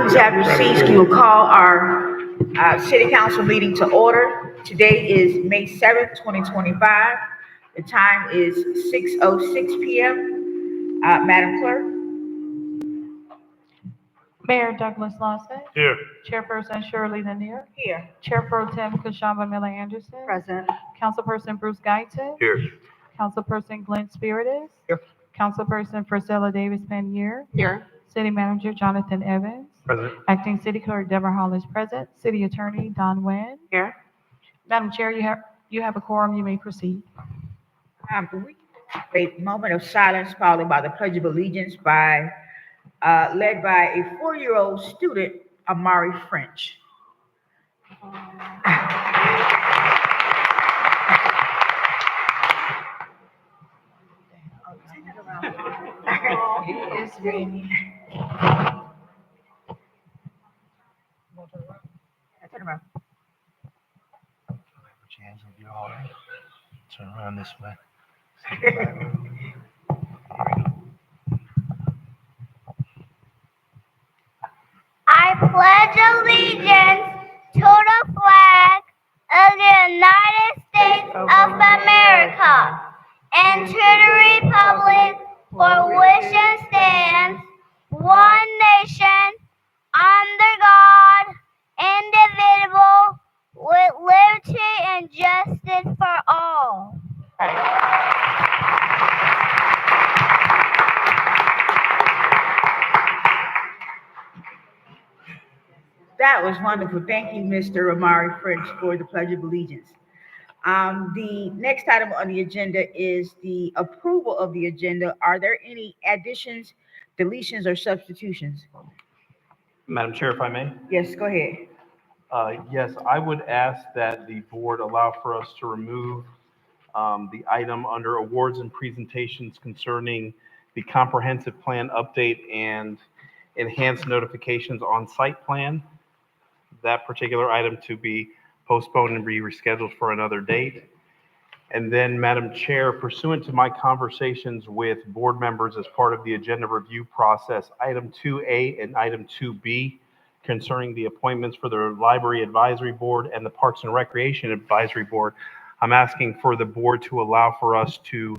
Please have your seats. We will call our city council meeting to order. Today is May 7th, 2025. The time is 6:06 p.m. Madam Clerk? Mayor Douglas Lawson. Here. Chairperson Shirley Lanier. Here. Chair Pro Tem Kashama Miller Anderson. Present. Councilperson Bruce Guyton. Here. Councilperson Glenn Spiritus. Here. Councilperson Priscilla Davis Panier. Here. City Manager Jonathan Evans. Present. Acting City Clerk Deborah Hall is present. City Attorney Don Nguyen. Here. Madam Chair, you have a quorum. You may proceed. A moment of silence followed by the Pledge of Allegiance led by a 4-year-old student, Amari French. It is raining. Turn around. Turn around this way. I pledge allegiance to the flag of the United States of America and to the republic for which it stands, one nation, under God, indivisible, with liberty and justice for all. That was wonderful. Thank you, Mr. Amari French, for the Pledge of Allegiance. The next item on the agenda is the approval of the agenda. Are there any additions, deletions, or substitutions? Madam Chair, if I may? Yes, go ahead. Yes, I would ask that the board allow for us to remove the item under awards and presentations concerning the comprehensive plan update and enhanced notifications on site plan. That particular item to be postponed and be rescheduled for another date. And then, Madam Chair, pursuant to my conversations with board members as part of the agenda review process, item 2A and item 2B concerning the appointments for the Library Advisory Board and the Parks and Recreation Advisory Board, I'm asking for the board to allow for us to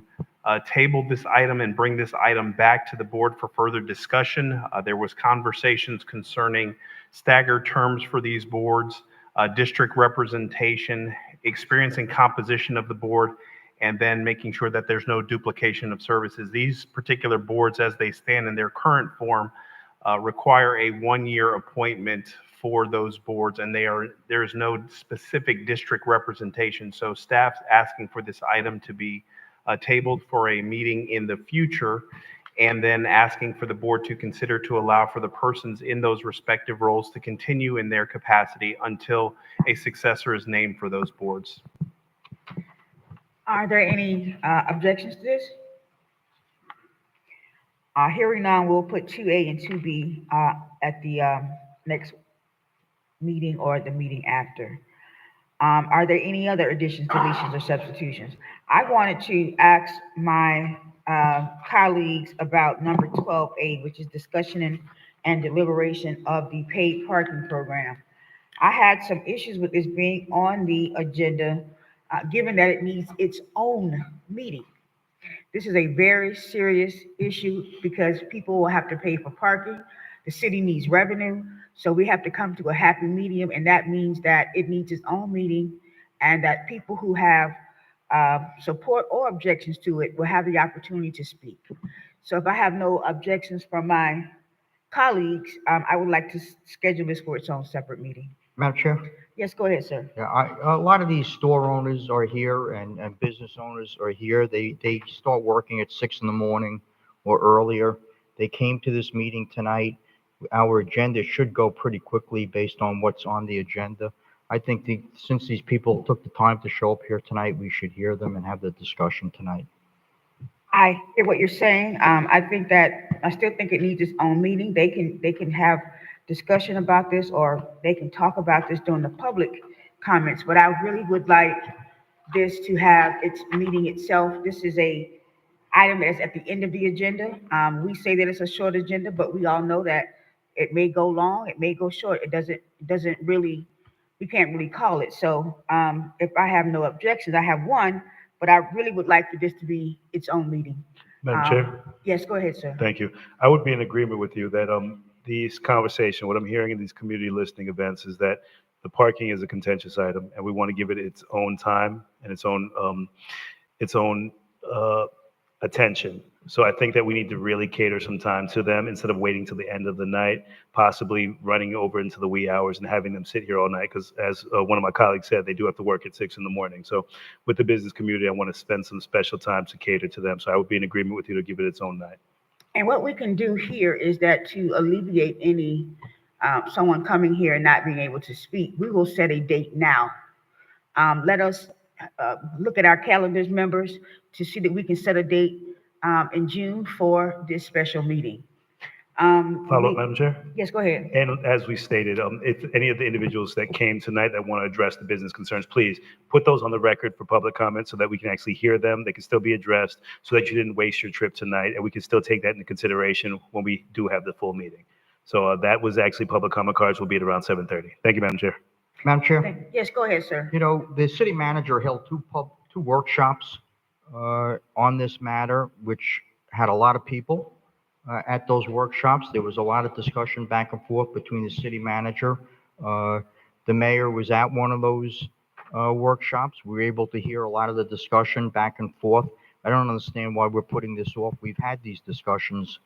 table this item and bring this item back to the board for further discussion. There was conversations concerning staggered terms for these boards, district representation, experience and composition of the board, and then making sure that there's no duplication of services. These particular boards, as they stand in their current form, require a 1-year appointment for those boards, and there is no specific district representation. So staff's asking for this item to be tabled for a meeting in the future, and then asking for the board to consider to allow for the persons in those respective roles to continue in their capacity until a successor is named for those boards. Are there any objections to this? Hearing none, we'll put 2A and 2B at the next meeting or the meeting after. Are there any other additions, deletions, or substitutions? I wanted to ask my colleagues about number 12A, which is discussion and deliberation of the paid parking program. I had some issues with this being on the agenda, given that it needs its own meeting. This is a very serious issue because people will have to pay for parking. The city needs revenue, so we have to come to a happy medium, and that means that it needs its own meeting, and that people who have support or objections to it will have the opportunity to speak. So if I have no objections from my colleagues, I would like to schedule this for its own separate meeting. Madam Chair? Yes, go ahead, sir. Yeah, a lot of these store owners are here and business owners are here. They start working at 6 in the morning or earlier. They came to this meeting tonight. Our agenda should go pretty quickly based on what's on the agenda. I think since these people took the time to show up here tonight, we should hear them and have the discussion tonight. I hear what you're saying. I still think it needs its own meeting. They can have discussion about this, or they can talk about this during the public comments, but I really would like this to have its meeting itself. This is a item that is at the end of the agenda. We say that it's a short agenda, but we all know that It may go long, it may go short. It doesn't really, we can't really call it. So if I have no objections, I have one, but I really would like for this to be its own meeting. Madam Chair, Yes, go ahead, sir. thank you. I would be in agreement with you that these conversation, what I'm hearing in these community listening events is that the parking is a contentious item, and we want to give it its own time and its own attention. So I think that we need to really cater some time to them instead of waiting till the end of the night, possibly running over into the wee hours and having them sit here all night. Because as one of my colleagues said, they do have to work at 6 in the morning. So with the business community, I want to spend some special time to cater to them. So I would be in agreement with you to give it its own night. And what we can do here is that to alleviate any someone coming here and not being able to speak, we will set a date now. Let us look at our calendars, members, to see that we can set a date in June for this special meeting. Follow up, Madam Chair? Yes, go ahead. And as we stated, if any of the individuals that came tonight that want to address the business concerns, please put those on the record for public comment so that we can actually hear them. They can still be addressed so that you didn't waste your trip tonight, and we can still take that into consideration when we do have the full meeting. So that was actually public comment cards will be at around 7:30. Thank you, Madam Chair. Madam Chair, Yes, go ahead, sir. you know, the city manager held two workshops on this matter, which had a lot of people at those workshops. There was a lot of discussion back and forth between the city manager. The mayor was at one of those workshops. We were able to hear a lot of the discussion back and forth. I don't understand why we're putting this off. We've had these discussions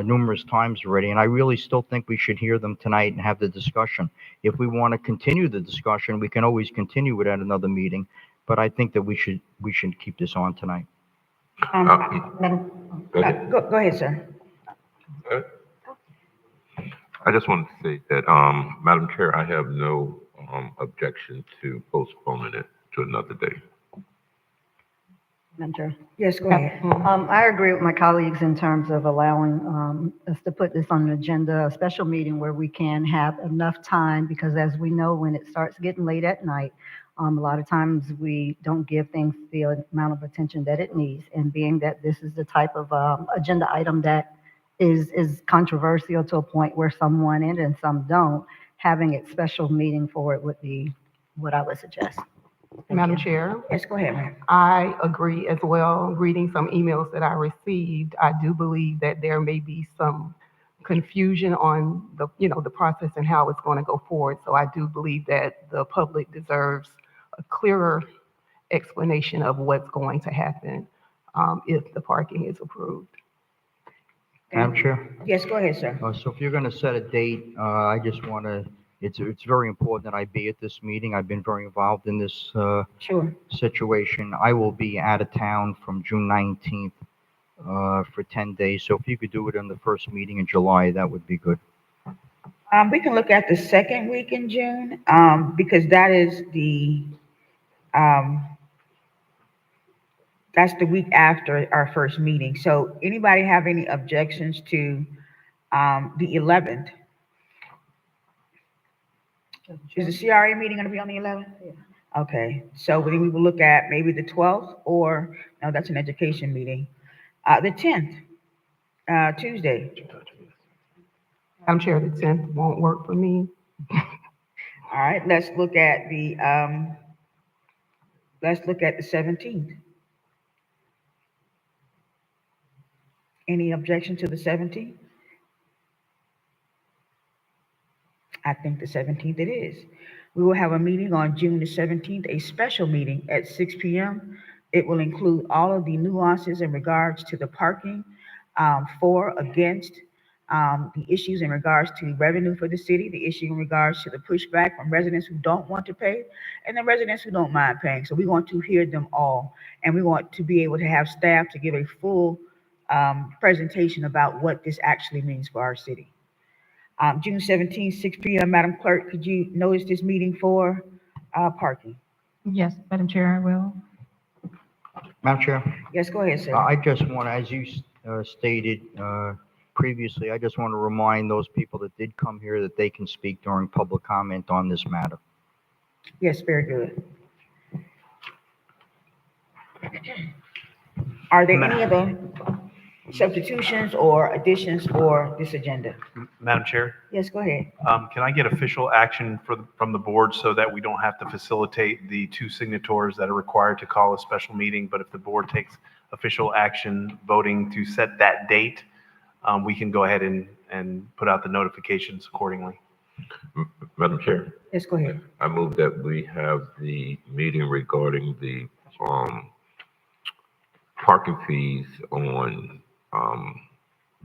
numerous times already, and I really still think we should hear them tonight and have the discussion. If we want to continue the discussion, we can always continue it at another meeting, but I think that we should keep this on tonight. Madam, Go ahead. go ahead, sir. I just wanted to say that, Madam Chair, I have no objection to postponing it to another day. Madam Chair. Yes, go ahead. I agree with my colleagues in terms of allowing us to put this on the agenda, a special meeting where we can have enough time, because as we know, when it starts getting late at night, a lot of times we don't give things the amount of attention that it needs. And being that this is the type of agenda item that is controversial to a point where some want it and some don't, having a special meeting for it would be what I would suggest. Madam Chair, Yes, go ahead, ma'am. I agree as well. Reading some emails that I received, I do believe that there may be some confusion on the process and how it's going to go forward. So I do believe that the public deserves a clearer explanation of what's going to happen if the parking is approved. Madam Chair? Yes, go ahead, sir. So if you're going to set a date, I just want to, it's very important that I be at this meeting. I've been very involved in this Sure. situation. I will be out of town from June 19th for 10 days. So if you could do it on the first meeting in July, that would be good. We can look at the second week in June, because that is that's the week after our first meeting. So anybody have any objections to the 11th? Is the CRA meeting going to be on the 11th? Yeah. Okay, so then we will look at maybe the 12th, or, no, that's an education meeting. The 10th, Tuesday. Madam Chair, the 10th won't work for me. All right, let's look at the 17th. Any objection to the 17th? I think the 17th it is. We will have a meeting on June the 17th, a special meeting at 6 p.m. It will include all of the nuances in regards to the parking, for, against, the issues in regards to revenue for the city, the issue in regards to the pushback from residents who don't want to pay, and the residents who don't mind paying. So we want to hear them all, and we want to be able to have staff to give a full presentation about what this actually means for our city. June 17th, 6 p.m. Madam Clerk, could you notice this meeting for parking? Yes, Madam Chair, I will. Madam Chair? Yes, go ahead, sir. I just want, as you stated previously, I just want to remind those people that did come here that they can speak during public comment on this matter. Yes, very good. Are there any other? substitutions or additions for this agenda? Madam Chair, Yes, go ahead. can I get official action from the board so that we don't have to facilitate the two signatories that are required to call a special meeting? But if the board takes official action voting to set that date, we can go ahead and put out the notifications accordingly. Madam Chair, Yes, go ahead. I move that we have the meeting regarding the parking fees on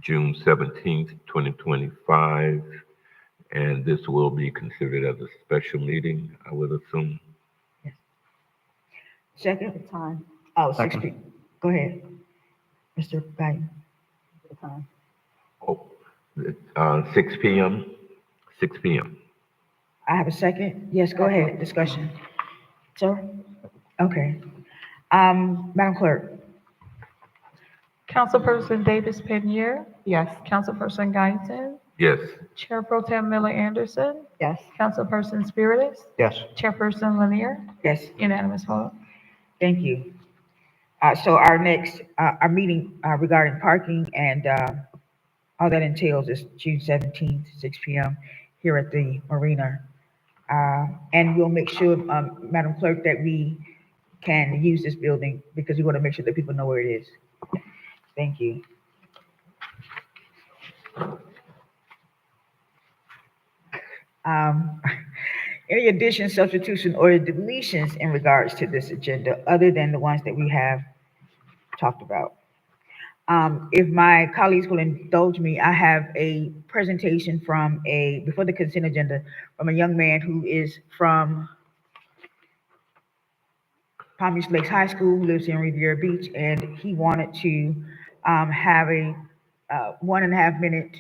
June 17th, 2025, and this will be considered as a special meeting, I would assume. Second? The time, Oh, 6 Second. p. Go ahead. Mr. Guy. the time. Oh, 6 p.m. 6 p.m. I have a second. Yes, go ahead. Discussion. Sir? Okay. Madam Clerk? Councilperson Davis Pinier, Yes. Councilperson Guyton, Yes. Chair Pro Tem Miller Anderson, Yes, Councilperson Spiritus, Yes. Chairperson Lanier, Yes, unanimous vote. thank you. So our next, our meeting regarding parking and all that entails is June 17th, 6 p.m. here at the marina. And we'll make sure, Madam Clerk, that we can use this building because we want to make sure that people know where it is. Thank you. Um, Any additions, substitution, or deletions in regards to this agenda other than the ones that we have talked about? If my colleagues will indulge me, I have a presentation before the consent agenda, from a young man who is from Palm Beach Lakes High School, who lives in Riviera Beach, and he wanted to have a 1.5 minute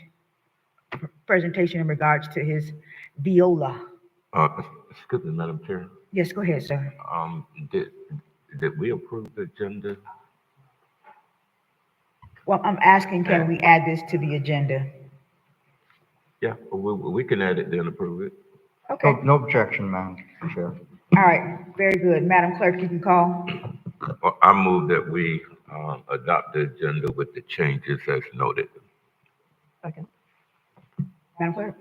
presentation in regards to his viola. Excuse me, Madam Chair. Yes, go ahead, sir. Did we approve the agenda? Well, I'm asking, can we add this to the agenda? Yeah, we can add it then approve it. Okay, No objection, Madam Chair. all right, very good. Madam Clerk, you can call. Well, I move that we adopt the agenda with the changes as noted. Second. Madam Clerk?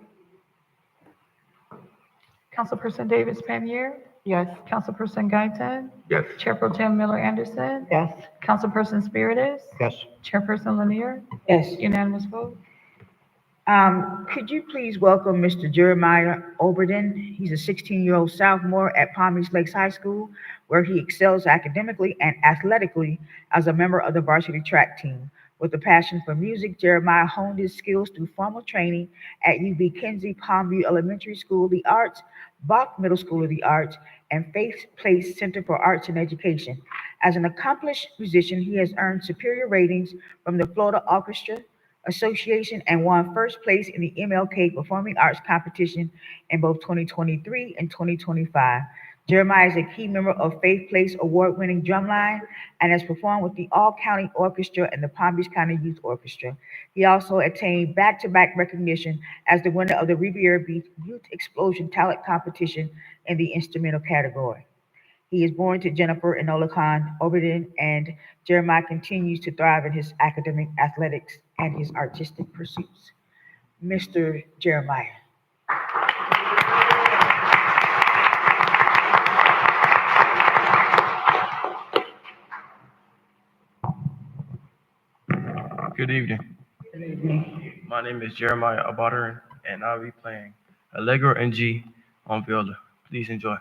Councilperson Davis Pinier, Yes. Councilperson Guyton, Yes. Chair Pro Tem Miller Anderson, yes, Councilperson Spiritus, Yes. Chairperson Lanier, Yes. unanimous vote. Could you please welcome Mr. Jeremiah Oberden? He's a 16-year-old sophomore at Palm Beach Lakes High School, where he excels academically and athletically as a member of the varsity track team. With a passion for music, Jeremiah honed his skills through formal training at UB Kinsey, Palmview Elementary School of the Arts, Bach Middle School of the Arts, and Faith Place Center for Arts and Education. As an accomplished musician, he has earned superior ratings from the Florida Orchestra Association and won first place in the MLK Performing Arts Competition in both 2023 and 2025. Jeremiah is a key member of Faith Place award-winning drumline and has performed with the All-County Orchestra and the Palm Beach County Youth Orchestra. He also attained back-to-back recognition as the winner of the Riviera Beach Youth Explosion Talent Competition in the instrumental category. He is born to Jennifer and Ola Khan Oberden, and Jeremiah continues to thrive in his academic athletics and his artistic pursuits. Mr. Jeremiah. Good evening. Good evening. My name is Jeremiah Abadaran, and I'll be playing Allegro in G on viola. Please enjoy.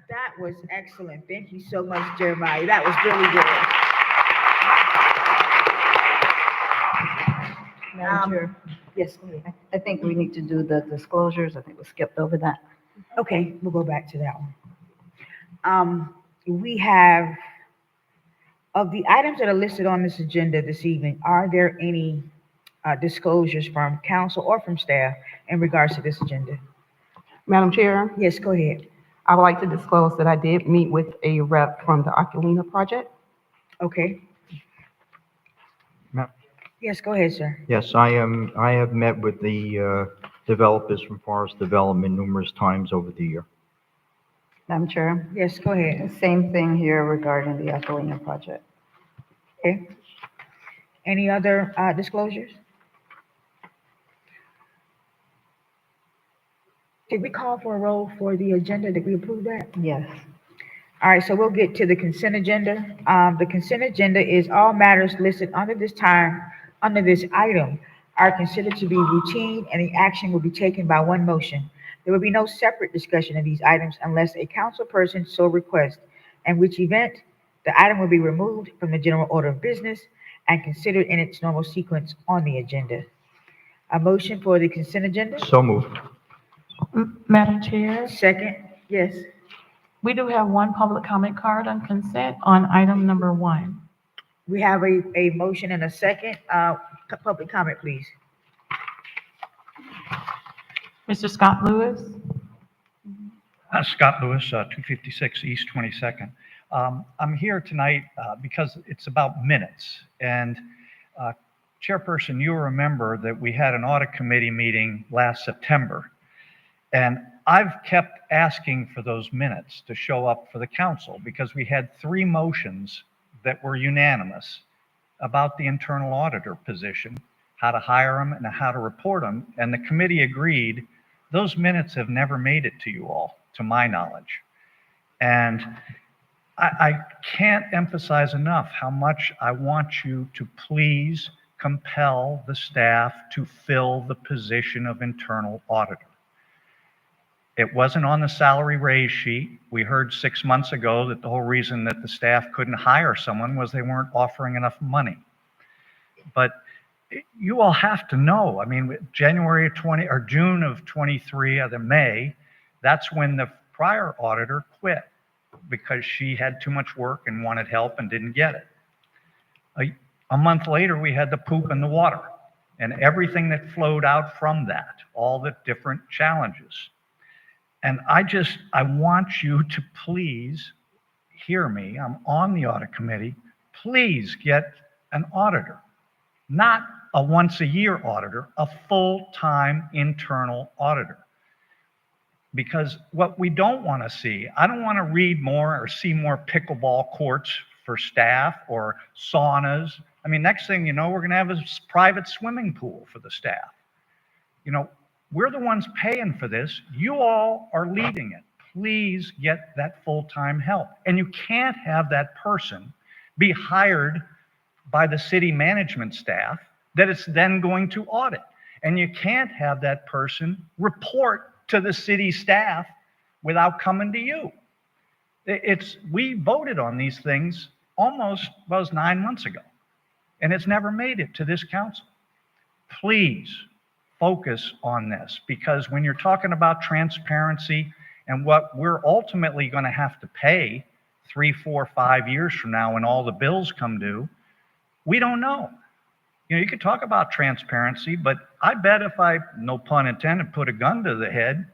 That was excellent. Thank you so much, Jeremiah. That was really good. Madam Chair, Yes, go ahead. I think we need to do the disclosures. I think we skipped over that. Okay, we'll go back to that one. We have, of the items that are listed on this agenda this evening, are there any disclosures from council or from staff in regards to this agenda? Madam Chair, Yes, go ahead. I would like to disclose that I did meet with a rep from the Oculina project. Okay. Ma- Yes, go ahead, sir. Yes, I have met with the developers from Forest Development numerous times over the year. Madam Chair, Yes, go ahead. same thing here regarding the Oculina project. Okay. Any other disclosures? Did we call for a roll for the agenda? Did we approve that? Yes. All right, so we'll get to the consent agenda. The consent agenda is all matters listed under this item are considered to be routine, and the action will be taken by one motion. There will be no separate discussion of these items unless a council person so requests, in which event the item will be removed from the general order of business and considered in its normal sequence on the agenda. A motion for the consent agenda? So moved. Madam Chair, Second? Yes. we do have one public comment card on consent on item number 1. We have a motion and a second. Public comment, please. Mr. Scott Lewis? Scott Lewis, 256 East 22nd. I'm here tonight because it's about minutes. And Chairperson, you remember that we had an audit committee meeting last September. And I've kept asking for those minutes to show up for the council because we had 3 motions that were unanimous about the internal auditor position, how to hire them and how to report them. And the committee agreed. Those minutes have never made it to you all, to my knowledge. And I can't emphasize enough how much I want you to please compel the staff to fill the position of internal auditor. It wasn't on the salary raise sheet. We heard 6 months ago that the whole reason that the staff couldn't hire someone was they weren't offering enough money. But you all have to know, I mean, January of 20 or June of 23, or May, that's when the prior auditor quit because she had too much work and wanted help and didn't get it. A month later, we had the poop in the water and everything that flowed out from that, all the different challenges. And I want you to please hear me. I'm on the audit committee. Please get an auditor, not a once-a-year auditor, a full-time internal auditor. Because what we don't want to see, I don't want to read more or see more pickleball courts for staff or saunas. I mean, next thing you know, we're going to have a private swimming pool for the staff. You know, we're the ones paying for this. You all are leading it. Please get that full-time help. And you can't have that person be hired by the city management staff that it's then going to audit. And you can't have that person report to the city staff without coming to you. We voted on these things almost, well, it was 9 months ago, and it's never made it to this council. Please focus on this, because when you're talking about transparency and what we're ultimately going to have to pay 3, 4, 5 years from now when all the bills come due, we don't know. You know, you could talk about transparency, but I bet if I, no pun intended, put a gun to the head,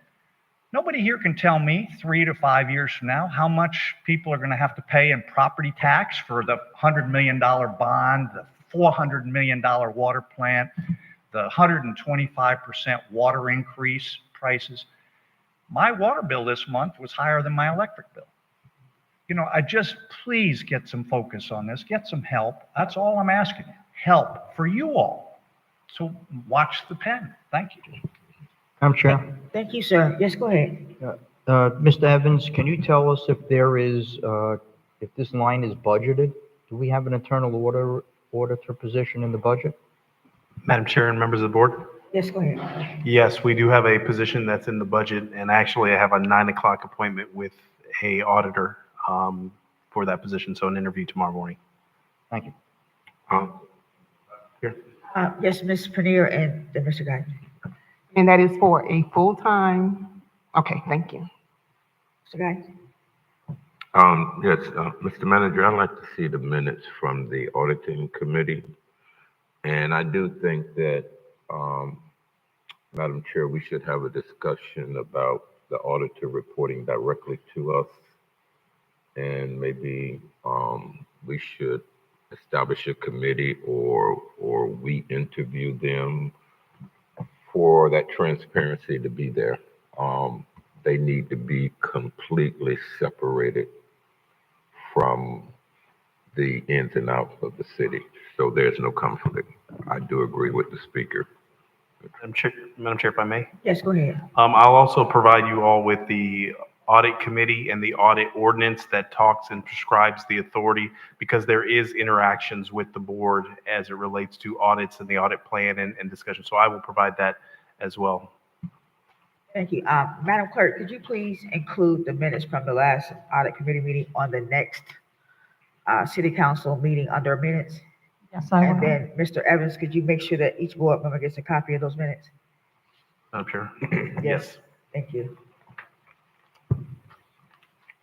nobody here can tell me 3 to 5 years from now how much people are going to have to pay in property tax for the $100 million bond, the $400 million water plant, the 125% water increase prices. My water bill this month was higher than my electric bill. I just, please get some focus on this, get some help. That's all I'm asking. Help for you all. So watch the pen. Thank you. Madam Chair, Thank you, sir. Yes, go ahead. Mr. Evans, can you tell us if there is, if this line is budgeted? Do we have an internal auditor position in the budget? Madam Chair and members of the board? Yes, go ahead. Yes, we do have a position that's in the budget, and actually I have a 9 o'clock appointment with a auditor for that position, so an interview tomorrow morning. Thank you. Here. Yes, Ms. Paneer and then Mr. Guy. And that is for a full-time, okay, thank you. Mr. Guy? Yes, Mr. Manager, I'd like to see the minutes from the auditing committee. And I do think that, Madam Chair, we should have a discussion about the auditor reporting directly to us. And maybe we should establish a committee or we interview them for that transparency to be there. They need to be completely separated from the ins and outs of the city, so there's no conflict. I do agree with the speaker. Madam Chair, if I may? Yes, go ahead. I'll also provide you all with the audit committee and the audit ordinance that talks and prescribes the authority, because there is interactions with the board as it relates to audits and the audit plan and discussion. So I will provide that as well. Thank you. Madam Clerk, could you please include the minutes from the last audit committee meeting on the next city council meeting under minutes? Yes, I And will. then, Mr. Evans, could you make sure that each board member gets a copy of those minutes? Madam Chair? Yes. Thank you.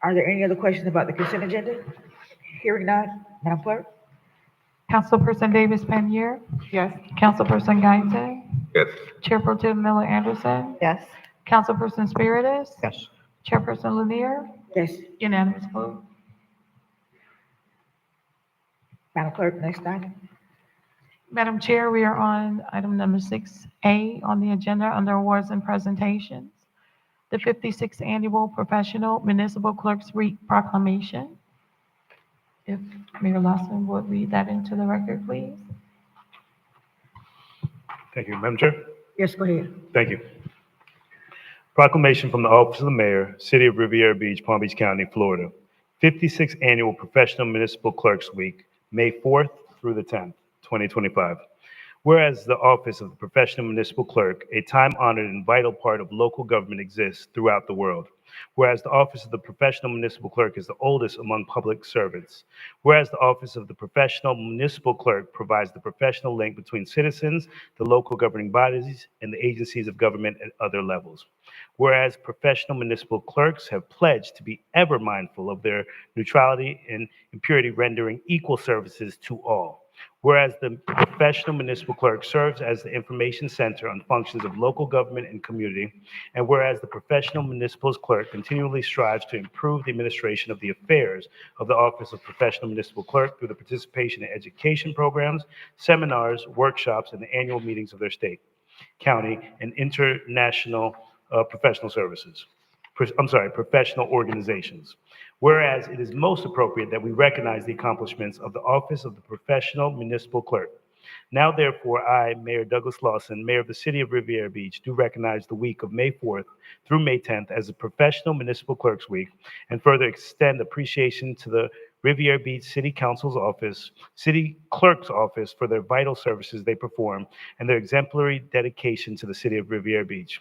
Are there any other questions about the consent agenda? Hearing none, Madam Clerk? Councilperson Davis Pannier, Yes, Councilperson Guente, Yes. Chair Pro Tem Miller Anderson, Yes. Councilperson Spiritus, Yes. Chairperson Lanier, Yes. unanimous vote. Madam Clerk, next item. Madam Chair, we are on item number 6A on the agenda under awards and presentations. The 56th Annual Professional Municipal Clerks Week Proclamation. If Mayor Lawson would read that into the record, please. Thank you, Madam Chair. Yes, go ahead. Thank you. Proclamation from the Office of the Mayor, City of Riviera Beach, Palm Beach County, Florida. 56th Annual Professional Municipal Clerks Week, May 4th through the 10th, 2025. Whereas the Office of the Professional Municipal Clerk, a time-honored and vital part of local government, exists throughout the world. Whereas the Office of the Professional Municipal Clerk is the oldest among public servants. Whereas the Office of the Professional Municipal Clerk provides the professional link between citizens, the local governing bodies, and the agencies of government at other levels. Whereas professional municipal clerks have pledged to be ever mindful of their neutrality and impurity, rendering equal services to all. Whereas the professional municipal clerk serves as the information center on functions of local government and community, and whereas the professional municipal clerk continually strives to improve the administration of the affairs of the Office of Professional Municipal Clerk through the participation in education programs, seminars, workshops, and the annual meetings of their state, county, and international professional organizations. Whereas it is most appropriate that we recognize the accomplishments of the Office of the Professional Municipal Clerk. Now, therefore, I, Mayor Douglas Lawson, Mayor of the City of Riviera Beach, do recognize the week of May 4th through May 10th as the Professional Municipal Clerks Week, and further extend appreciation to the Riviera Beach City Council's office, City Clerk's office, for their vital services they perform and their exemplary dedication to the City of Riviera Beach.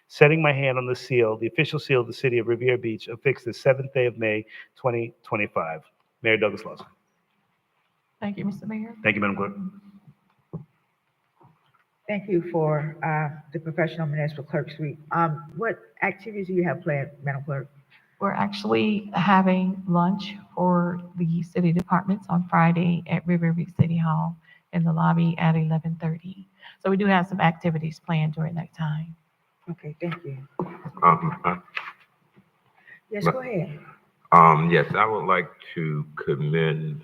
Setting my hand on the seal, the official seal of the City of Riviera Beach, affixed the 7th day of May, 2025. Mayor Douglas Lawson. Thank you, Mr. Mayor. Thank you, Madam Clerk. Thank you for the Professional Municipal Clerks Week. What activities do you have planned, Madam Clerk? We're actually having lunch for the city departments on Friday at Riviera Beach City Hall in the lobby at 11:30. So we do have some activities planned during that time. Okay, thank you. Uh, Yes, go ahead. Yes, I would like to commend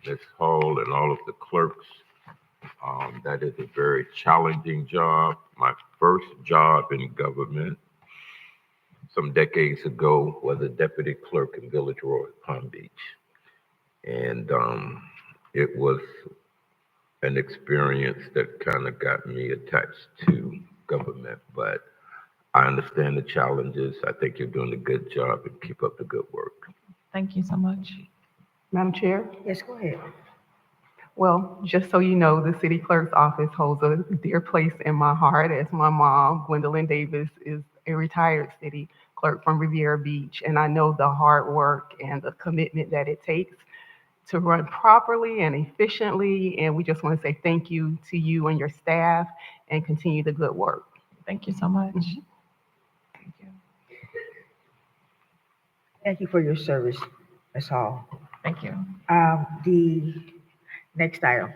Ms. Hall and all of the clerks That is a very challenging job. My first job in government some decades ago was a deputy clerk in Village Royal, Palm Beach. And it was an experience that kind of got me attached to government, but I understand the challenges. I think you're doing a good job and keep up the good work. Thank you so much. Madam Chair? Yes, go ahead. Well, just so you know, the city clerk's office holds a dear place in my heart, as my mom, Gwendolyn Davis, is a retired city clerk from Riviera Beach, and I know the hard work and the commitment that it takes to run properly and efficiently, and we just want to say thank you to you and your staff, and continue the good work. Thank you so much. Thank you. Thank you for your service, Ms. Hall. Thank you. The next item.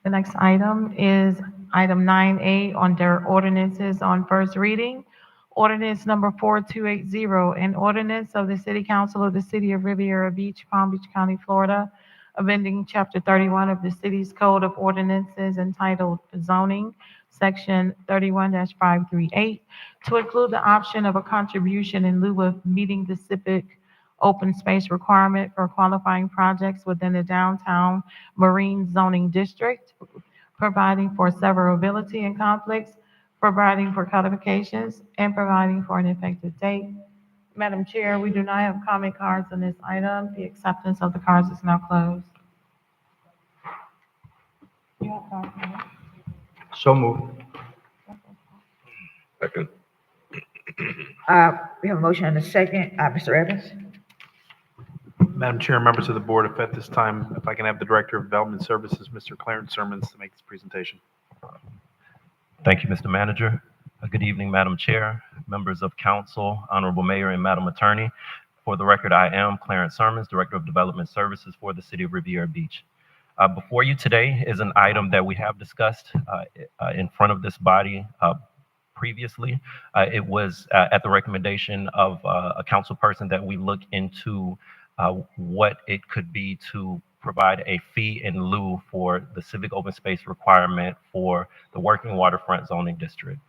The next item is item 9A on their ordinances on first reading. Ordinance number 4280, an ordinance of the City Council of the City of Riviera Beach, Palm Beach County, Florida, amending Chapter 31 of the city's Code of Ordinances entitled Zoning, Section 31-538, to include the option of a contribution in lieu of meeting the civic open space requirement for qualifying projects within the downtown marine zoning district, providing for severability and conflicts, providing for codifications, and providing for an effective date. Madam Chair, we do not have comment cards on this item. The acceptance of the cards is now closed. You have cards, Madam? So moved. Second. We have a motion and a second. Mr. Evans? Madam Chair, members of the board, if at this time, if I can have the Director of Development Services, Mr. Clarence Sermons, to make this presentation. Thank you, Mr. Manager. Good evening, Madam Chair, members of council, Honorable Mayor, and Madam Attorney. For the record, I am Clarence Sermons, Director of Development Services for the City of Riviera Beach. Before you today is an item that we have discussed in front of this body previously. It was at the recommendation of a council person that we look into what it could be to provide a fee in lieu for the civic open space requirement for the working waterfront zoning district.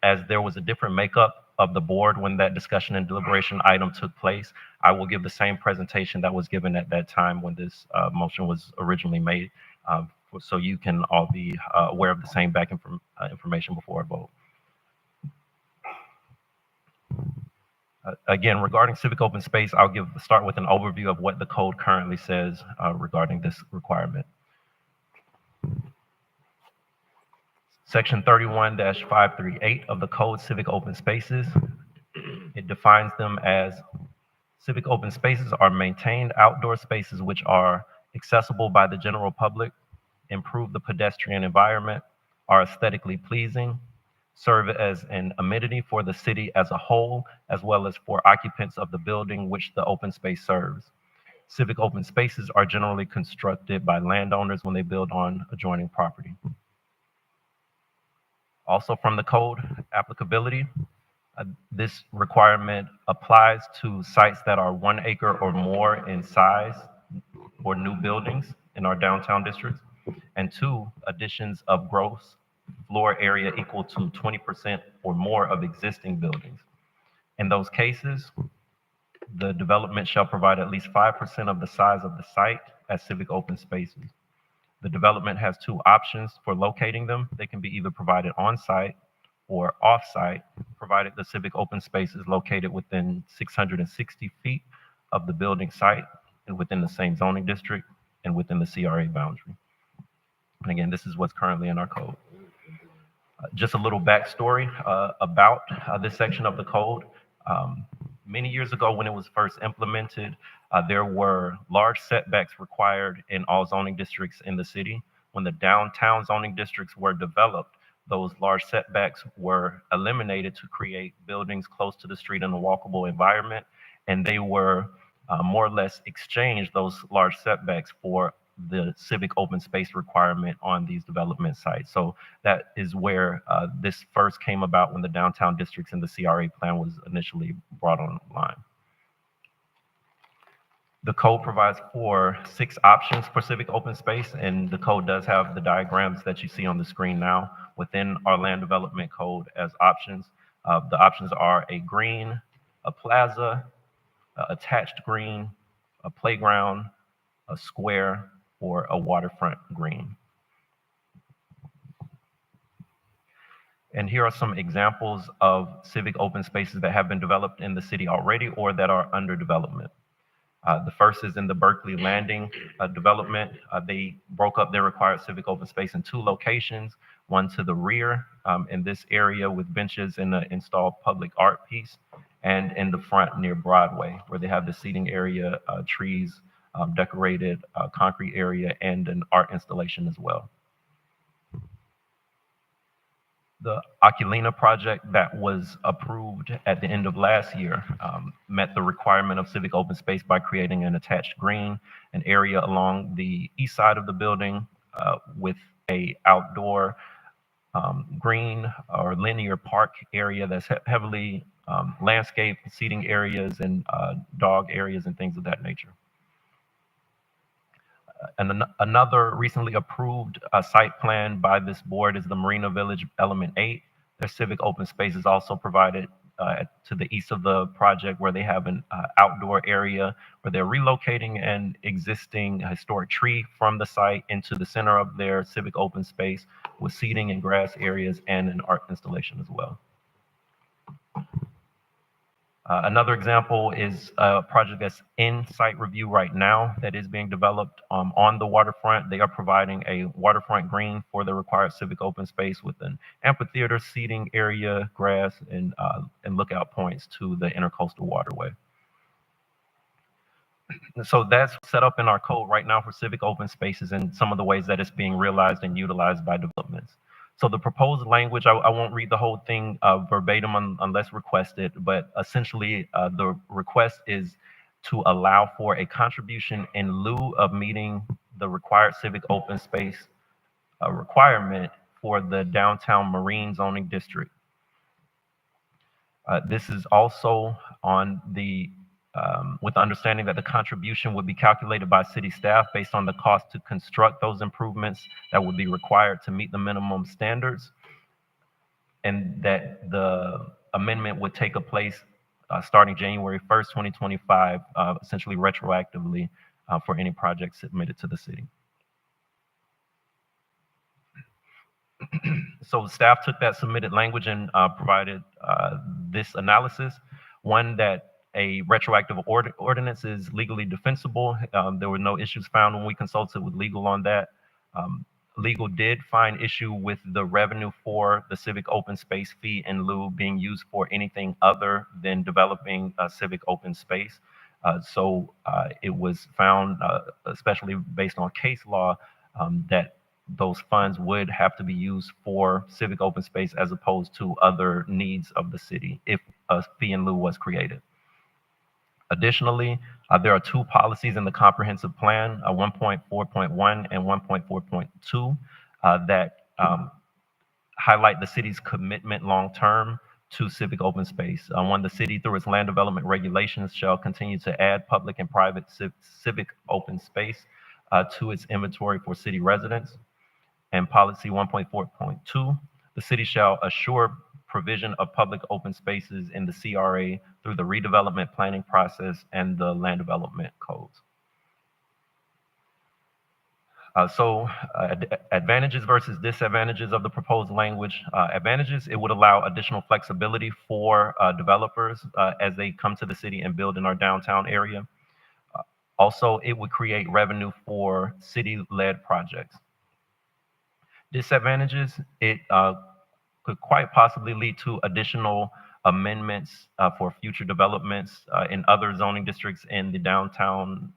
As there was a different makeup of the board when that discussion and deliberation item took place, I will give the same presentation that was given at that time when this motion was originally made, so you can all be aware of the same information before a vote. Again, regarding civic open space, I'll start with an overview of what the code currently says regarding this requirement. Section 31-538 of the code, civic open spaces, it defines them as civic open spaces are maintained outdoor spaces which are accessible by the general public, improve the pedestrian environment, are aesthetically pleasing, serve as an amenity for the city as a whole, as well as for occupants of the building which the open space serves. Civic open spaces are generally constructed by landowners when they build on adjoining property. Also from the code applicability, this requirement applies to sites that are 1 acre or more in size or new buildings in our downtown districts, and 2, additions of gross floor area equal to 20% or more of existing buildings. In those cases, the development shall provide at least 5% of the size of the site as civic open spaces. The development has 2 options for locating them. They can be either provided on-site or off-site, provided the civic open space is located within 660 feet of the building site and within the same zoning district and within the CRA boundary. And again, this is what's currently in our code. Just a little backstory about this section of the code. Many years ago when it was first implemented, there were large setbacks required in all zoning districts in the city. When the downtown zoning districts were developed, those large setbacks were eliminated to create buildings close to the street in a walkable environment, and they were more or less exchanged, those large setbacks, for the civic open space requirement on these development sites. So that is where this first came about when the downtown districts and the CRA plan was initially brought online. The code provides for 6 options for civic open space, and the code does have the diagrams that you see on the screen now within our land development code as options. The options are a green, a plaza, a attached green, a playground, a square, or a waterfront green. And here are some examples of civic open spaces that have been developed in the city already or that are under development. The first is in the Berkeley Landing development. They broke up their required civic open space in 2 locations, one to the rear in this area with benches and an installed public art piece, and in the front near Broadway, where they have the seating area, trees, decorated concrete area, and an art installation as well. The Oculina project that was approved at the end of last year met the requirement of civic open space by creating an attached green, an area along the east side of the building with a outdoor green or linear park area that's heavily landscaped, seating areas and dog areas and things of that nature. And another recently approved site plan by this board is the Marina Village Element 8. Their civic open space is also provided to the east of the project, where they have an outdoor area where they're relocating an existing historic tree from the site into the center of their civic open space with seating and grass areas and an art installation as well. Another example is a project that's in site review right now that is being developed on the waterfront. They are providing a waterfront green for the required civic open space with an amphitheater, seating area, grass, and lookout points to the intercoastal waterway. So that's set up in our code right now for civic open spaces and some of the ways that it's being realized and utilized by developments. So the proposed language, I won't read the whole thing verbatim unless requested, but essentially the request is to allow for a contribution in lieu of meeting the required civic open space requirement for the downtown marine zoning district. This is also on the with the understanding that the contribution would be calculated by city staff based on the cost to construct those improvements that would be required to meet the minimum standards, and that the amendment would take place starting January 1st, 2025, essentially retroactively for any project submitted to the city. So staff took that submitted language and provided this analysis. One, that a retroactive ordinance is legally defensible. There were no issues found when we consulted with legal on that. Legal did find issue with the revenue for the civic open space fee in lieu being used for anything other than developing a civic open space. So it was found, especially based on case law, that those funds would have to be used for civic open space as opposed to other needs of the city if a fee in lieu was created. Additionally, there are 2 policies in the comprehensive plan, 1.4.1 and 1.4.2, that highlight the city's commitment long-term to civic open space. One, the city, through its land development regulations, shall continue to add public and private civic open space to its inventory for city residents. And policy 1.4.2, the city shall assure provision of public open spaces in the CRA through the redevelopment planning process and the land development codes. Advantages versus disadvantages of the proposed language. Advantages, it would allow additional flexibility for developers as they come to the city and build in our downtown area. Also, it would create revenue for city-led projects. Disadvantages, it could quite possibly lead to additional amendments for future developments in other zoning districts in the downtown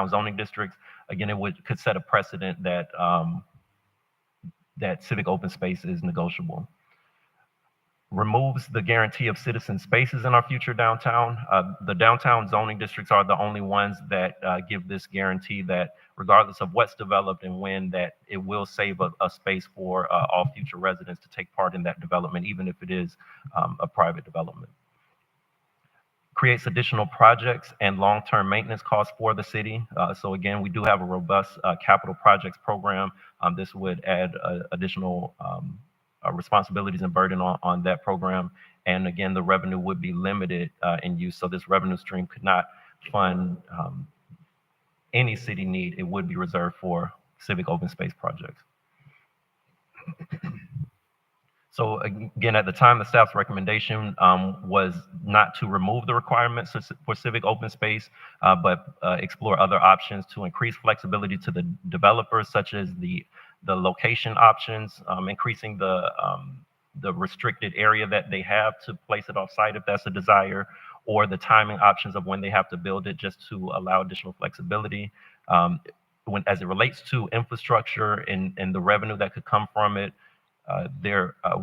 zoning districts. Again, it could set a precedent that that civic open space is negotiable. Removes the guarantee of citizen spaces in our future downtown. The downtown zoning districts are the only ones that give this guarantee that regardless of what's developed and when, that it will save a space for all future residents to take part in that development, even if it is a private development. creates additional projects and long-term maintenance costs for the city. So again, we do have a robust capital projects program. This would add additional responsibilities and burden on that program. And again, the revenue would be limited in use. So this revenue stream could not fund any city need. It would be reserved for civic open space projects. So again, at the time, the staff's recommendation was not to remove the requirements for civic open space, but explore other options to increase flexibility to the developers, such as the location options, increasing the restricted area that they have to place it off-site if that's a desire, or the timing options of when they have to build it, just to allow additional flexibility. As it relates to infrastructure and the revenue that could come from it,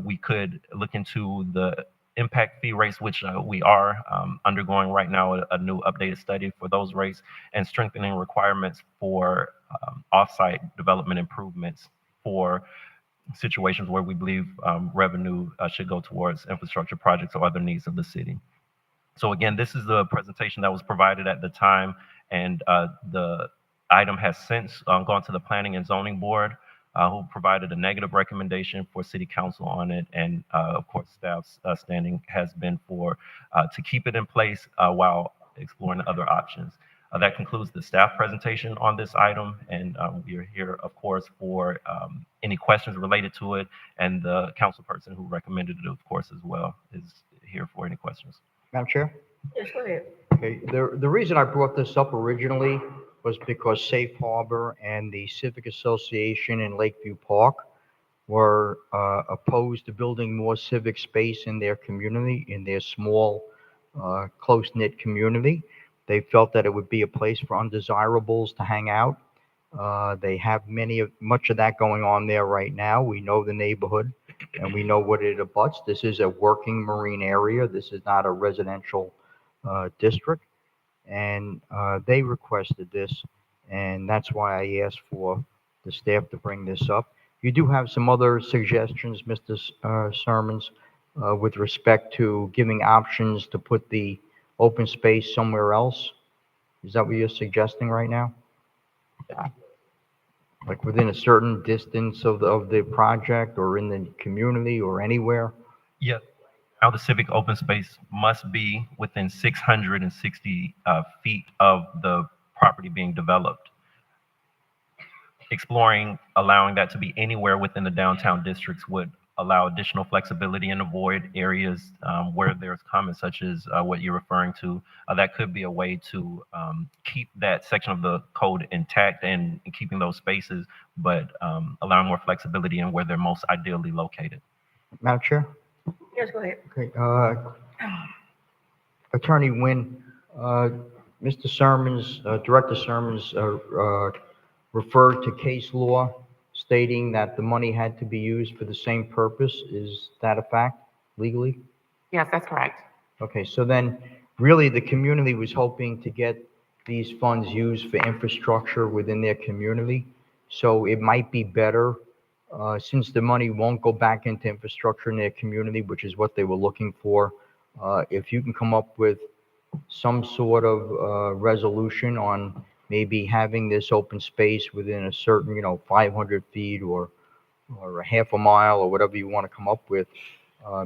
we could look into the impact fee rates, which we are undergoing right now, a new updated study for those rates, and strengthening requirements for off-site development improvements for situations where we believe revenue should go towards infrastructure projects or other needs of the city. So again, this is the presentation that was provided at the time, and the item has since gone to the Planning and Zoning Board, who provided a negative recommendation for City Council on it. And of course, staff's standing has been to keep it in place while exploring other options. That concludes the staff presentation on this item, and we are here, of course, for any questions related to it, and the council person who recommended it, of course, as well, is here for any questions. Madam Chair? Yes, go ahead. Okay, the reason I brought this up originally was because Safe Harbor and the Civic Association in Lakeview Park were opposed to building more civic space in their community, in their small, close-knit community. They felt that it would be a place for undesirables to hang out. They have much of that going on there right now. We know the neighborhood and we know what it abuts. This is a working marine area. This is not a residential district. And they requested this, and that's why I asked for the staff to bring this up. You do have some other suggestions, Mr. Sermons, with respect to giving options to put the open space somewhere else. Is that what you're suggesting right now? Like within a certain distance of the project, or in the community, or anywhere? Yeah. Now the civic open space must be within 660 feet of the property being developed. Exploring allowing that to be anywhere within the downtown districts would allow additional flexibility and avoid areas where there's comments such as what you're referring to. That could be a way to keep that section of the code intact and keeping those spaces, but allowing more flexibility in where they're most ideally located. Madam Chair? Yes, go ahead. Okay, Attorney Nguyen, Mr. Sermons, Director Sermons referred to case law stating that the money had to be used for the same purpose. Is that a fact legally? Yes, that's correct. Okay, so then really the community was hoping to get these funds used for infrastructure within their community. So it might be better, since the money won't go back into infrastructure in their community, which is what they were looking for, if you can come up with some sort of resolution on maybe having this open space within a certain, 500 feet or a half a mile, or whatever you want to come up with,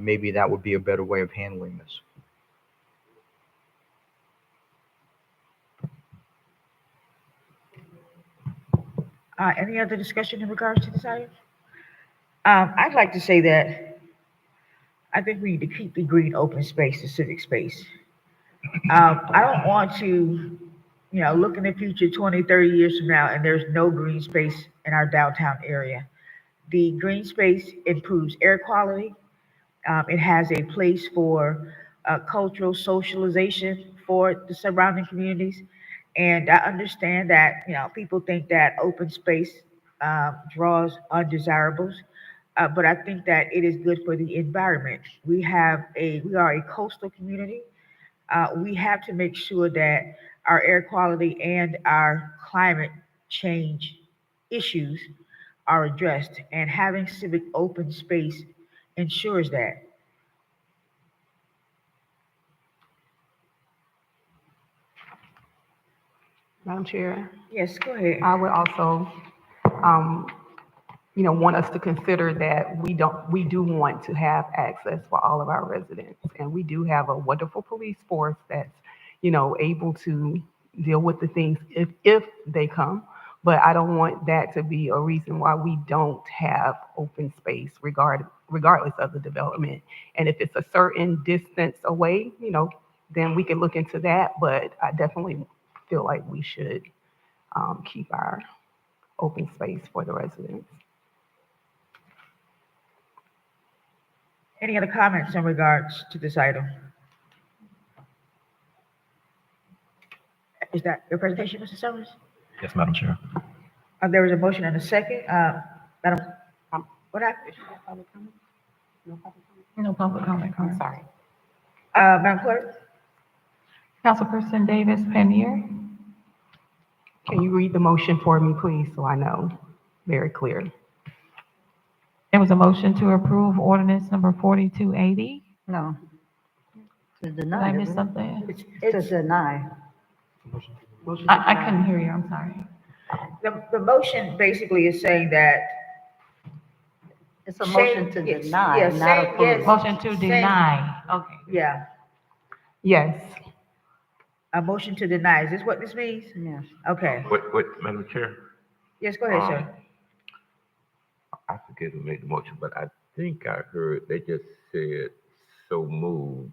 maybe that would be a better way of handling this. Any other discussion in regards to this item? I'd like to say that I think we need to keep the green open space, the civic space. I don't want to, look in the future 20, 30 years from now, and there's no green space in our downtown area. The green space improves air quality. It has a place for cultural socialization for the surrounding communities. And I understand that, people think that open space draws undesirables. But I think that it is good for the environment. We are a coastal community. We have to make sure that our air quality and our climate change issues are addressed, and having civic open space ensures that. Madam Chair, Yes, go ahead. I would also, um, want us to consider that we do want to have access for all of our residents. And we do have a wonderful police force that's, able to deal with the things if they come. But I don't want that to be a reason why we don't have open space regardless of the development. And if it's a certain distance away, then we can look into that. But I definitely feel like we should keep our open space for the residents. Any other comments in regards to this item? Is that your presentation, Mr. Summers? Yes, Madam Chair. There was a motion and a second. Madam, what happened? No public comment. I'm sorry. Madam Clerk? Councilperson Davis Pannier. Can you read the motion for me, please, so I know very clear? There was a motion to approve ordinance number 4280. No. To Did deny. I miss isn't it? something? To deny. I couldn't hear you, I'm sorry. The motion basically is saying that. It's a motion to Yes, deny, yes, not yes. approve. Motion to Same. deny, okay. Yeah, Yes. a motion to deny. Is this what this means? Yes. Okay. Wait, Madam Chair. Yes, go ahead, sir. I forget who made the motion, but I think I heard they just said so moved.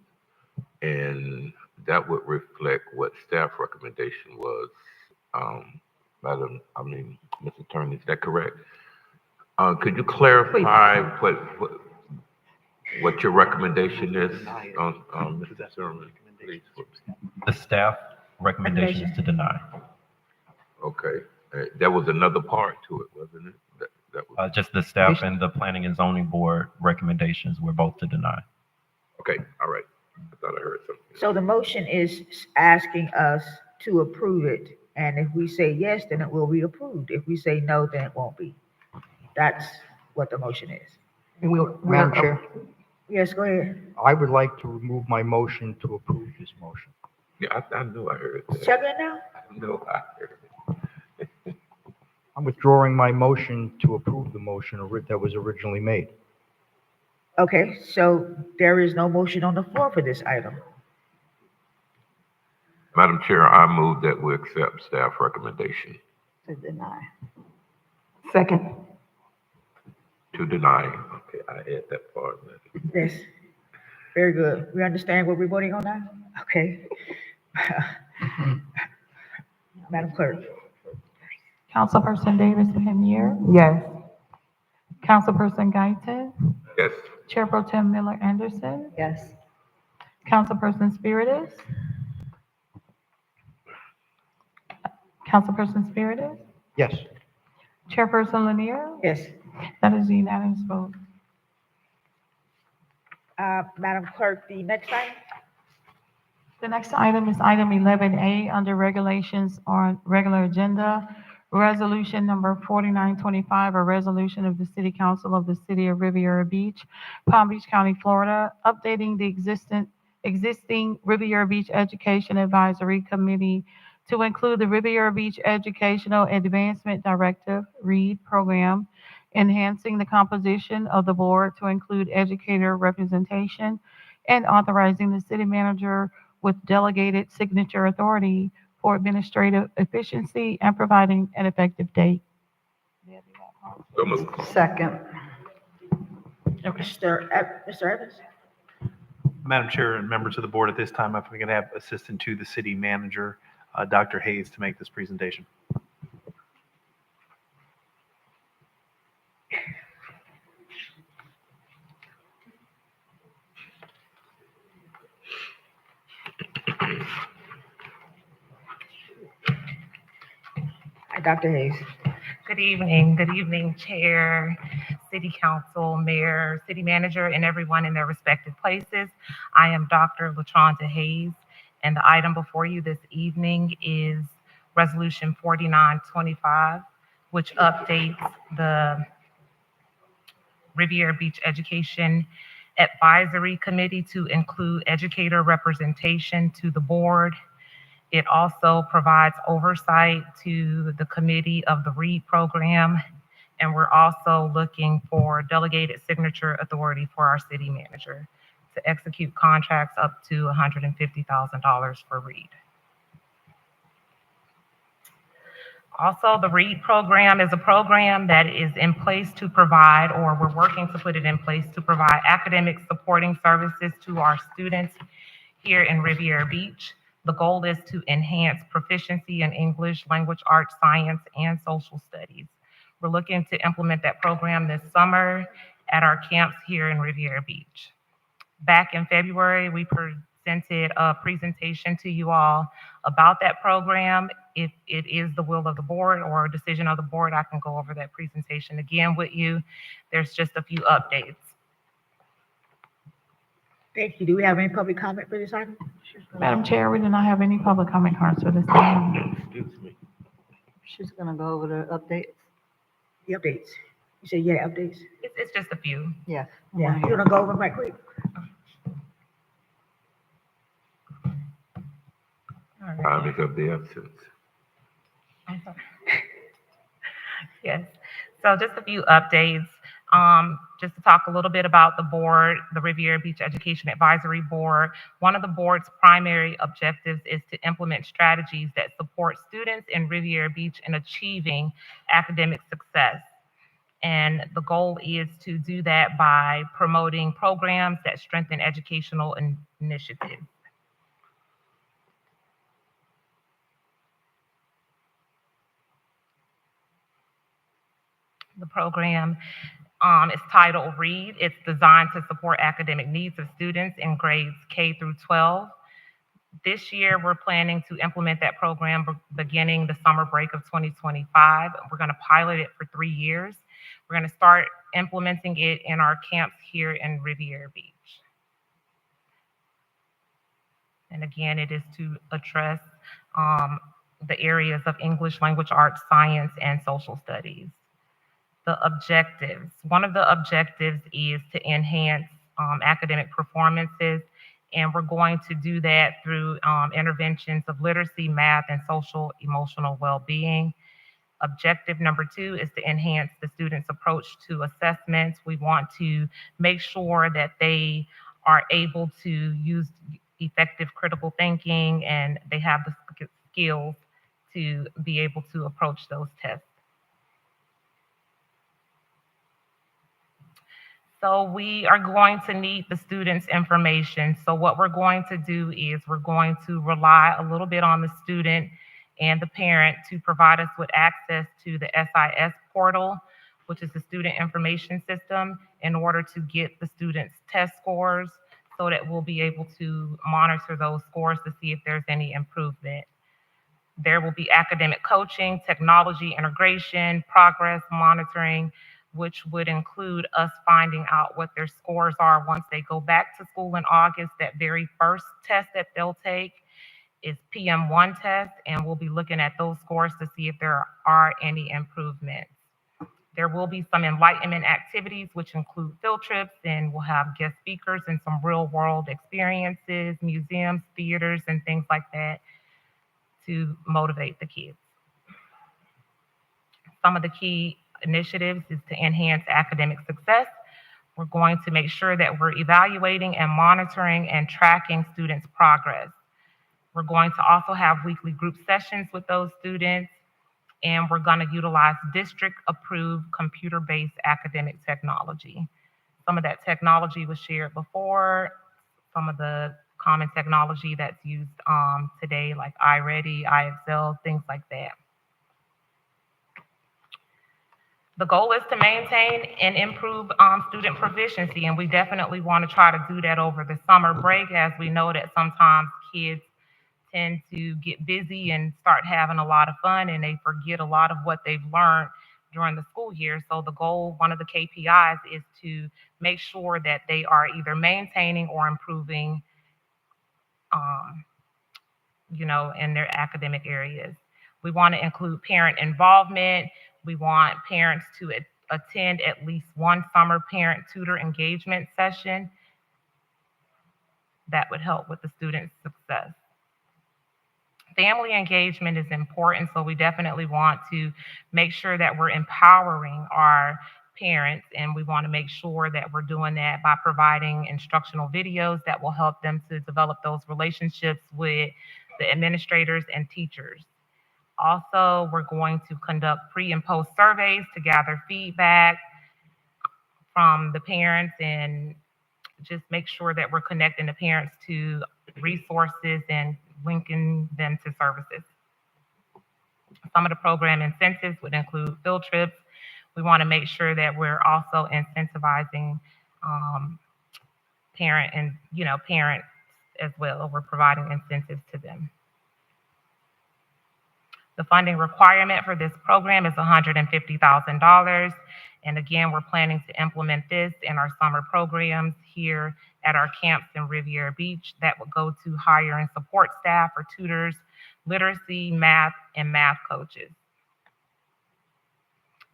And that would reflect what staff recommendation was. Mr. Attorney, is that correct? Could you clarify what your recommendation is on, Mr. Sermon, please? The staff recommendation is to deny. Okay, there was another part to it, wasn't it? That was, Just the staff and the planning and zoning board recommendations were both to deny. okay, all right. I thought I heard something. So the motion is asking us to approve it. And if we say yes, then it will be approved. If we say no, then it won't be. That's what the motion is. And Madam Chair, Yes, go ahead. I would like to remove my motion to approve this motion. Yeah, I knew I heard that. Check it now? I know I heard it. I'm withdrawing my motion to approve the motion that was originally made. Okay, so there is no motion on the floor for this item. Madam Chair, I move that we accept staff recommendation To deny. Second. to deny. Okay, I had that part. Yes. Very good. We understand what we're voting on now? Okay. Madam Clerk? Councilperson Davis Pannier. Yes. Councilperson Guyton. Yes. Chair Pro Tem Miller Anderson. Yes. Councilperson Spiritus. Councilperson Spiritus. Yes. Chairperson Lanier. Yes. That is a unanimous vote. Madam Clerk, the next item? The next item is item 11A under regulations on regular agenda. Resolution number 4925, a resolution of the City Council of the City of Riviera Beach, Palm Beach County, Florida, updating the existing Riviera Beach Education Advisory Committee to include the Riviera Beach Educational Advancement Directive, READ program, enhancing the composition of the board to include educator representation, and authorizing the city manager with delegated signature authority for administrative efficiency and providing an effective date. So moved. Second. Mr. Evans? Madam Chair and members of the board, at this time, I'm going to have Assistant to the City Manager, Dr. Hayes, to make this presentation. Hi, Dr. Hayes. Good evening, Chair, City Council, Mayor, City Manager, and everyone in their respective places. I am Dr. LaTronda Hayes, and the item before you this evening is Resolution 4925, which updates the Riviera Beach Education Advisory Committee to include educator representation to the board It also provides oversight to the committee of the READ program. And we're also looking for delegated signature authority for our city manager to execute contracts up to $150,000 for READ. Also, the READ program is a program that is in place to provide, or we're working to put it in place to provide academic supporting services to our students here in Riviera Beach. The goal is to enhance proficiency in English, language arts, science, and social studies. We're looking to implement that program this summer at our camps here in Riviera Beach. Back in February, we presented a presentation to you all about that program. If it is the will of the board or a decision of the board, I can go over that presentation again with you. There's just a few updates. Thank you. Do we have any public comment for this item? Madam Chair, we do not have any public comment cards for this item. Excuse me. She's gonna go over the updates. The updates. You said you had updates? It's just a few. Yes. Yeah, you wanna go over them right quick? All right. Time is of the essence. I'm sorry. Yes, so just a few updates. Just to talk a little bit about the board, the Riviera Beach Education Advisory Board. One of the board's primary objectives is to implement strategies that support students in Riviera Beach in achieving academic success. And the goal is to do that by promoting programs that strengthen educational initiatives. The program is titled READ. It's designed to support academic needs of students in grades K through 12. This year, we're planning to implement that program beginning the summer break of 2025. We're going to pilot it for 3 years. We're going to start implementing it in our camps here in Riviera Beach. And again, it is to address the areas of English, language arts, science, and social studies. The objectives. One of the objectives is to enhance academic performances, and we're going to do that through interventions of literacy, math, and social emotional well-being. Objective number 2 is to enhance the students' approach to assessments. We want to make sure that they are able to use effective critical thinking and they have the skills to be able to approach those tests. So we are going to need the students' information. So what we're going to do is we're going to rely a little bit on the student and the parent to provide us with access to the SIS portal, which is the student information system, in order to get the students' test scores so that we'll be able to monitor those scores to see if there's any improvement. There will be academic coaching, technology integration, progress monitoring, which would include us finding out what their scores are once they go back to school in August. That very first test that they'll take is PM1 test, and we'll be looking at those scores to see if there are any improvements. There will be some enlightenment activities, which include field trips, and we'll have guest speakers and some real world experiences, museums, theaters, and things like that to motivate the kids. Some of the key initiatives is to enhance academic success. We're going to make sure that we're evaluating and monitoring and tracking students' progress. We're going to also have weekly group sessions with those students, and we're going to utilize district-approved computer-based academic technology. Some of that technology was shared before, some of the common technology that's used today, like iReady, iExcel, things like that. The goal is to maintain and improve student proficiency, and we definitely want to try to do that over the summer break, as we know that sometimes kids tend to get busy and start having a lot of fun, and they forget a lot of what they've learned during the school year. So the goal, one of the KPIs, is to make sure that they are either maintaining or improving, in their academic areas. We want to include parent involvement. We want parents to attend at least one summer parent-tutor engagement session. That would help with the student's success. Family engagement is important, so we definitely want to make sure that we're empowering our parents, and we want to make sure that we're doing that by providing instructional videos that will help them to develop those relationships with the administrators and teachers. Also, we're going to conduct pre and post surveys to gather feedback from the parents and just make sure that we're connecting the parents to resources and linking them to services. Some of the program incentives would include field trips. We want to make sure that we're also incentivizing parents as well. We're providing incentives to them. The funding requirement for this program is $150,000. And again, we're planning to implement this in our summer programs here at our camps in Riviera Beach that would go to hire and support staff or tutors, literacy, math, and math coaches.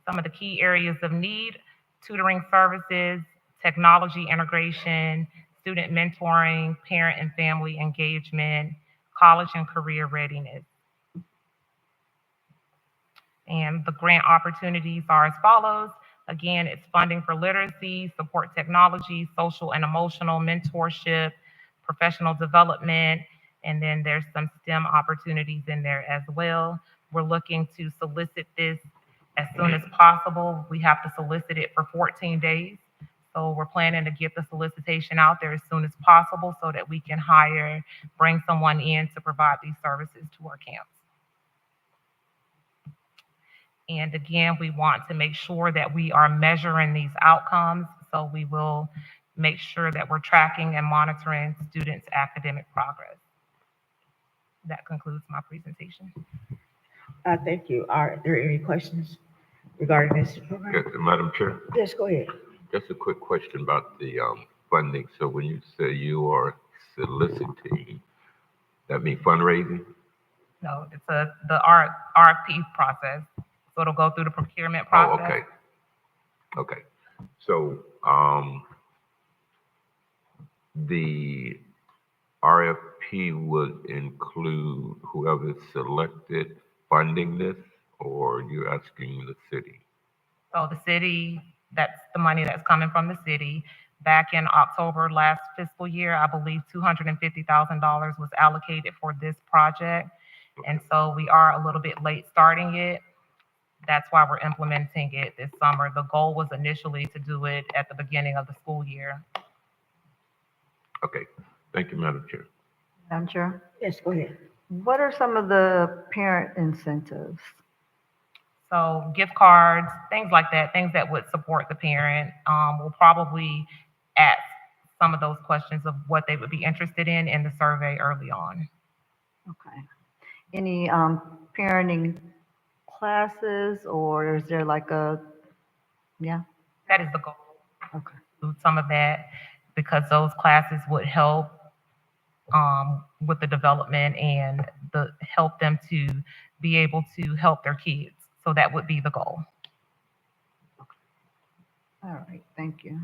Some of the key areas of need: tutoring services, technology integration, student mentoring, parent and family engagement, college and career readiness. And the grant opportunities are as follows. Again, it's funding for literacy, support technology, social and emotional mentorship, professional development, and then there's some STEM opportunities in there as well. We're looking to solicit this as soon as possible. We have to solicit it for 14 days. So we're planning to get the solicitation out there as soon as possible so that we can bring someone in to provide these services to our camps. And again, we want to make sure that we are measuring these outcomes. So we will make sure that we're tracking and monitoring students' academic progress. That concludes my presentation. Thank you. Are there any questions regarding this program? Yes, Madam Chair, Yes, go ahead. just a quick question about the funding. So when you say you are soliciting, that means fundraising? No, it's the RFP process. So it'll go through the procurement Oh, process. okay. Okay. So, the RFP would include whoever's selected funding this, or you're asking the city? So the city, that's the money that's coming from the city. Back in October last fiscal year, I believe $250,000 was allocated for this project. And so we are a little bit late starting it. That's why we're implementing it this summer. The goal was initially to do it at the beginning of the school year. Okay. Thank you, Madam Chair. Madam Chair, Yes, go ahead. what are some of the parent incentives? So gift cards, things like that, things that would support the parent. We'll probably ask some of those questions of what they would be interested in the survey early on. Okay. Any parenting classes, or is there like yeah? That is the goal. Okay. Do some of that because those classes would help with the development and help them to be able to help their kids. So that would be the goal. All right, thank you.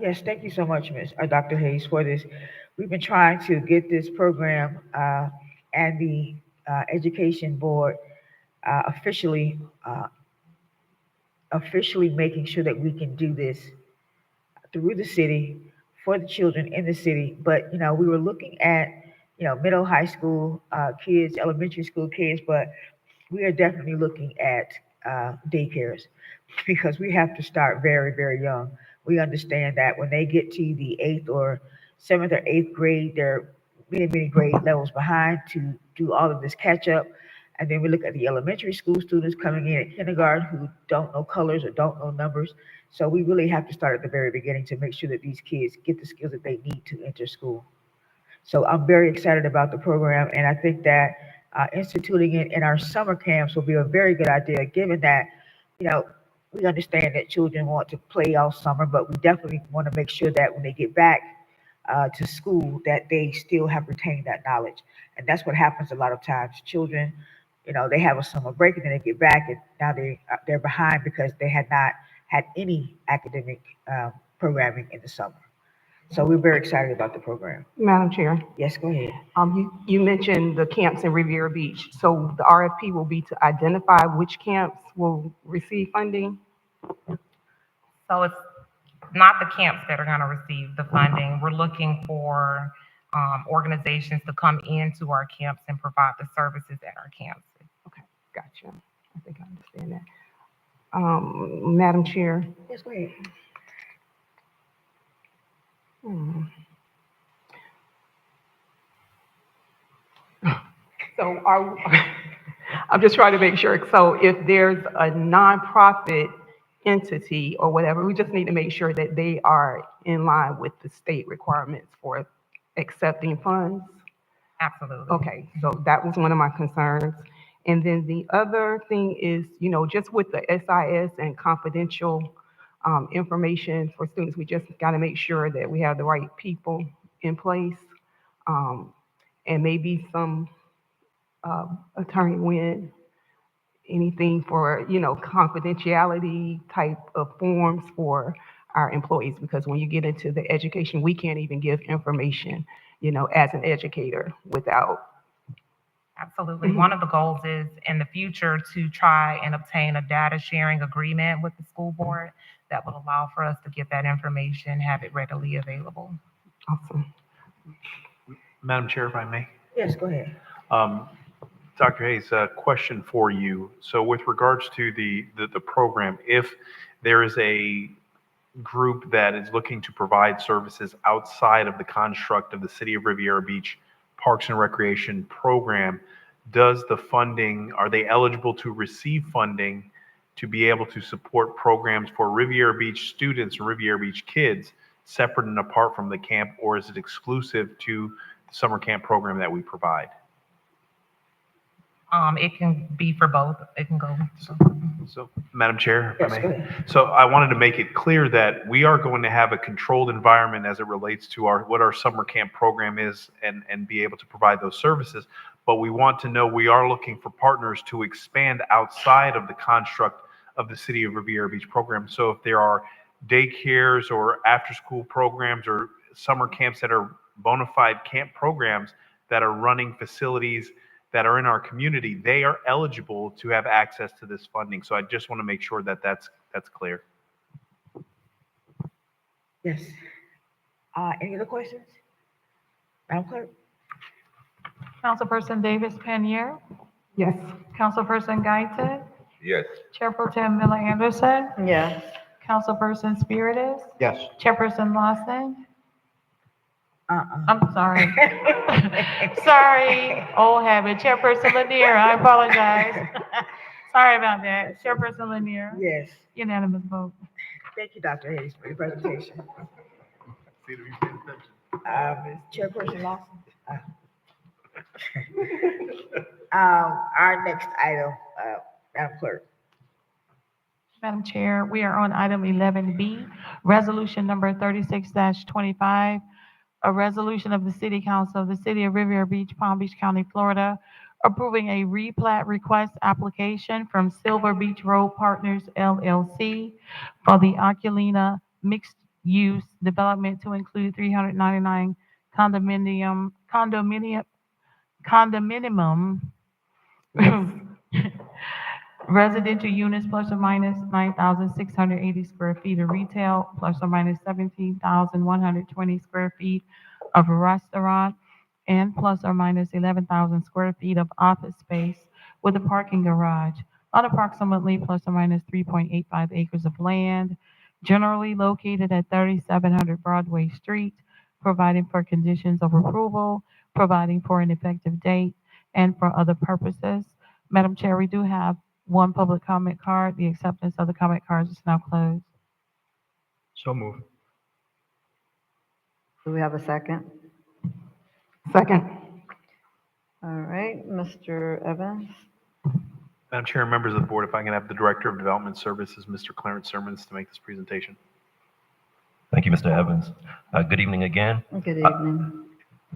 Yes, thank you so much, Dr. Hayes, for this. We've been trying to get this program and the Education Board officially making sure that we can do this through the city for the children in the city. But, we were looking at, middle, high school kids, elementary school kids, but we are definitely looking at daycares because we have to start very, very young. We understand that when they get to the 8th or 7th or 8th grade, they're many, many grade levels behind to do all of this catch up. And then we look at the elementary school students coming in at kindergarten who don't know colors or don't know numbers. So we really have to start at the very beginning to make sure that these kids get the skills that they need to enter school. So I'm very excited about the program, and I think that instituting it in our summer camps will be a very good idea, given that, we understand that children want to play all summer, but we definitely want to make sure that when they get back to school, that they still have retained that knowledge. And that's what happens a lot of times. Children, they have a summer break and then they get back, and now they're behind because they had not had any academic programming in the summer. So we're very excited about the program. Madam Chair, Yes, go ahead. you mentioned the camps in Riviera Beach. So the RFP will be to identify which camps will receive funding? So it's not the camps that are gonna receive the funding. We're looking for, organizations to come into our camps and provide the services at our camps. Okay, gotcha. I think I understand that. Madam Chair. Yes, go ahead. Hmm. So are, I'm just trying to make sure. So if there's a nonprofit entity or whatever, we just need to make sure that they are in line with the state requirements for accepting funds. Absolutely. Okay, so that was one of my concerns. And then the other thing is, just with the SIS and confidential information for students, we just got to make sure that we have the right people in place. And maybe some attorney win anything for, confidentiality type of forms for our employees, because when you get into the education, we can't even give information, as an educator without. Absolutely. One of the goals is in the future to try and obtain a data sharing agreement with the school board that will allow for us to get that information, have it readily available. Awesome. Madam Chair, if I may. Yes, go ahead. Dr. Hayes, a question for you. So with regards to the program, if there is a group that is looking to provide services outside of the construct of the City of Riviera Beach Parks and Recreation Program, does the funding, are they eligible to receive funding to be able to support programs for Riviera Beach students or Riviera Beach kids separate and apart from the camp, or is it exclusive to the summer camp program that we provide? It can be for both. It can go. So, Madam Chair, if I Yes, go may. ahead. So I wanted to make it clear that we are going to have a controlled environment as it relates to what our summer camp program is and be able to provide those services. But we want to know we are looking for partners to expand outside of the construct of the City of Riviera Beach program. So if there are daycares or after-school programs or summer camps that are bona fide camp programs that are running facilities that are in our community, they are eligible to have access to this funding. So I just want to make sure that that's clear. Yes. Any other questions? Madam Clerk? Councilperson Davis Panier, Yes. Councilperson Guyton, Yes. Chair Pro Tem Miller Anderson, Yes. Councilperson Spiritus, Yes. Chairperson Lawson. Uh-uh. I'm sorry. Sorry, old habit. Chairperson Lanier, I apologize. Sorry about that. Chairperson Lanier, Yes. unanimous vote. Thank you, Dr. Hayes, for your presentation. Chairperson Lawson? Our next item, Madam Clerk. Madam Chair, we are on item 11B, resolution number 36-25, a resolution of the City Council of the City of Riviera Beach, Palm Beach County, Florida, approving a replat request application from Silver Beach Road Partners LLC for the Oculina mixed-use development to include 399 condominium residential units plus or minus 9,680 square feet of retail plus or minus 17,120 square feet of a restaurant and plus or minus 11,000 square feet of office space with a parking garage on approximately plus or minus 3.85 acres of land generally located at 3700 Broadway Street, providing for conditions of approval, providing for an effective date, and for other purposes. Madam Chair, we do have one public comment card. The acceptance of the comment cards is now closed. So move. Do we have a second? Second. All right, Mr. Evans? Madam Chair and members of the board, if I can have the Director of Development Services, Mr. Clarence Sermons, to make this presentation. Thank you, Mr. Evans. Good evening again. Good evening.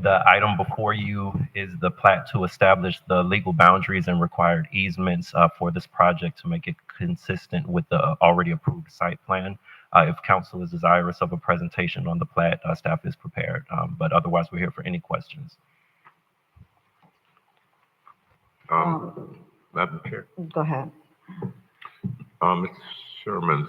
The item before you is the plat to establish the legal boundaries and required easements for this project to make it consistent with the already approved site plan. If council is desirous of a presentation on the plat, staff is prepared. But otherwise, we're here for any questions. Madam Chair, Go ahead. Mr. Sherman,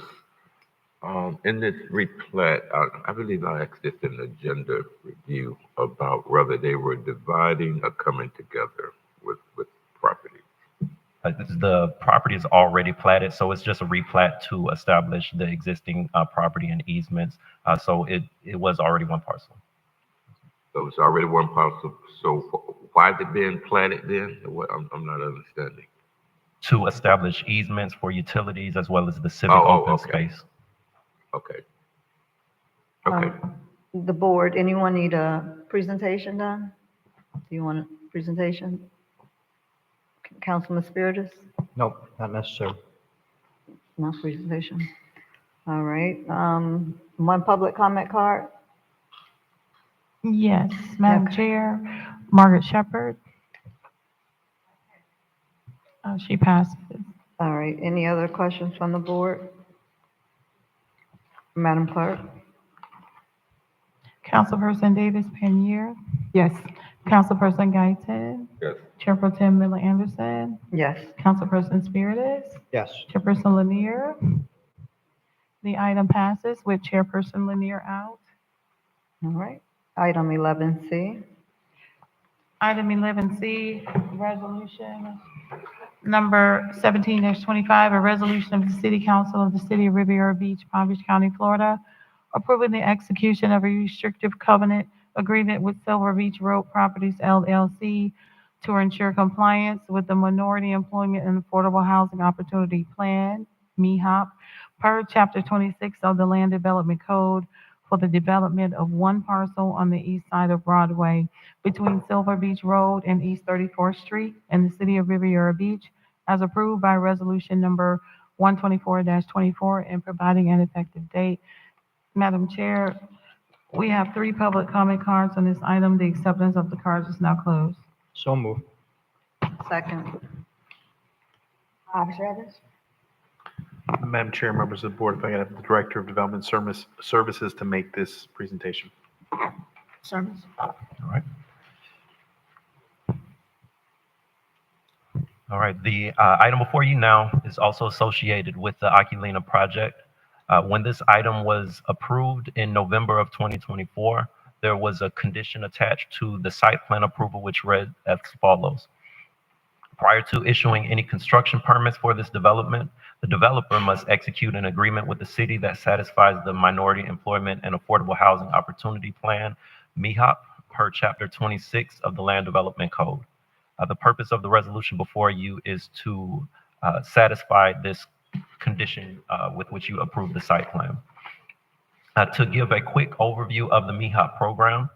in this replat, I believe I asked this in the agenda review about whether they were dividing or coming together with property. The property is already platted, so it's just a replat to establish the existing property and easements. So it was already one parcel. So it's already one parcel. So why is it being platted then? What I'm not understanding. To establish easements for utilities as well as the civic open okay. space. Okay. Okay. The board, anyone need a presentation done? Do you want a presentation? Councilman Spiritus? Nope, not necessary. No presentation. All right. One public comment card? Yes, Madam Chair, Margaret Shepherd. She passes. All right. Any other questions from the board? Madam Clerk? Councilperson Davis Pannier, Yes. Councilperson Guyton, Yes. Chair Pro Tem Miller Anderson, Yes. Councilperson Spiritus, Yes. Chairperson Lanier. The item passes with Chairperson Lanier out. All right. Item 11C. Item 11C, resolution number 17-25, a resolution of the City Council of the City of Riviera Beach, Palm Beach County, Florida, approving the execution of a restrictive covenant agreement with Silver Beach Road Properties LLC to ensure compliance with the Minority Employment and Affordable Housing Opportunity Plan, Mihop, per Chapter 26 of the Land Development Code for the development of one parcel on the east side of Broadway between Silver Beach Road and East 34th Street in the City of Riviera Beach, as approved by resolution number 124-24 and providing an effective date. Madam Chair, we have 3 public comment cards on this item. The acceptance of the cards is now closed. So moved. Second. Officer Evans? Madam Chair, members of the board, if I could have the Director of Development Services to make this presentation. Sermons? All right. All right, the item before you now is also associated with the Oculina project. When this item was approved in November of 2024, there was a condition attached to the site plan approval, which read as follows. Prior to issuing any construction permits for this development, the developer must execute an agreement with the city that satisfies the Minority Employment and Affordable Housing Opportunity Plan, Mihop, per Chapter 26 of the Land Development Code. The purpose of the resolution before you is to satisfy this condition with which you approve the site plan. To give a quick overview of the Mihop program,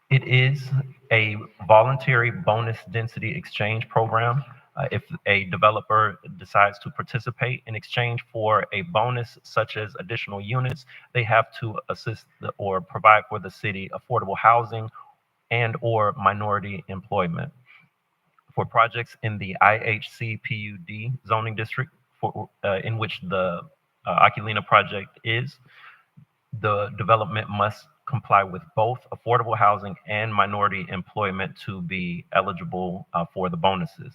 it is a voluntary bonus density exchange program. If a developer decides to participate in exchange for a bonus such as additional units, they have to assist or provide for the city affordable housing and or minority employment. For projects in the IHC PUD zoning district in which the Oculina project is, the development must comply with both affordable housing and minority employment to be eligible for the bonuses.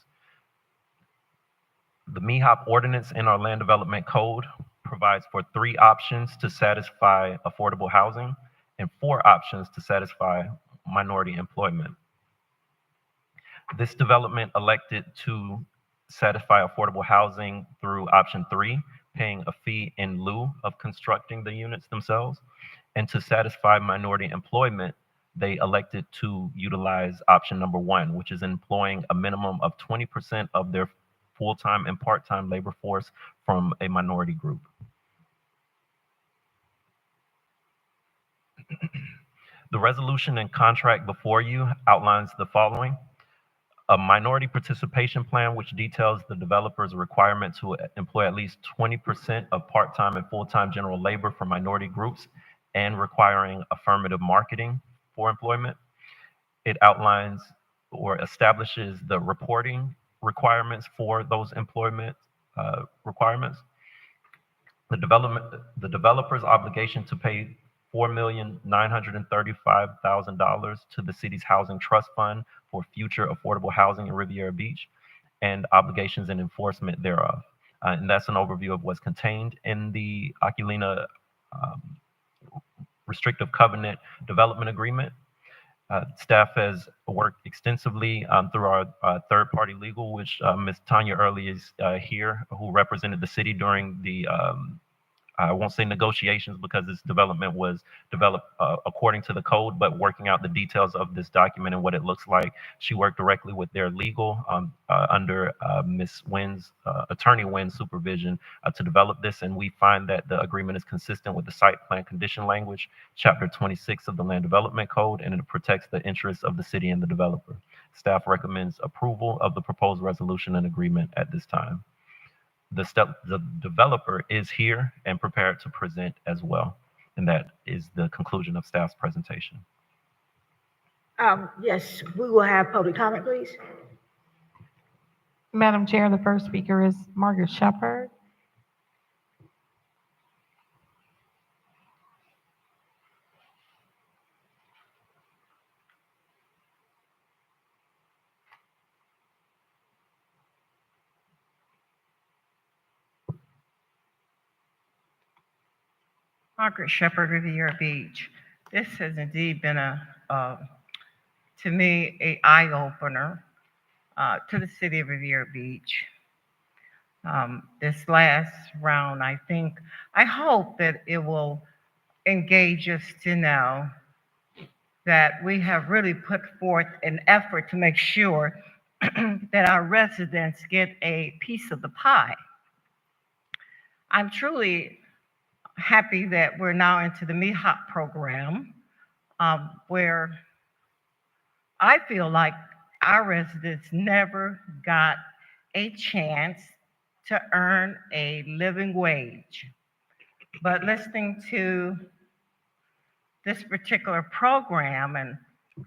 The Mihop ordinance in our land development code provides for 3 options to satisfy affordable housing and 4 options to satisfy minority employment. This development elected to satisfy affordable housing through option 3, paying a fee in lieu of constructing the units themselves. And to satisfy minority employment, they elected to utilize option number 1, which is employing a minimum of 20% of their full-time and part-time labor force from a minority group. The resolution and contract before you outlines the following. A minority participation plan, which details the developer's requirement to employ at least 20% of part-time and full-time general labor for minority groups and requiring affirmative marketing for employment. It outlines or establishes the reporting requirements for those employment requirements. The developer's obligation to pay $4,935,000 to the city's housing trust fund for future affordable housing in Riviera Beach and obligations and enforcement thereof. And that's an overview of what's contained in the Oculina restrictive covenant development agreement. Staff has worked extensively through our third-party legal, which Ms. Tanya Early is here, who represented the city during the I won't say negotiations because this development was developed according to the code, but working out the details of this document and what it looks like. She worked directly with their legal under Ms. Wynn's, Attorney Wynn's supervision to develop this. And we find that the agreement is consistent with the site plan condition language, Chapter 26 of the Land Development Code, and it protects the interests of the city and the developer. Staff recommends approval of the proposed resolution and agreement at this time. The developer is here and prepared to present as well. And that is the conclusion of staff's presentation. Yes, we will have public comment, please. Madam Chair, the first speaker is Margaret Shepherd. Margaret Shepherd, Riviera Beach. This has indeed been to me, an eye-opener to the city of Riviera Beach. This last round, I hope that it will engage us to know that we have really put forth an effort to make sure that our residents get a piece of the pie. I'm truly happy that we're now into the Mihop program, where I feel like our residents never got a chance to earn a living wage. But listening to this particular program, and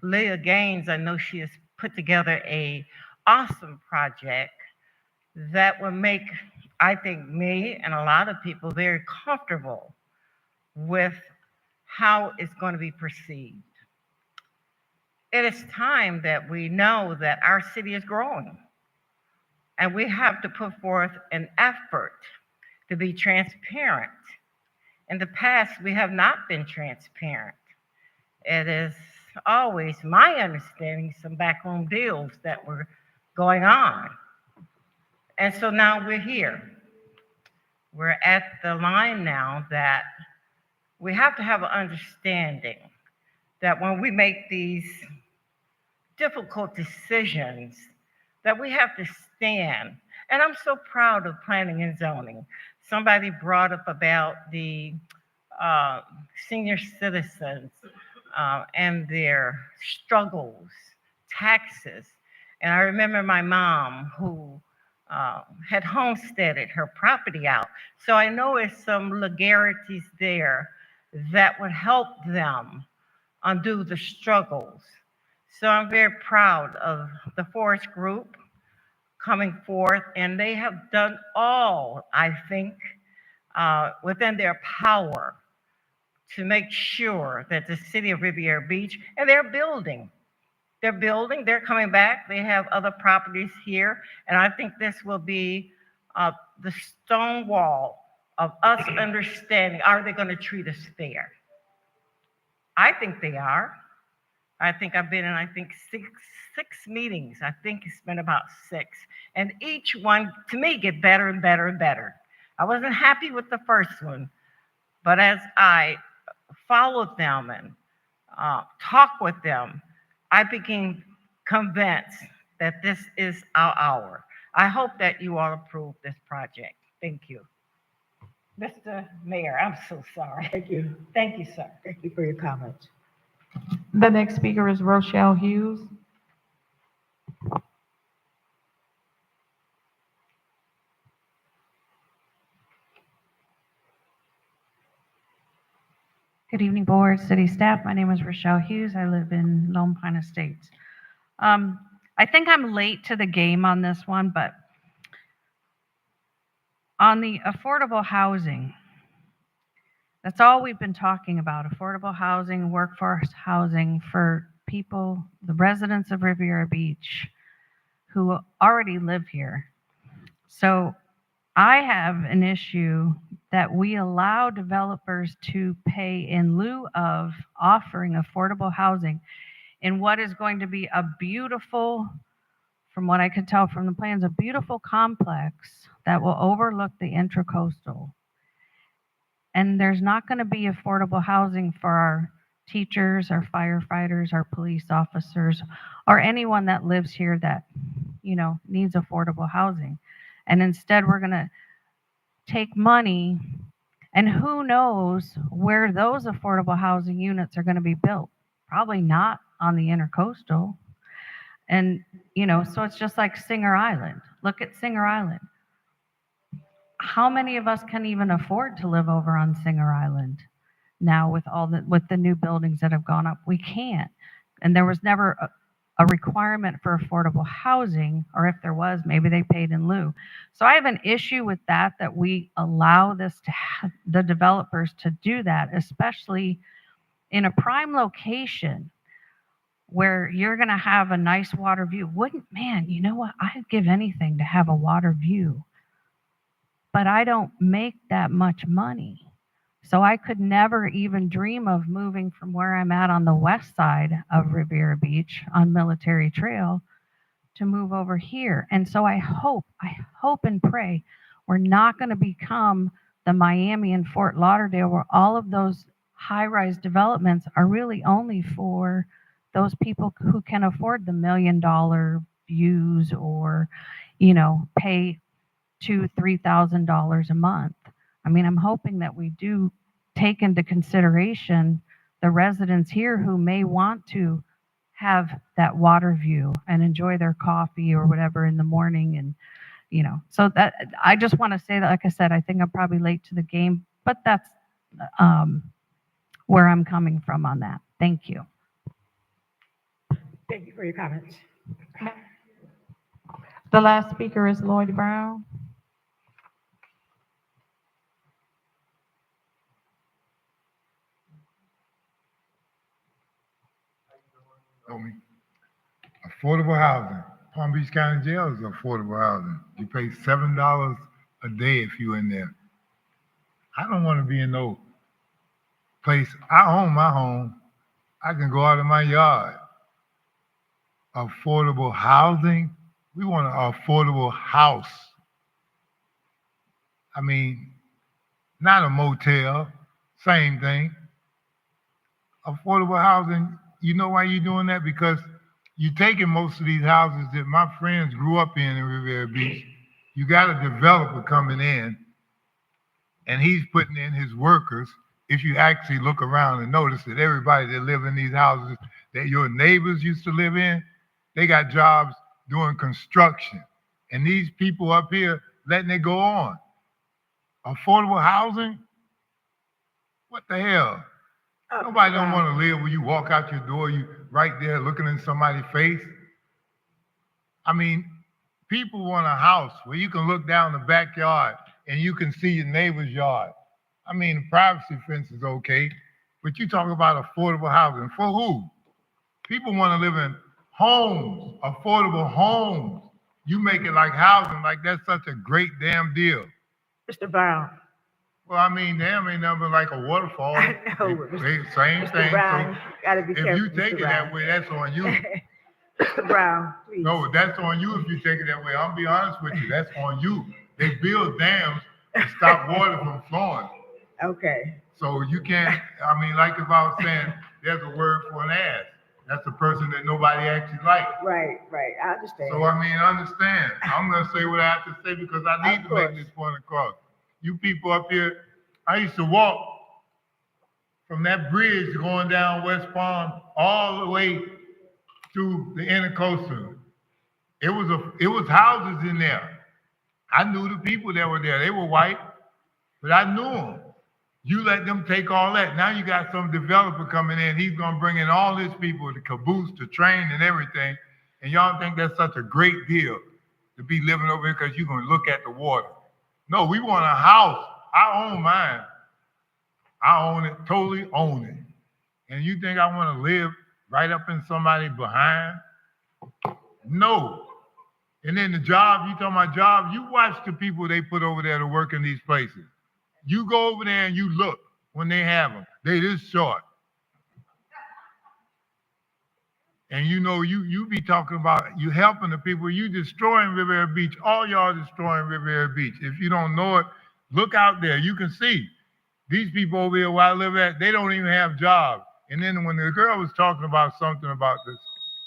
Leah Gaines, I know she has put together an awesome project that will make, I think, me and a lot of people very comfortable with how it's going to be perceived. It is time that we know that our city is growing, and we have to put forth an effort to be transparent. In the past, we have not been transparent. It is always my understanding some backroom deals that were going on. And so now we're here. We're at the line now that we have to have an understanding that when we make these difficult decisions, that we have to stand. And I'm so proud of planning and zoning. Somebody brought up about the senior citizens and their struggles, taxes. And I remember my mom who had homesteaded her property out. So I know there's some legalities there that would help them undo the struggles. So I'm very proud of the Forest Group coming forth, and they have done all, I think, within their power to make sure that the city of Riviera Beach, and they're building, they're coming back, they have other properties here, and I think this will be the stone wall of us understanding, are they going to treat us fair? I think they are. I think I've been in, six meetings. I think it's been about 6. And each one, to me, get better and better and better. I wasn't happy with the first one, but as I followed them and talked with them, I became convinced that this is our hour. I hope that you all approve this project. Thank you. Mr. Mayor, I'm so sorry. Thank you. Thank you, sir. Thank you for your comments. The next speaker is Rochelle Hughes. Good evening, board, city staff. My name is Rochelle Hughes. I live in Lone Pine Estates. I think I'm late to the game on this one, but on the affordable housing, That's all we've been talking about, affordable housing, workforce housing for people, the residents of Riviera Beach who already live here. So I have an issue that we allow developers to pay in lieu of offering affordable housing in what is going to be a beautiful, from what I could tell from the plans, a beautiful complex that will overlook the Intracoastal. And there's not going to be affordable housing for our teachers, our firefighters, our police officers, or anyone that lives here that, needs affordable housing. And instead, we're going to take money, and who knows where those affordable housing units are going to be built? Probably not on the Intercoastal. And, so it's just like Singer Island. Look at Singer Island. How many of us can even afford to live over on Singer Island now with the new buildings that have gone up? We can't. And there was never a requirement for affordable housing, or if there was, maybe they paid in lieu. So I have an issue with that we allow the developers to do that, especially in a prime location where you're going to have a nice water view. Man, you know what? I'd give anything to have a water view. But I don't make that much money. So I could never even dream of moving from where I'm at on the west side of Riviera Beach on Military Trail to move over here. And so I hope and pray we're not going to become the Miami and Fort Lauderdale, where all of those high-rise developments are really only for those people who can afford the $1 million views or, pay $2,000-$3,000 a month. I mean, I'm hoping that we do take into consideration the residents here who may want to have that water view and enjoy their coffee or whatever in the morning. And, so that I just want to say that, like I said, I think I'm probably late to the game, but that's where I'm coming from on that. Thank you. Thank you for your comments. The last speaker is Lloyd Brown. Affordable housing. Palm Beach County Jail is affordable housing. You pay $7 a day if you're in there. I don't want to be in no place. I own my home. I can go out in my yard. Affordable housing. We want an affordable house. I mean, not a motel. Same thing. Affordable housing. You know why you're doing that? Because you're taking most of these houses that my friends grew up in Riviera Beach. You got a developer coming in, and he's putting in his workers. If you actually look around and notice that everybody that live in these houses that your neighbors used to live in, they got jobs doing construction. And these people up here letting it go on. Affordable housing? What the hell? Nobody don't want to live where you walk out your door, you right there looking in somebody's face. I mean, people want a house where you can look down the backyard and you can see your neighbor's yard. I mean, the privacy fence is okay, but you talk about affordable housing. For who? People want to live in homes, affordable homes. You make it like housing, like that's such a great damn deal. Mr. Brown. Well, I mean, damn ain't nothing like a waterfall. I know. Same Mr. thing. Brown, So gotta be careful. if you take Mr. it Brown. that way, that's on you. Mr. Brown, please. No, that's on you if you take it that way. I'll be honest with you. That's on you. They build dams to stop water from flowing. Okay. So you can't, I mean, like if I was saying, there's a word for an ass. That's a person that nobody actually likes. Right. I understand. So, I mean, understand. I'm going to say what I have to say because I need to make this point across. You people up here, I used to walk from that bridge going down West Palm all the way to the Intercoastal. It was houses in there. I knew the people that were there. They were white, but I knew them. You let them take all that. Now you got some developer coming in. He's going to bring in all his people, the caboose, the train, and everything. And y'all think that's such a great deal to be living over here because you're going to look at the water. No, we want a house. I own mine. I own it, totally own it. And you think I want to live right up in somebody behind? No. And then the job, you talking about jobs, you watch the people they put over there to work in these places. You go over there and you look when they have them. They this short. And you know, you be talking about you helping the people, you destroying Riviera Beach. All y'all destroying Riviera Beach. If you don't know it, look out there. You can see these people over here where I live at, they don't even have jobs. And then when the girl was talking about something about this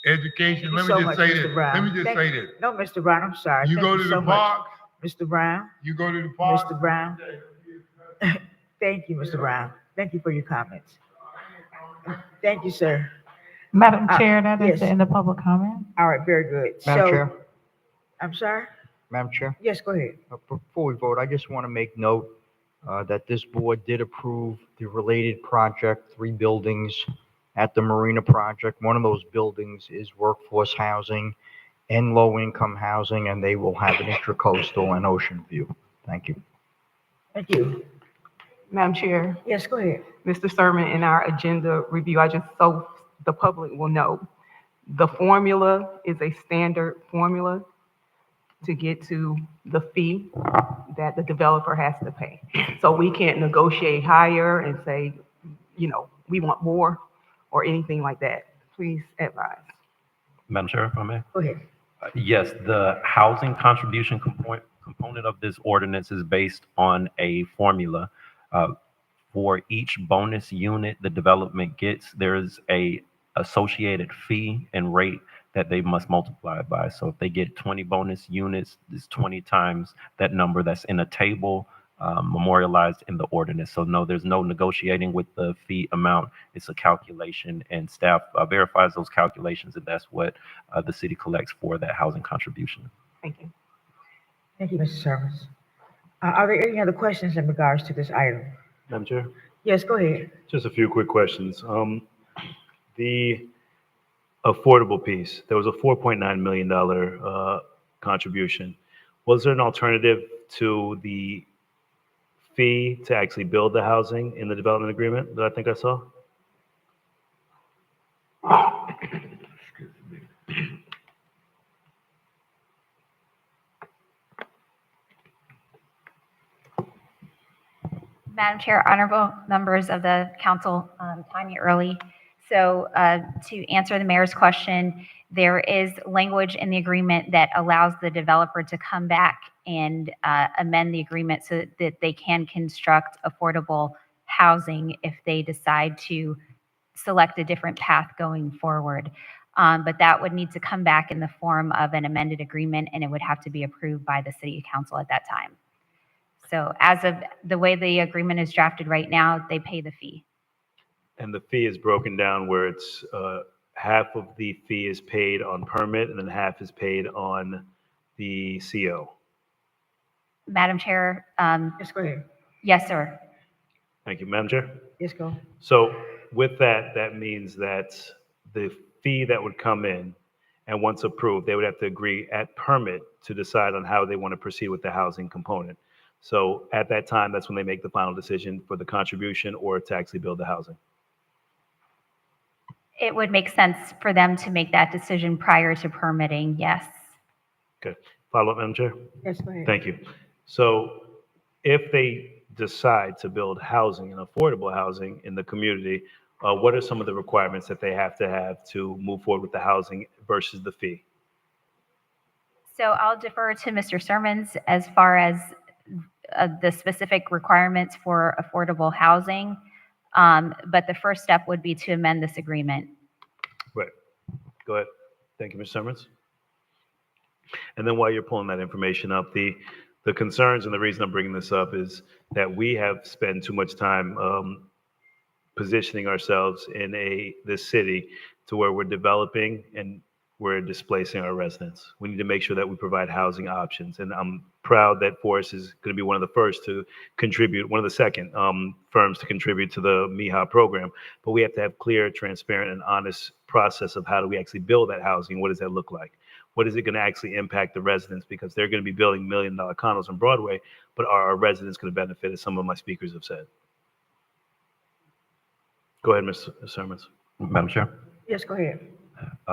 education, let me just say this. Let me just say this. No, Mr. Brown, I'm sorry. You Thank go you to so the much. park. Mr. Brown. You go to the park. Mr. Brown. Thank you, Mr. Brown. Thank you for your comments. Thank you, sir. Madam Chair, that is yes. the end of public comment. All right, very good. Madam Chair? I'm sorry? Madam Chair? Yes, go ahead. Before we vote, I just want to make note that this board did approve the related project, 3 buildings at the Marina project. One of those buildings is workforce housing and low-income housing, and they will have an intracoastal and ocean view. Thank you. Thank you. Madam Chair. Yes, go ahead. Mr. Sermon, in our agenda review, so the public will know, the formula is a standard formula to get to the fee that the developer has to pay. So we can't negotiate higher and say, we want more or anything like that. Please advise. Madam Chair, if I may? Go ahead. Yes, the housing contribution component of this ordinance is based on a formula. For each bonus unit the development gets, there is a associated fee and rate that they must multiply it by. So if they get 20 bonus units, it's 20 times that number that's in a table memorialized in the ordinance. So no, there's no negotiating with the fee amount. It's a calculation, and staff verifies those calculations, and that's what the city collects for that housing contribution. Thank you. Thank you, Mr. Sermons. Are there any other questions in regards to this item? Madam Chair? Yes, go ahead. Just a few quick questions. The affordable piece, there was a $4.9 million contribution. Was there an alternative to the fee to actually build the housing in the development agreement that I think I saw? Madam Chair, honorable members of the council, Tanya Early. So to answer the mayor's question, there is language in the agreement that allows the developer to come back and amend the agreement so that they can construct affordable housing if they decide to select a different path going forward. But that would need to come back in the form of an amended agreement, and it would have to be approved by the city council at that time. So as of the way the agreement is drafted right now, they pay the fee. And the fee is broken down where it's half of the fee is paid on permit and then half is paid on the CO. Madam Chair. Yes, go ahead. Yes, sir. Thank you, Madam Chair. Yes, go. So with that, that means that the fee that would come in, and once approved, they would have to agree at permit to decide on how they want to proceed with the housing component. So at that time, that's when they make the final decision for the contribution or to actually build the housing. It would make sense for them to make that decision prior to permitting, yes. Okay. Follow up, Madam Chair? Yes, go ahead. Thank you. So if they decide to build housing and affordable housing in the community, what are some of the requirements that they have to move forward with the housing versus the fee? So I'll defer to Mr. Sermons as far as the specific requirements for affordable housing. But the first step would be to amend this agreement. Right. Go ahead. Thank you, Ms. Summers. And then while you're pulling that information up, the concerns and the reason I'm bringing this up is that we have spent too much time positioning ourselves in this city to where we're developing and we're displacing our residents. We need to make sure that we provide housing options. And I'm proud that Forest is going to be one of the first to contribute, one of the second firms to contribute to the Mihop program. But we have to have clear, transparent, and honest process of how do we actually build that housing? What does that look like? What is it going to actually impact the residents? Because they're going to be building $1 million condos on Broadway, but are our residents going to benefit, as some of my speakers have said? Go ahead, Ms. Sermons. Madam Chair. Yes, go ahead.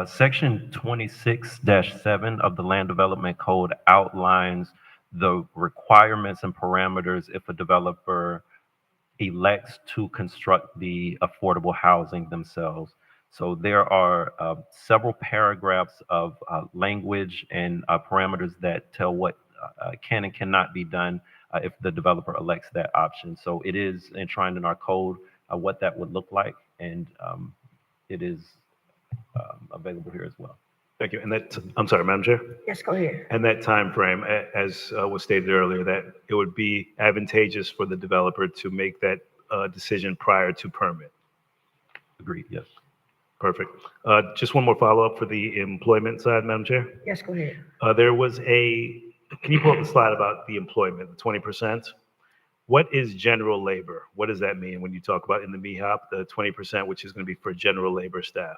Section 26-7 of the Land Development Code outlines the requirements and parameters if a developer elects to construct the affordable housing themselves. So there are several paragraphs of language and parameters that tell what can and cannot be done if the developer elects that option. So it is enshrined in our code what that would look like, and it is available here as well. Thank you. And that, I'm sorry, Madam Chair? Yes, go ahead. And that time frame, as was stated earlier, that it would be advantageous for the developer to make that decision prior to permit. Agreed, yes. Perfect. Just one more follow-up for the employment side, Madam Chair. Yes, go ahead. There was can you pull up the slide about the employment, the 20%? What is general labor? What does that mean when you talk about in the Mihop, the 20%, which is going to be for general labor staff?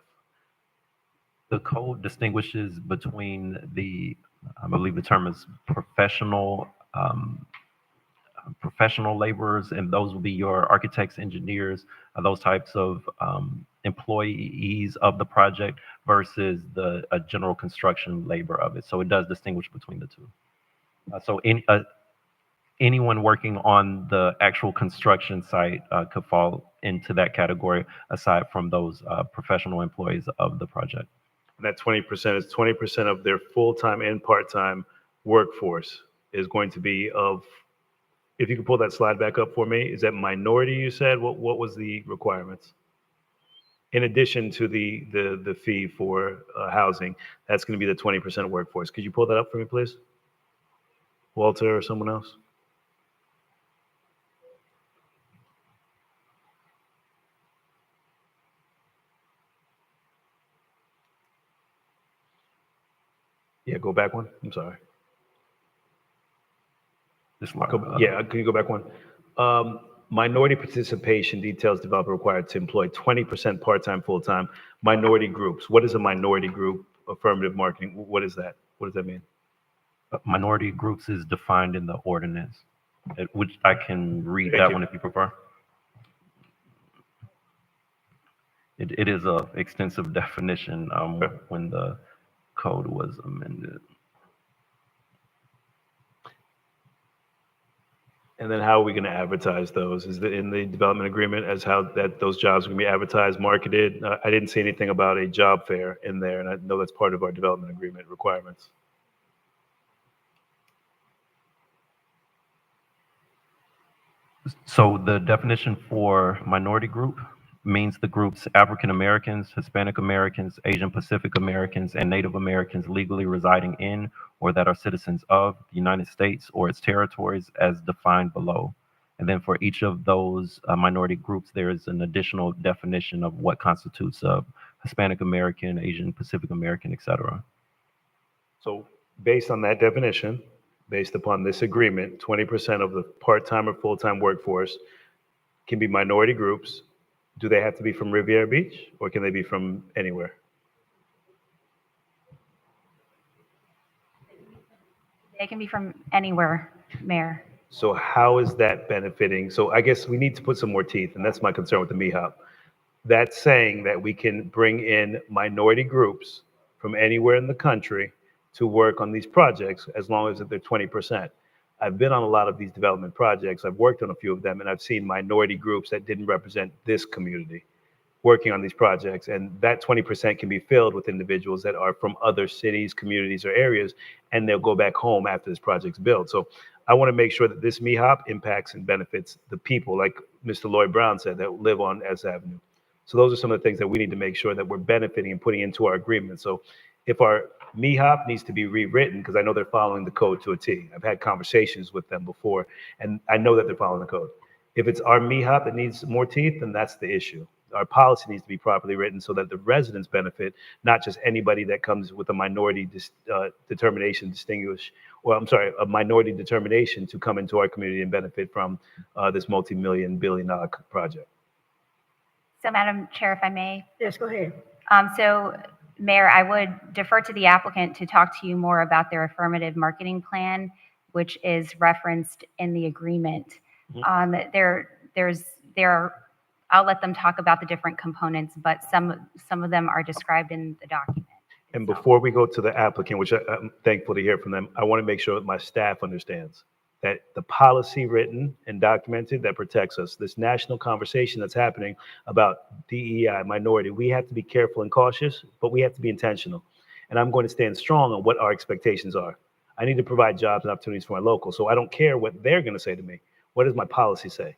The code distinguishes between I believe the term is professional laborers, and those will be your architects, engineers, those types of employees of the project versus the general construction labor of it. So it does distinguish between the two. So anyone working on the actual construction site could fall into that category aside from those professional employees of the project. And that 20% is 20% of their full-time and part-time workforce is going to be of, if you could pull that slide back up for me, is that minority you said? What was the requirements? In addition to the fee for housing, that's going to be the 20% workforce. Could you pull that up for me, please? Walter or someone else? Yeah, go back one. I'm sorry. Yeah, can you go back one? Minority participation details developer required to employ 20% part-time, full-time. Minority groups. What is a minority group? Affirmative marketing. What is that? What does that mean? Minority groups is defined in the ordinance, which I can read that one if you prefer. It is a extensive definition when the code was amended. And then how are we going to advertise those? Is it in the development agreement as how that those jobs are going to be advertised, marketed? I didn't see anything about a job fair in there, and I know that's part of our development agreement requirements. So the definition for minority group means the groups African Americans, Hispanic Americans, Asian Pacific Americans, and Native Americans legally residing in or that are citizens of the United States or its territories as defined below. And then for each of those minority groups, there is an additional definition of what constitutes a Hispanic American, Asian Pacific American, et cetera. So based on that definition, based upon this agreement, 20% of the part-time or full-time workforce can be minority groups. Do they have to be from Riviera Beach, or can they be from anywhere? They can be from anywhere, Mayor. So how is that benefiting? So I guess we need to put some more teeth, and that's my concern with the Mihop. That's saying that we can bring in minority groups from anywhere in the country to work on these projects as long as they're 20%. I've been on a lot of these development projects. I've worked on a few of them, and I've seen minority groups that didn't represent this community working on these projects. And that 20% can be filled with individuals that are from other cities, communities, or areas, and they'll go back home after this project's built. So I want to make sure that this Mihop impacts and benefits the people, like Mr. Lloyd Brown said, that live on S Avenue. So those are some of the things that we need to make sure that we're benefiting and putting into our agreement. So if our Mihop needs to be rewritten, because I know they're following the code to a T. I've had conversations with them before, and I know that they're following the code. If it's our Mihop that needs more teeth, then that's the issue. Our policy needs to be properly written so that the residents benefit, not just anybody that comes with a minority determination a minority determination to come into our community and benefit from this multi-million, billion-dollar project. So, Madam Chair, if I may. Yes, go ahead. So, Mayor, I would defer to the applicant to talk to you more about their affirmative marketing plan, which is referenced in the agreement. There are I'll let them talk about the different components, but some of them are described in the document. And before we go to the applicant, which I'm thankful to hear from them, I want to make sure that my staff understands that the policy written and documented that protects us, this national conversation that's happening about DEI, minority, we have to be careful and cautious, but we have to be intentional. And I'm going to stand strong on what our expectations are. I need to provide jobs and opportunities for my local, so I don't care what they're going to say to me. What does my policy say?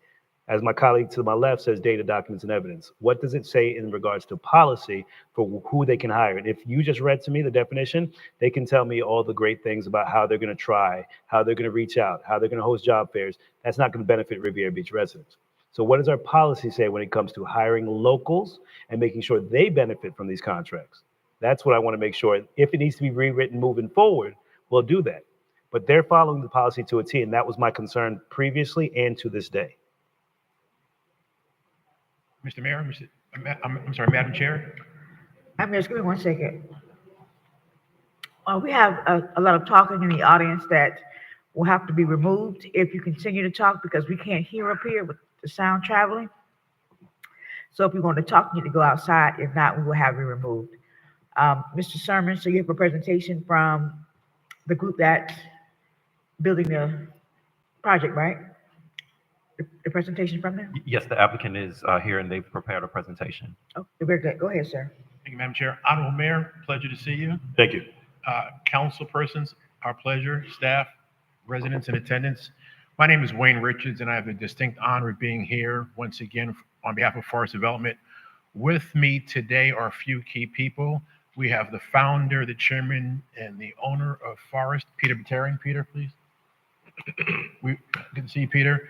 As my colleague to my left says, data, documents, and evidence. What does it say in regards to policy for who they can hire? And if you just read to me the definition, they can tell me all the great things about how they're going to try, how they're going to reach out, how they're going to host job fairs. That's not going to benefit Riviera Beach residents. So what does our policy say when it comes to hiring locals and making sure they benefit from these contracts? That's what I want to make sure. If it needs to be rewritten moving forward, we'll do that. But they're following the policy to a T, and that was my concern previously and to this day. Mr. Mayor, I'm sorry, Madam Chair. Just give me 1 second. We have a lot of talking in the audience that will have to be removed if you continue to talk, because we can't hear up here with the sound traveling. So if you want to talk, you need to go outside. If not, we will have you removed. Mr. Sermon, so you have a presentation from the group that's building the project, right? The presentation from them? Yes, the applicant is here and they've prepared a presentation. Oh, very good. Go ahead, sir. Thank you, Madam Chair. Honorable Mayor, pleasure to see you. Thank you. Council persons, our pleasure, staff, residents in attendance. My name is Wayne Richards, and I have the distinct honor of being here once again on behalf of Forest Development. With me today are a few key people. We have the founder, the chairman, and the owner of Forest, Peter Batarian. Peter, please. Good to see you, Peter.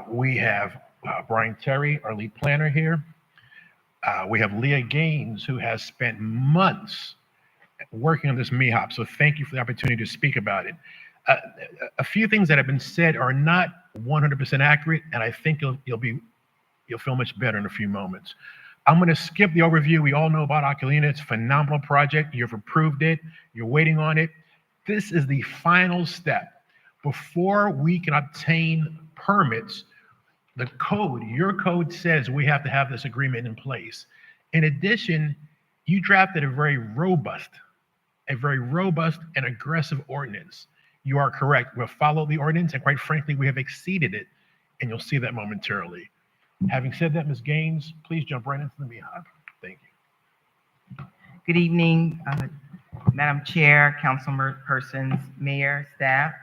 We have Brian Terry, our lead planner here. We have Leah Gaines, who has spent months working on this Mihop, so thank you for the opportunity to speak about it. A few things that have been said are not 100% accurate, and I think you'll feel much better in a few moments. I'm going to skip the overview. We all know about Oculina. It's a phenomenal project. You've approved it. You're waiting on it. This is the final step. Before we can obtain permits, your code says we have to have this agreement in place. In addition, you drafted a very robust and aggressive ordinance. You are correct. We'll follow the ordinance, and quite frankly, we have exceeded it, and you'll see that momentarily. Having said that, Ms. Gaines, please jump right into the Mihop. Thank you. Good evening, Madam Chair, council persons, mayor, staff.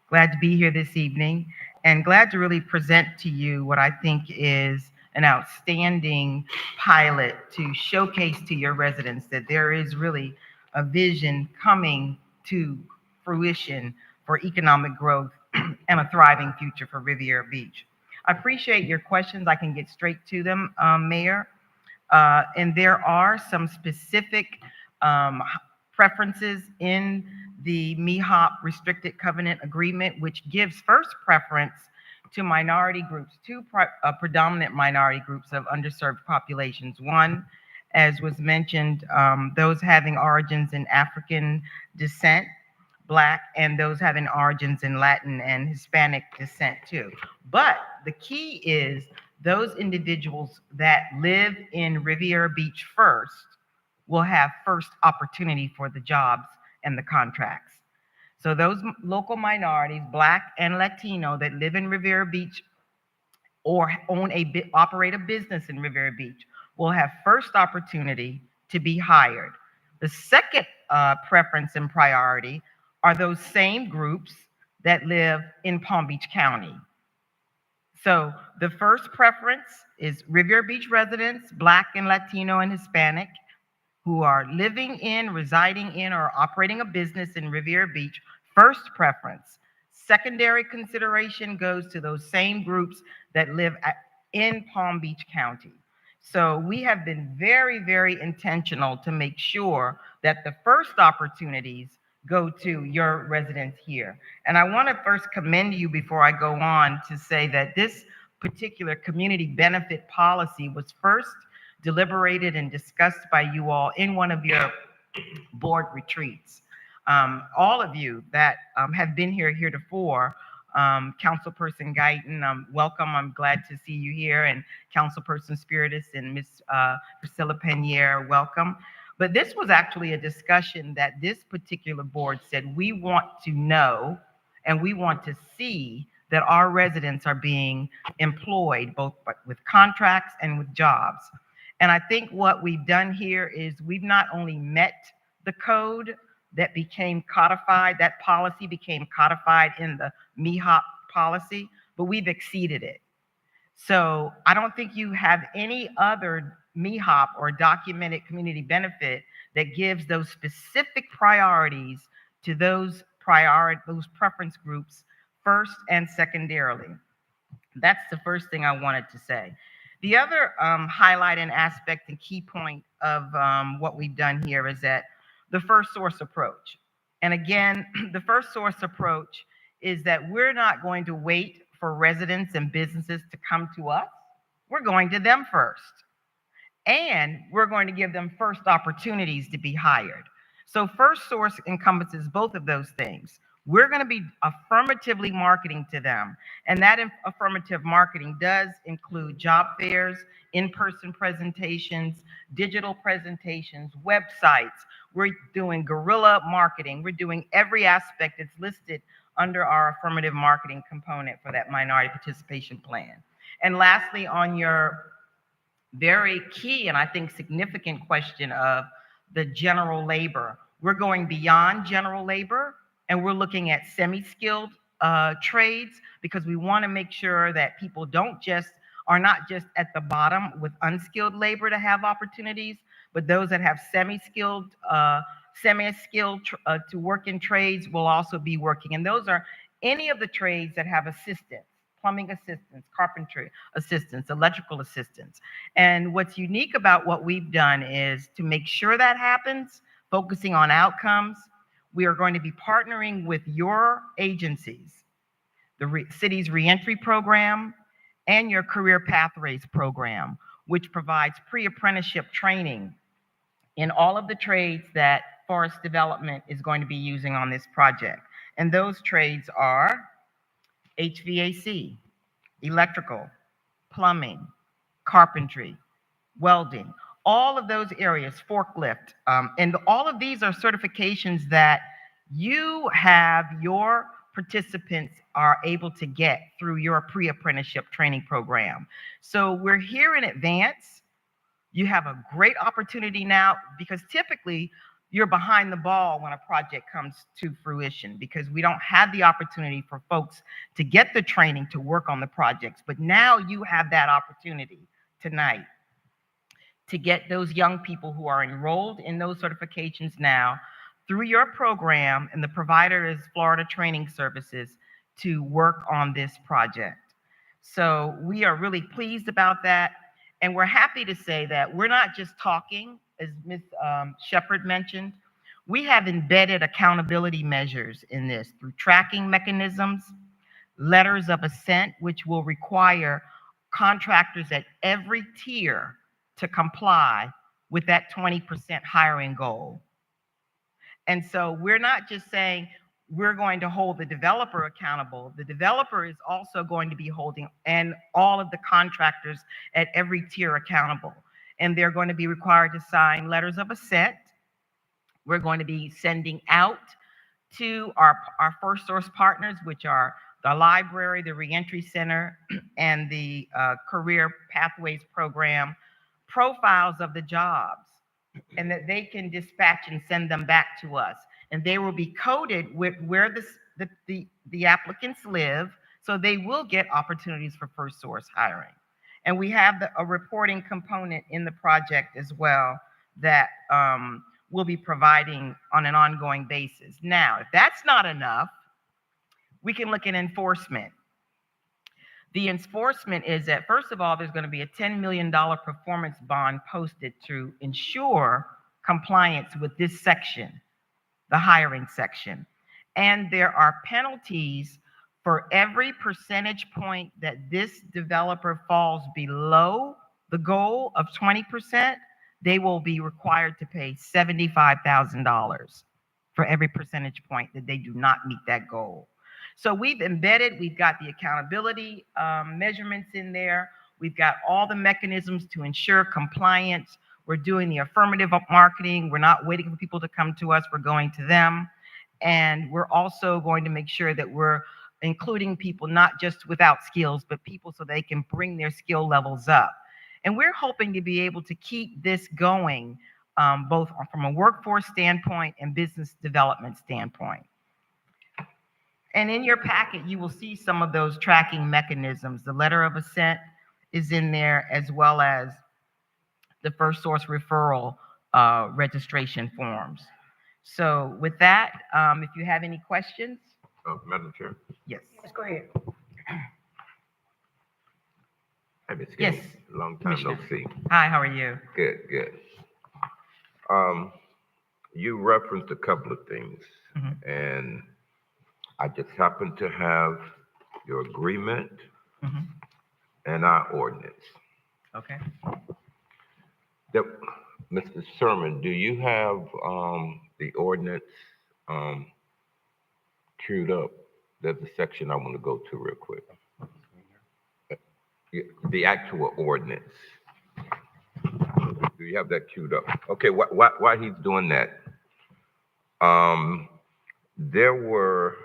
Glad to be here this evening and glad to really present to you what I think is an outstanding pilot to showcase to your residents that there is really a vision coming to fruition for economic growth and a thriving future for Riviera Beach. I appreciate your questions. I can get straight to them, Mayor. And there are some specific preferences in the Mihop Restricted Covenant Agreement, which gives first preference to minority groups, two predominant minority groups of underserved populations. One, as was mentioned, those having origins in African descent, Black, and those having origins in Latin and Hispanic descent too. But the key is those individuals that live in Riviera Beach first will have first opportunity for the jobs and the contracts. So those local minorities, Black and Latino, that live in Riviera Beach or operate a business in Riviera Beach will have first opportunity to be hired. The second preference and priority are those same groups that live in Palm Beach County. So the first preference is Riviera Beach residents, Black and Latino and Hispanic, who are living in, residing in, or operating a business in Riviera Beach, first preference. Secondary consideration goes to those same groups that live in Palm Beach County. So we have been very, very intentional to make sure that the first opportunities go to your residents here. And I want to first commend you before I go on to say that this particular community benefit policy was first deliberated and discussed by you all in one of your board retreats. All of you that have been here heretofore Councilperson Guyton, welcome. I'm glad to see you here, and Councilperson Spiritus and Miss Priscilla Penier, welcome. But this was actually a discussion that this particular board said we want to know and we want to see that our residents are being employed both with contracts and with jobs. And I think what we've done here is we've not only met the code that became codified, that policy became codified in the Mihop policy, but we've exceeded it. So I don't think you have any other Mihop or documented community benefit that gives those specific priorities to those preference groups first and secondarily. That's the first thing I wanted to say. The other highlight and aspect and key point of what we've done here is that the first source approach. And again, the first source approach is that we're not going to wait for residents and businesses to come to us. We're going to them first. And we're going to give them first opportunities to be hired. So first source encompasses both of those things. We're going to be affirmatively marketing to them. And that affirmative marketing does include job fairs, in-person presentations, digital presentations, websites. We're doing guerrilla marketing. We're doing every aspect that's listed under our affirmative marketing component for that minority participation plan. And lastly, on your very key and I think significant question of the general labor, we're going beyond general labor and we're looking at semi-skilled trades because we want to make sure that people are not just at the bottom with unskilled labor to have opportunities, but those that have semi-skilled to work in trades will also be working. And those are any of the trades that have assistance, plumbing assistance, carpentry assistance, electrical assistance. And what's unique about what we've done is to make sure that happens, focusing on outcomes, we are going to be partnering with your agencies, the city's reentry program and your career pathways program, which provides pre-apprenticeship training in all of the trades that Forest Development is going to be using on this project. And those trades are HVAC, electrical, plumbing, carpentry, welding, all of those areas, forklift. And all of these are certifications that your participants are able to get through your pre-apprenticeship training program. So we're here in advance. You have a great opportunity now because typically you're behind the ball when a project comes to fruition because we don't have the opportunity for folks to get the training to work on the projects. But now you have that opportunity tonight to get those young people who are enrolled in those certifications now through your program, and the provider is Florida Training Services, to work on this project. So we are really pleased about that. And we're happy to say that we're not just talking, as Ms. Shepherd mentioned, we have embedded accountability measures in this through tracking mechanisms, letters of assent, which will require contractors at every tier to comply with that 20% hiring goal. And so we're not just saying we're going to hold the developer accountable. The developer is also going to be holding and all of the contractors at every tier accountable. And they're going to be required to sign letters of assent. We're going to be sending out to our first source partners, which are the library, the reentry center, and the career pathways program, profiles of the jobs, and that they can dispatch and send them back to us. And they will be coded with where the applicants live, so they will get opportunities for first source hiring. And we have a reporting component in the project as well that we'll be providing on an ongoing basis. Now, if that's not enough, we can look at enforcement. The enforcement is that, first of all, there's going to be a $10 million performance bond posted to ensure compliance with this section, the hiring section. And there are penalties for every percentage point that this developer falls below the goal of 20%, they will be required to pay $75,000 for every percentage point that they do not meet that goal. So we've got the accountability measurements in there. We've got all the mechanisms to ensure compliance. We're doing the affirmative marketing. We're not waiting for people to come to us. We're going to them. And we're also going to make sure that we're including people not just without skills, but people so they can bring their skill levels up. And we're hoping to be able to keep this going, both from a workforce standpoint and business development standpoint. And in your packet, you will see some of those tracking mechanisms. The letter of assent is in there, as well as the first source referral registration forms. So with that, if you have any questions. Madam Chair? Yes. Yes, go ahead. Hi, Ms. Yes. Gaines. Long time no see. Hi, how are you? Good, good. You referenced a couple of things, and I just happen to have your agreement and our ordinance. Okay. Mr. Sherman, do you have the ordinance queued up? There's a section I want to go to real quick. The actual ordinance. Do you have that queued up? Okay, while he's doing that, there were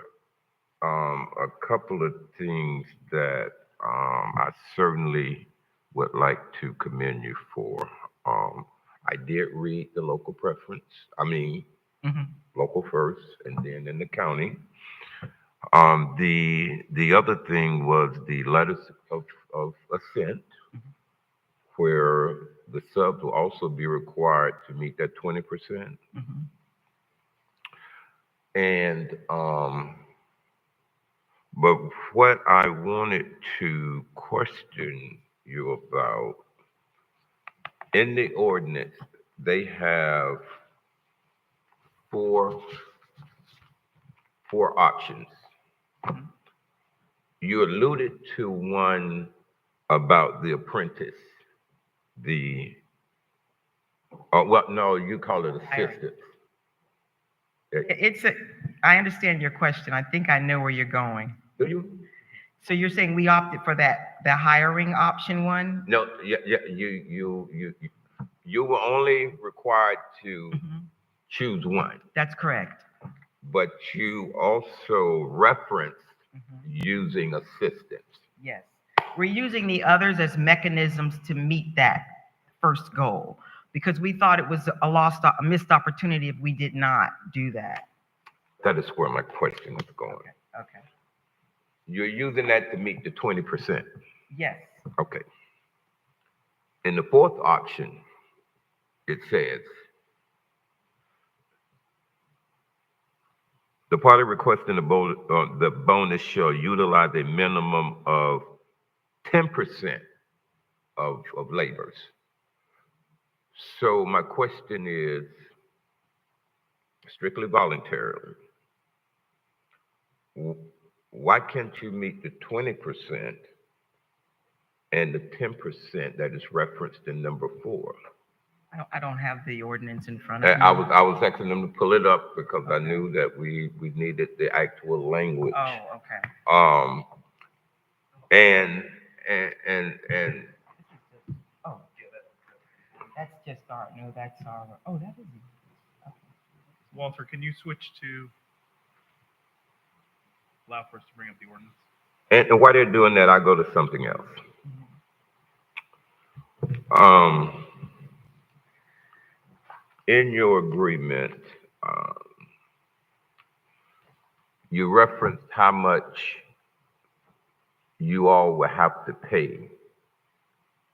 a couple of things that I certainly would like to commend you for. I did read the local preference. Local first, and then in the county. The other thing was the letters of assent, where the subs will also be required to meet that 20%. And but what I wanted to question you about, in the ordinance, they have four options. You alluded to one about the apprentice, no, you call it assistant. I understand your question. I think I know where you're going. Do you? So you're saying we opted for the hiring option one? No, yeah, you were only required to choose one. That's correct. But you also referenced using assistants. Yes. We're using the others as mechanisms to meet that first goal, because we thought it was a missed opportunity if we did not do that. That is where my question was going. Okay. You're using that to meet the 20%. Yes. Okay. In the fourth option, it says, the party requesting the bonus shall utilize a minimum of 10% of labors. So my question is, strictly voluntarily, why can't you meet the 20% and the 10% that is referenced in number 4? I don't have the ordinance in front of me. I was asking them to pull it up because I knew that we needed the actual language. Oh, okay. And Oh, that's just our, no, that's our, oh, that is. Okay. Walter, can you switch to allow for us to bring up the ordinance? and while they're doing that, I go to something else. In your agreement, you referenced how much you all would have to pay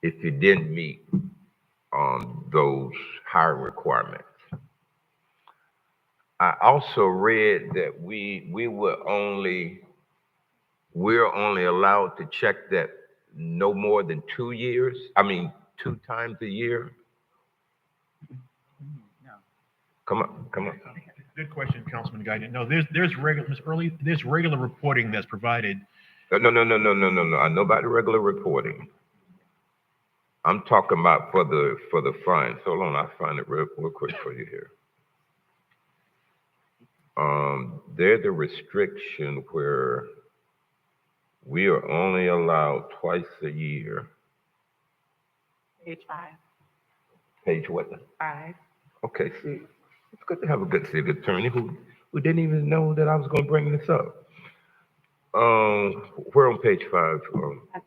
if you didn't meet those hiring requirements. I also read that we're only allowed to check that no more than 2 years. 2 times a year. No. Come on. Good question, Councilman Guy. No, there's regular reporting that's provided. No. I know about the regular reporting. I'm talking about for the fines. Hold on, I'll find it real quick for you here. There's a restriction where we are only allowed twice a year. Page 5. Page what? 5. Okay, see, it's good to have a good city attorney who didn't even know that I was going to bring this up. We're on page 5.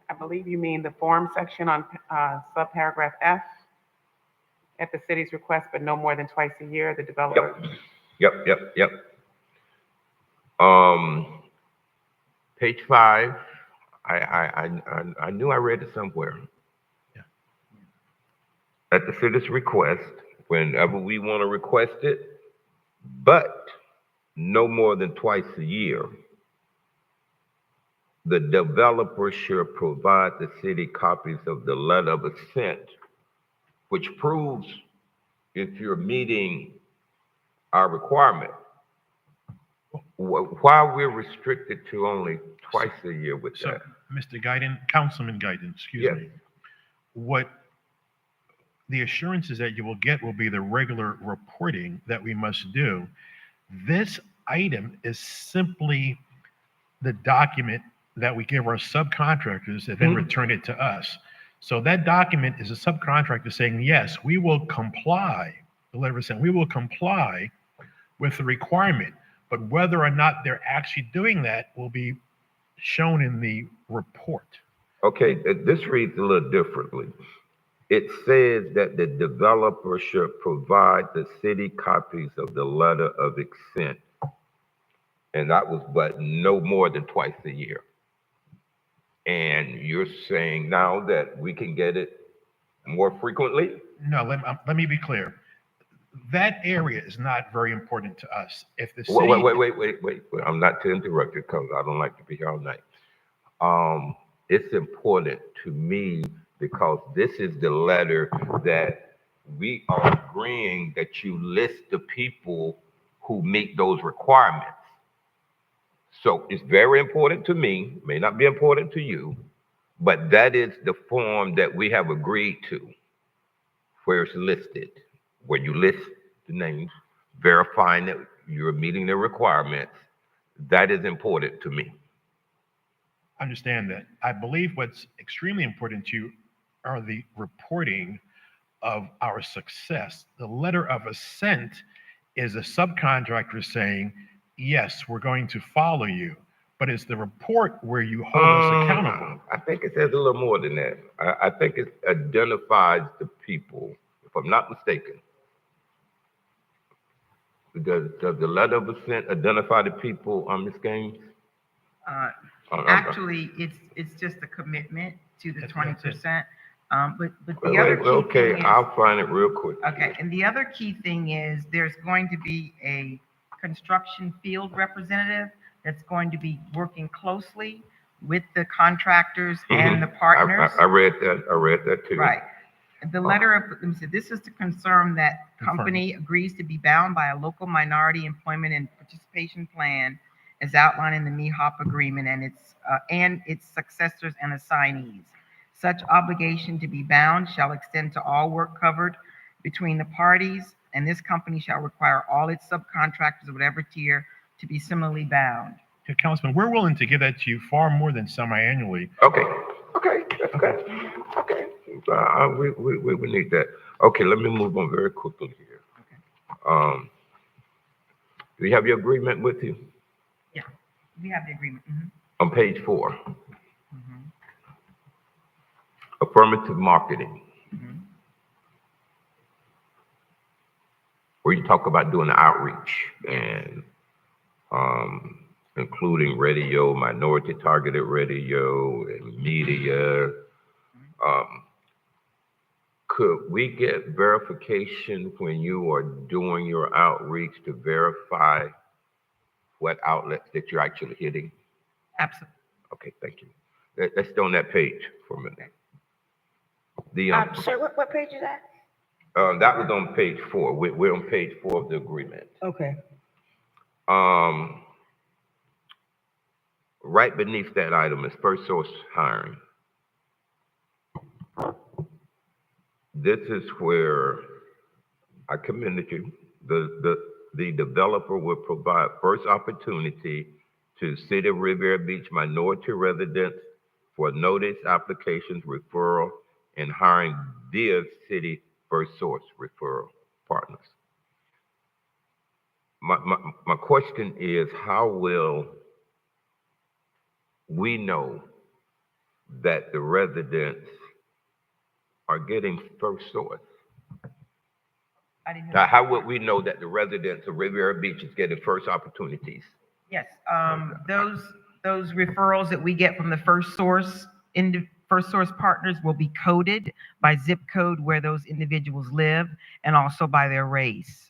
I believe you mean the form section on subparagraph F. At the city's request, but no more than twice a year, the developer. Yep. Page 5. I knew I read it somewhere. At the city's request, whenever we want to request it, but no more than twice a year, the developer should provide the city copies of the letter of assent, which proves if you're meeting our requirement. Why we're restricted to only twice a year with that? Mr. Guyton, Councilman Guyton, excuse me. What the assurances that you will get will be the regular reporting that we must do. This item is simply the document that we give our subcontractors and then return it to us. So that document is a subcontractor saying, yes, we will comply, the letter of assent, we will comply with the requirement, but whether or not they're actually doing that will be shown in the report. Okay, this reads a little differently. It says that the developer should provide the city copies of the letter of assent. And that was but no more than twice a year. And you're saying now that we can get it more frequently? No, let me be clear. That area is not very important to us. If the city... Wait. I'm not to interrupt you because I don't like to be here all night. It's important to me because this is the letter that we are agreeing that you list the people who meet those requirements. So it's very important to me, may not be important to you, but that is the form that we have agreed to, where it's listed, where you list the names, verifying that you're meeting the requirements. That is important to me. Understand that. I believe what's extremely important to you are the reporting of our success. The letter of assent is a subcontractor saying, yes, we're going to follow you, but it's the report where you hold us accountable. I think it says a little more than that. I think it identifies the people, if I'm not mistaken. Does the letter of assent identify the people on Ms. Gaines? Actually, it's just a commitment to the 20%. But the other key thing is, I'll find it real quick. Okay, and the other key thing is there's going to be a construction field representative that's going to be working closely with the contractors and the partners. I read that too. Right. The letter of, let me see, this is to confirm that company agrees to be bound by a local minority employment and participation plan as outlined in the Mihop agreement and its successors and assignees. Such obligation to be bound shall extend to all work covered between the parties, and this company shall require all its subcontractors of whatever tier to be similarly bound. Yeah, Councilman, we're willing to give that to you far more than semi-annually. Okay, that's good. Okay, we need that. Okay, let me move on very quickly here. Okay. Do you have your agreement with you? Yeah, we have the agreement. On page 4. Affirmative marketing. Where you talk about doing the outreach and including radio, minority targeted radio, and media. Could we get verification when you are doing your outreach to verify what outlets that you're actually hitting? Absolutely. Okay, thank you. Let's stay on that page for a minute. Sir, what page is that? That was on page 4. We're on page 4 of the agreement. Okay. Right beneath that item is first source hiring. This is where I commended you. the developer will provide first opportunity to City of Riviera Beach minority residents for notice applications, referral, and hiring via city first source referral partners. My question is, how will we know that the residents are getting first source? How would we know that the residents of Riviera Beach is getting first opportunities? Yes, those referrals that we get from the first source partners will be coded by zip code where those individuals live and also by their race.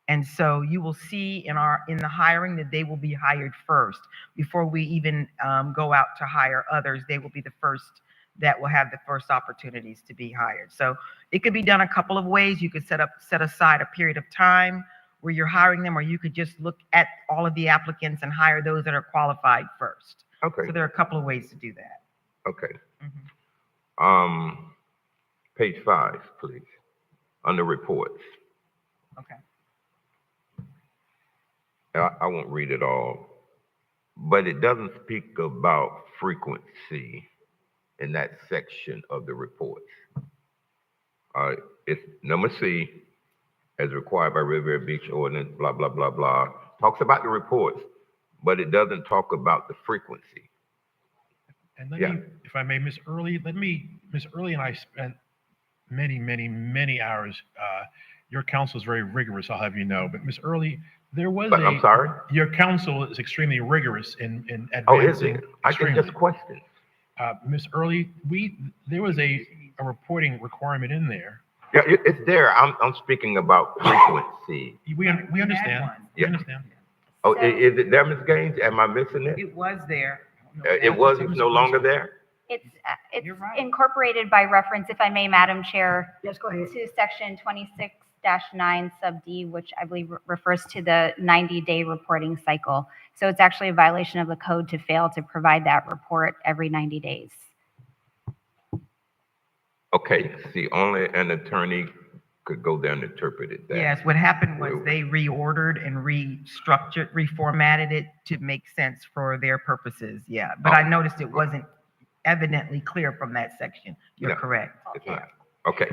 And so you will see in the hiring that they will be hired first before we even go out to hire others. They will be the first that will have the first opportunities to be hired. So it could be done a couple of ways. You could set aside a period of time where you're hiring them, or you could just look at all of the applicants and hire those that are qualified first. Okay. So there are a couple of ways to do that. Okay. Page 5, please, under reports. Okay. I won't read it all, but it doesn't speak about frequency in that section of the reports. It's number C, as required by Riviera Beach ordinance, blah, blah, blah, blah. Talks about the reports, but it doesn't talk about the frequency. And let me, if I may, Ms. Early and I spent many hours. Your council is very rigorous, I'll have you know. But Ms. Early, there was I'm sorry? Your council is extremely rigorous in advancing. Oh, is it? I can just question. Ms. Early, there was a reporting requirement in there. Yeah, it's there. I'm speaking about frequency. We understand. We understand. Oh, is it there, Ms. Gaines? Am I missing it? It was there. It was. It's no longer there. It's incorporated by reference, if I may, Madam Chair. Yes, go ahead. To section 26-9 sub D, which I believe refers to the 90-day reporting cycle. So it's actually a violation of the code to fail to provide that report every 90 days. Okay, see, only an attorney could go there and interpret it. Yes, what happened was they reordered and restructured, reformatted it to make sense for their purposes. Yeah, but I noticed it wasn't evidently clear from that section. You're correct. It's not. Okay.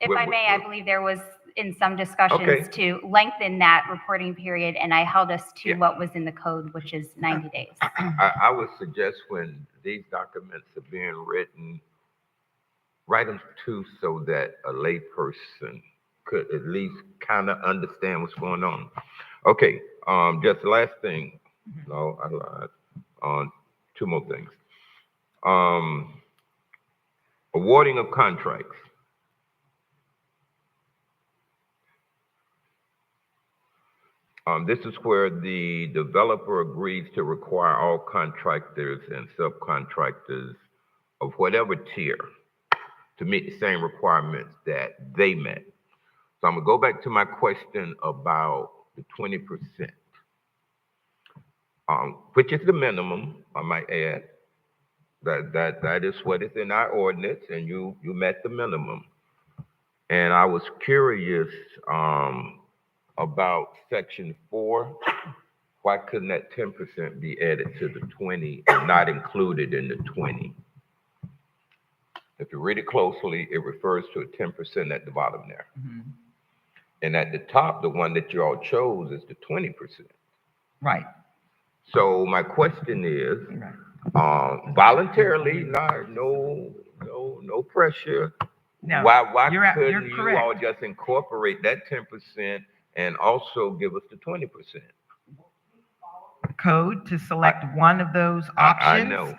If I may, I believe there was in some discussions to lengthen that reporting period, and I held us to what was in the code, which is 90 days. I would suggest when these documents are being written, write them too so that a lay person could at least kind of understand what's going on. Okay, just the last thing. No, I lied. On 2 more things. Awarding of contracts. This is where the developer agrees to require all contractors and subcontractors of whatever tier to meet the same requirements that they met. So I'm gonna go back to my question about the 20%, which is the minimum, I might add. That is what is in our ordinance, and you met the minimum. And I was curious about section 4. Why couldn't that 10% be added to the 20 and not included in the 20? If you read it closely, it refers to a 10% at the bottom there. And at the top, the one that you all chose is the 20%. Right. So my question is, voluntarily, no pressure. No, Why you're couldn't you correct. all just incorporate that 10% and also give us the 20%? Code to select one of those options. I know.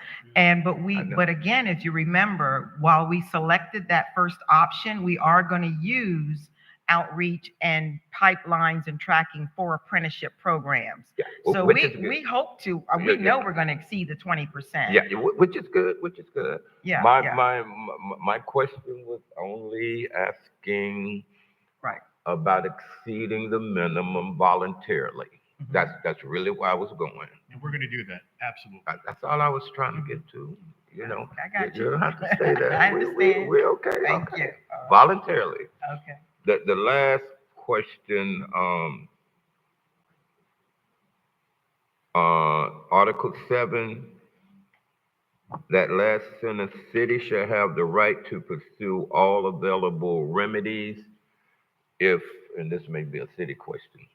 But again, if you remember, while we selected that first option, we are going to use outreach and pipelines and tracking for apprenticeship programs. Yeah, So we hope to, we know we're going to exceed the 20%. Yeah, which is good, Yeah. My question was only asking about exceeding the minimum voluntarily. That's really where I was going. And we're going to do that, absolutely. That's all I was trying to get to. You know, I got you. don't have to say that. I understand. We're okay. Thank okay. you. Voluntarily. Okay. The last question, Article 7, that last sentence, city shall have the right to pursue all available remedies if, and this may be a city question,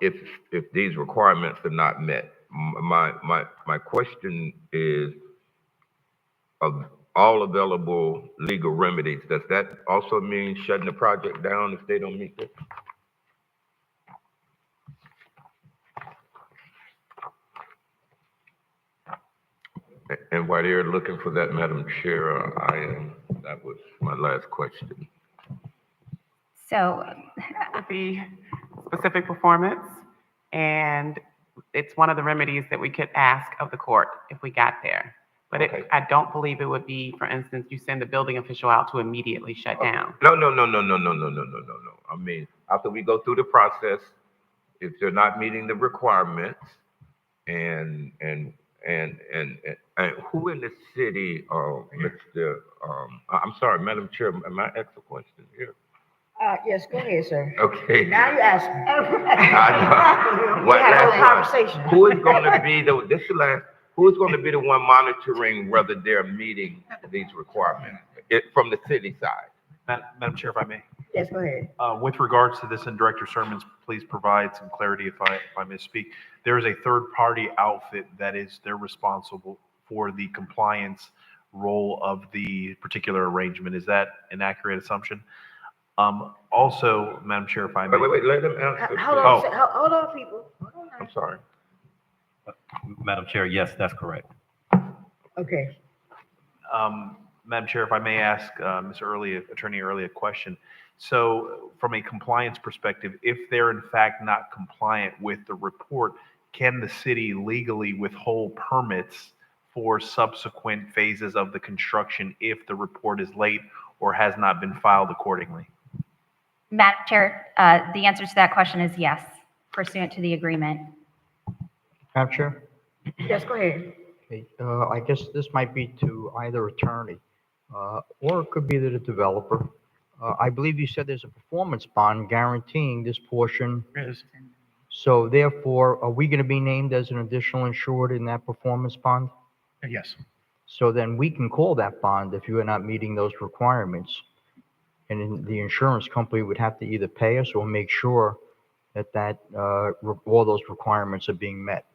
if these requirements are not met. My question is, of all available legal remedies, does that also mean shutting the project down if they don't meet this? And while they're looking for that, Madam Chair, that was my last question. So Would be specific performance, and it's one of the remedies that we could ask of the court if we got there. But I don't believe it would be, for instance, you send the building official out to immediately shut down. No. I mean, after we go through the process, if they're not meeting the requirements, and who in the city, Mr. I'm sorry, Madam Chair, am I asked a question here? Yes, go ahead, sir. Okay. Now you ask me. I know. We had a conversation. Who is going to be who is going to be the one monitoring whether they're meeting these requirements from the city side? Madam Chair, if I may. Yes, go ahead. With regards to this, and Director Sermons, please provide some clarity if I misspeak. There is a third-party outfit they're responsible for the compliance role of the particular arrangement. Is that an accurate assumption? Also, Madam Chair, if I may. Wait, let them answer. Hold on, people. I'm sorry. Madam Chair, yes, that's correct. Okay. Madam Chair, if I may ask Attorney Early a question. So from a compliance perspective, if they're in fact not compliant with the report, can the city legally withhold permits for subsequent phases of the construction if the report is late or has not been filed accordingly? Madam Chair, the answer to that question is yes, pursuant to the agreement. Madam Chair? Yes, go ahead. Okay, I guess this might be to either attorney, or it could be to the developer. I believe you said there's a performance bond guaranteeing this portion. Yes. So therefore, are we going to be named as an additional insured in that performance bond? Yes. So then we can call that bond if you are not meeting those requirements. And then the insurance company would have to either pay us or make sure that all those requirements are being met.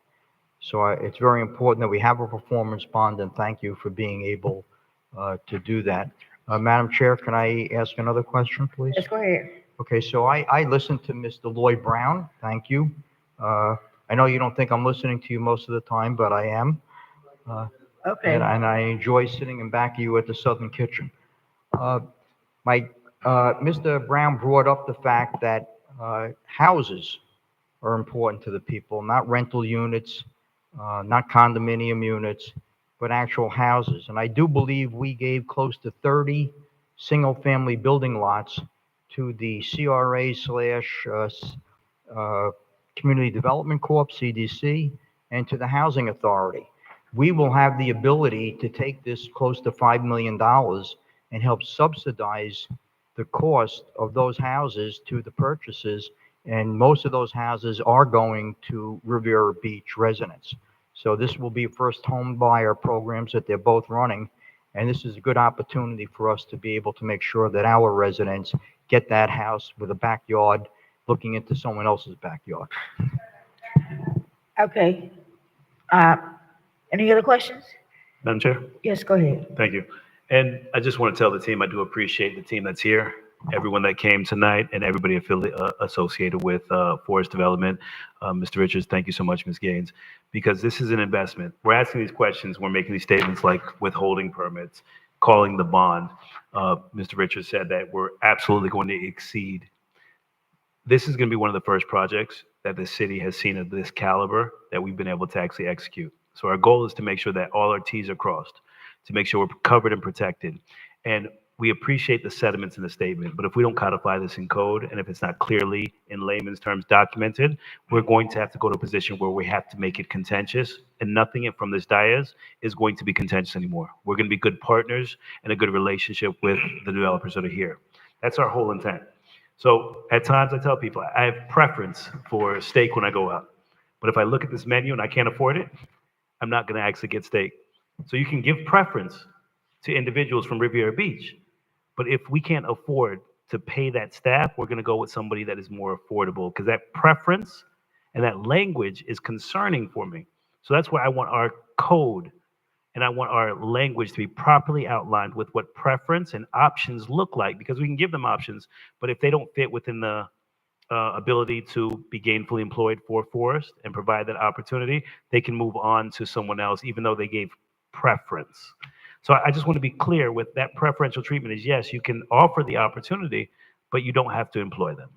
So it's very important that we have a performance bond, and thank you for being able to do that. Madam Chair, can I ask another question, please? Yes, go ahead. Okay, so I listened to Mr. Lloyd Brown. Thank you. I know you don't think I'm listening to you most of the time, but I am. Okay. And I enjoy sitting in back of you at the Southern Kitchen. Mr. Brown brought up the fact that houses are important to the people, not rental units, not condominium units, but actual houses. And I do believe we gave close to 30 single-family building lots to the CRA / Community Development Corp, CDC, and to the Housing Authority. We will have the ability to take this close to $5 million and help subsidize the cost of those houses to the purchases. And most of those houses are going to Riviera Beach residents. So this will be first home buyer programs that they're both running. And this is a good opportunity for us to be able to make sure that our residents get that house with a backyard looking into someone else's backyard. Okay. Any other questions? Madam Chair? Yes, go ahead. Thank you. And I just want to tell the team, I do appreciate the team that's here, everyone that came tonight, and everybody associated with Forest Development. Mr. Richards, thank you so much, Ms. Gaines, because this is an investment. We're asking these questions, we're making these statements like withholding permits, calling the bond. Mr. Richards said that we're absolutely going to exceed. This is going to be one of the first projects that the city has seen of this caliber that we've been able to actually execute. So our goal is to make sure that all our T's are crossed, to make sure we're covered and protected. And we appreciate the sentiments in the statement, but if we don't codify this in code, and if it's not clearly in layman's terms documented, we're going to have to go to a position where we have to make it contentious, and nothing from this dais is going to be contentious anymore. We're going to be good partners and a good relationship with the developers that are here. That's our whole intent. So at times I tell people I have preference for steak when I go out, But if I look at this menu and I can't afford it, I'm not going to actually get steak. So you can give preference to individuals from Riviera Beach. But if we can't afford to pay that staff, we're going to go with somebody that is more affordable, because that preference and that language is concerning for me. So that's why I want our code and I want our language to be properly outlined with what preference and options look like, because we can give them options, but if they don't fit within the ability to be gainfully employed for Forest and provide that opportunity, they can move on to someone else, even though they gave preference. So I just want to be clear with that preferential treatment is, yes, you can offer the opportunity, but you don't have to employ them.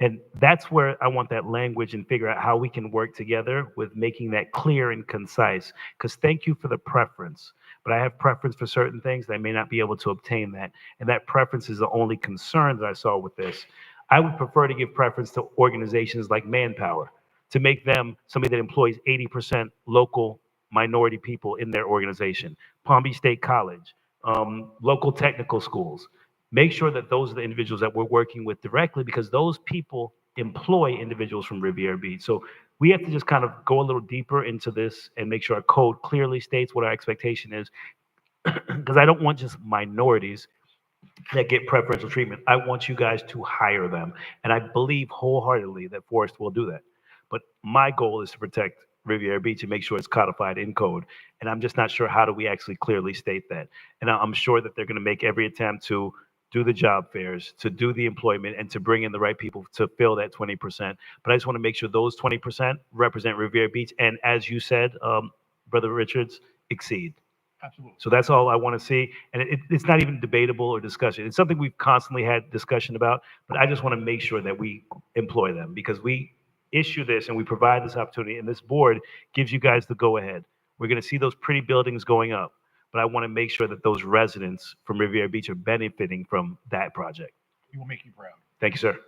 And that's where I want that language and figure out how we can work together with making that clear and concise. Because thank you for the preference, but I have preference for certain things that I may not be able to obtain that. And that preference is the only concern that I saw with this. I would prefer to give preference to organizations like Manpower, to make them somebody that employs 80% local minority people in their organization. Palm Beach State College, local technical schools. Make sure that those are the individuals that we're working with directly, because those people employ individuals from Riviera Beach. So we have to just kind of go a little deeper into this and make sure our code clearly states what our expectation is, because I don't want just minorities that get preferential treatment. I want you guys to hire them. And I believe wholeheartedly that Forest will do that. But my goal is to protect Riviera Beach and make sure it's codified in code. And I'm just not sure how do we actually clearly state that. And I'm sure that they're going to make every attempt to do the job fairs, to do the employment, and to bring in the right people to fill that 20%. But I just want to make sure those 20% represent Riviera Beach. And as you said, Brother Richards, exceed. Absolutely. So that's all I want to see. And it's not even debatable or discussion. It's something we've constantly had discussion about, but I just want to make sure that we employ them, because we issue this and we provide this opportunity, and this board gives you guys the go-ahead. We're going to see those pretty buildings going up, but I want to make sure that those residents from Riviera Beach are benefiting from that project. We will make you proud. Thank you, sir.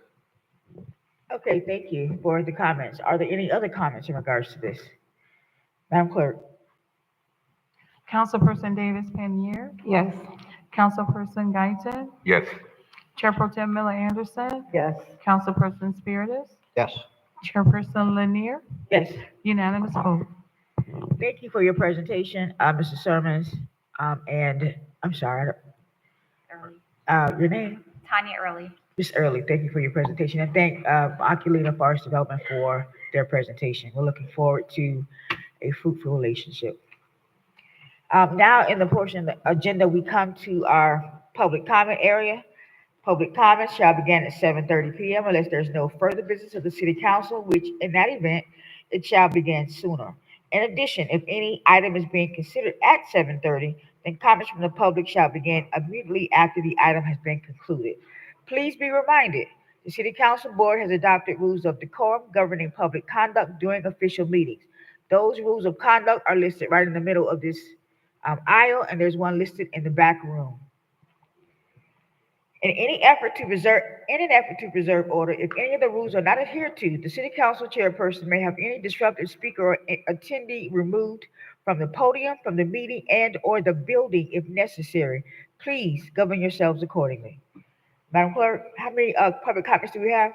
Okay, thank you for the comments. Are there any other comments in regards to this? Madam Clerk? Councilperson Davis Panier, Yes. Councilperson Guyton, Yes. Chair Pro Tem Miller Anderson, Yes. Councilperson Spiritus, Yes. Chairperson Lanier, Yes. unanimous vote. Thank you for your presentation, Mr. Sermons. And I'm sorry, your name? Tanya Early. Ms. Early, thank you for your presentation. And thank Oculina Forest Development for their presentation. We're looking forward to a fruitful relationship. Now in the portion of the agenda, we come to our public comment area. Public comments shall begin at 7:30 p.m. unless there's no further business of the city council, which in that event, it shall begin sooner. In addition, if any item is being considered at 7:30, then comments from the public shall begin immediately after the item has been concluded. Please be reminded, the city council board has adopted rules of decorum governing public conduct during official meetings. Those rules of conduct are listed right in the middle of this aisle, and there's one listed in the back room. In an effort to preserve order, if any of the rules are not adhered to, the city council chairperson may have any disruptive speaker or attendee removed from the podium, from the meeting, and/or the building if necessary. Please govern yourselves accordingly. Madam Clerk, how many public comments do we have?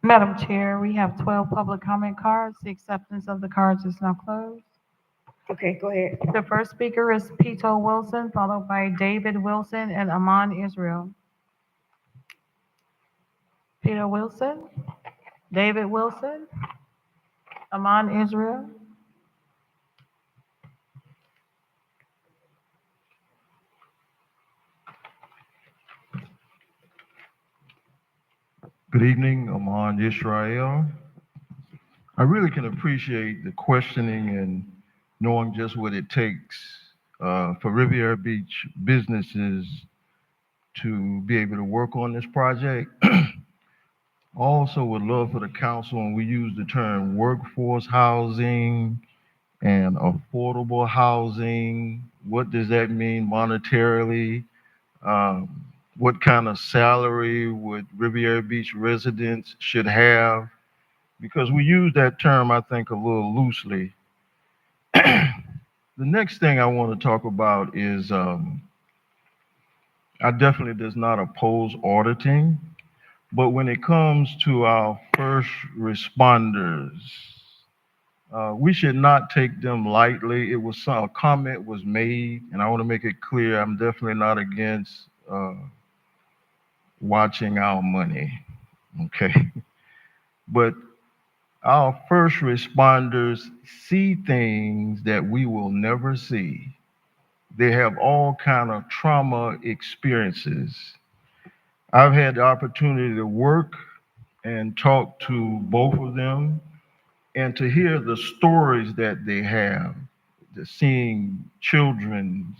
Madam Chair, we have 12 public comment cards. The acceptance of the cards is now closed. Okay, go ahead. The first speaker is Pito Wilson, followed by David Wilson and Aman Israel. Peter Wilson, David Wilson, Aman Israel. Good evening, Aman Israel. I really can appreciate the questioning and knowing just what it takes for Riviera Beach businesses to be able to work on this project. Also would love for the council, when we use the term workforce housing and affordable housing, what does that mean monetarily? What kind of salary would Riviera Beach residents should have? Because we use that term, I think, a little loosely. The next thing I want to talk about is I definitely does not oppose auditing. But when it comes to our first responders, We should not take them lightly. A comment was made, and I want to make it clear, I'm definitely not against watching our money, okay? But our first responders see things that we will never see. They have all kind of trauma experiences. I've had the opportunity to work and talk to both of them and to hear the stories that they have, seeing children's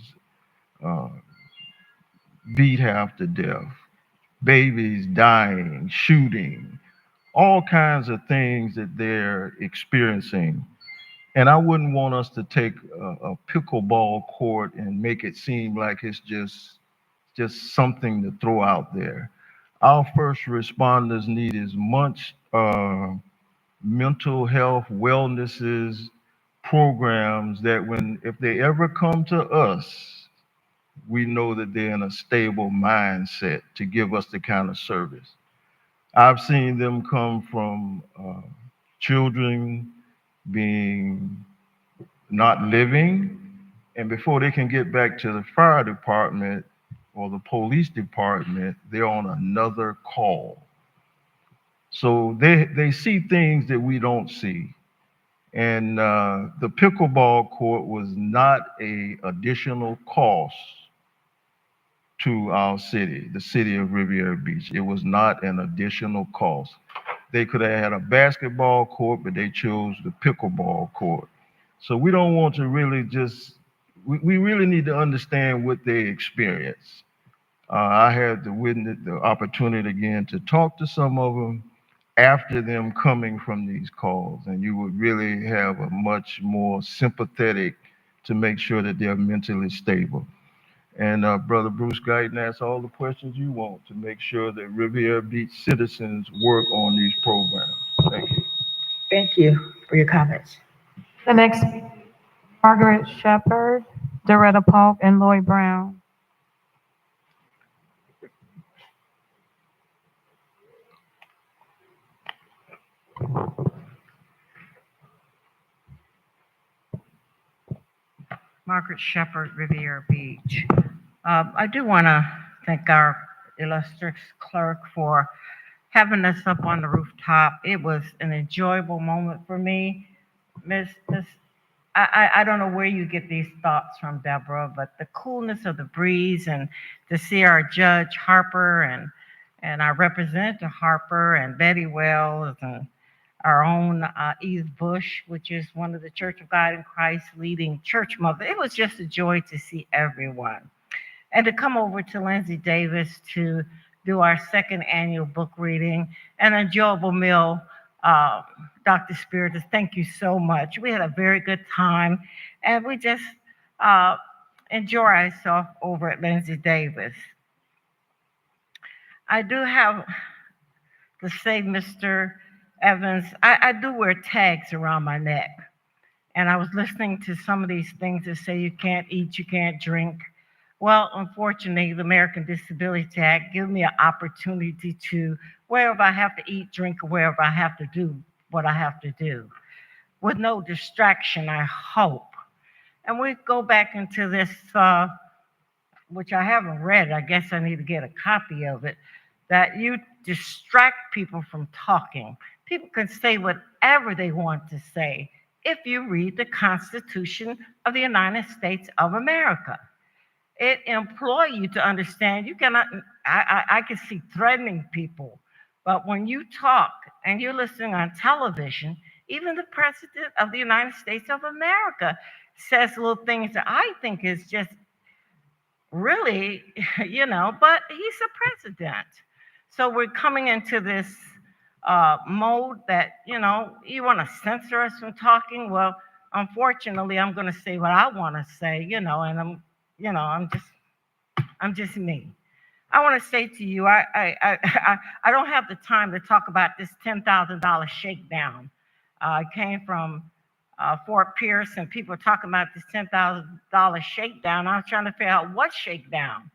uh, beat half to death, babies dying, shooting, all kinds of things that they're experiencing. And I wouldn't want us to take a pickleball court and make it seem like it's just something to throw out there. Our first responders need as much mental health wellnesses programs that if they ever come to us, we know that they're in a stable mindset to give us the kind of service. I've seen them come from children being not living, and before they can get back to the fire department or the police department, they're on another call. So they see things that we don't see. And the pickleball court was not a additional cost to our city, the city of Riviera Beach. It was not an additional cost. They could have had a basketball court, but they chose the pickleball court. So we don't want to really we really need to understand what they experience. I had the opportunity again to talk to some of them after them coming from these calls, and you would really have a much more sympathetic to make sure that they're mentally stable. And Brother Bruce Guyton asked all the questions you want to make sure that Riviera Beach citizens work on these programs. Thank you. Thank you for your comments. The next, Margaret Shepherd, Doretta Polk, and Lloyd Brown. Margaret Shepherd, Riviera Beach. I do want to thank our illustrious clerk for having us up on the rooftop. It was an enjoyable moment for me. I don't know where you get these thoughts from, Deborah, but the coolness of the breeze and to see our judge Harper and our representative Harper and Betty Wells and our own Edith Bush, which is one of the Church of God in Christ leading church mother. It was just a joy to see everyone. And to come over to Lindsay Davis to do our second annual book reading, an enjoyable meal. Dr. Spiritus, thank you so much. We had a very good time, and we just enjoy ourselves over at Lindsay Davis. I do have to say, Mr. Evans, I do wear tags around my neck. And I was listening to some of these things that say you can't eat, you can't drink. Well, unfortunately, the American Disability Act gives me an opportunity to, wherever I have to eat, drink, or wherever I have to do what I have to do, with no distraction, I hope. And we go back into this, which I haven't read, I guess I need to get a copy of it, that you distract people from talking. People can say whatever they want to say if you read the Constitution of the United States of America. It employs you to understand you cannot, I can see threatening people, but when you talk and you're listening on television, even the President of the United States of America says little things that I think is just really, but he's a president. So we're coming into this mode that, you want to censor us from talking. Well, unfortunately, I'm going to say what I want to say, and I'm just me. I want to say to you, I don't have the time to talk about this $10,000 shakedown. I came from Fort Pierce, and people are talking about this $10,000 shakedown. I was trying to figure out what shakedown.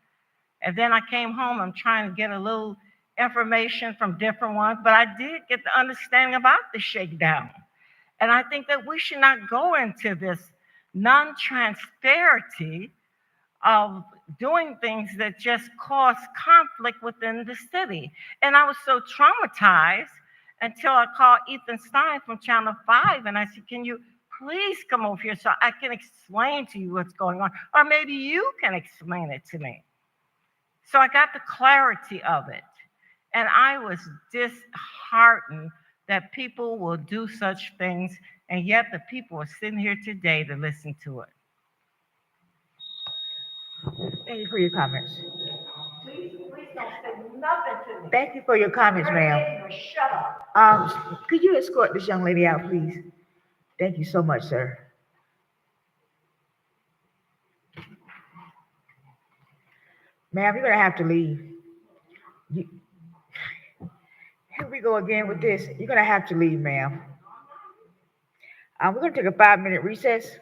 And then I came home, I'm trying to get a little information from different ones, but I did get the understanding about the shakedown. And I think that we should not go into this non-transparency of doing things that just cause conflict within the city. And I was so traumatized until I called Ethan Stein from Channel 5 and I said, can you please come over here so I can explain to you what's going on? Or maybe you can explain it to me. So I got the clarity of it. And I was disheartened that people will do such things, and yet the people are sitting here today to listen to it. Thank you for your comments. Please don't say nothing to me. Thank you for your comments, ma'am. Shut up. Could you escort this young lady out, please? Thank you so much, sir. Ma'am, you're gonna have to leave. Here we go again with this. You're gonna have to leave, ma'am. We're gonna take a 5-minute recess.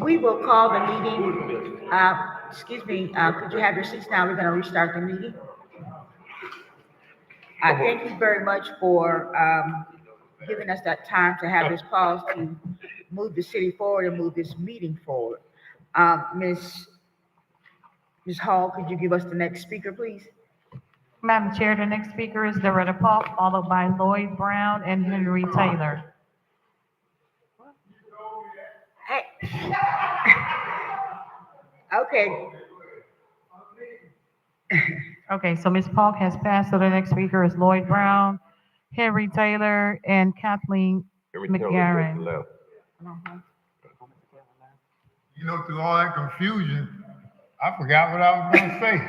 We will call the meeting, excuse me, could you have your seats now? We're gonna restart the meeting. Thank you very much for, giving us that time to have this pause to move the city forward and move this meeting forward. Ms. Hall, could you give us the next speaker, please? Madam Chair, the next speaker is Doretta Paul, followed by Lloyd Brown and Henry Taylor. Hey. Okay. Okay, so Ms. Polk has passed, so the next speaker is Lloyd Brown, Henry Taylor, and Kathleen McGarren. You know, through all that confusion, I forgot what I was gonna say.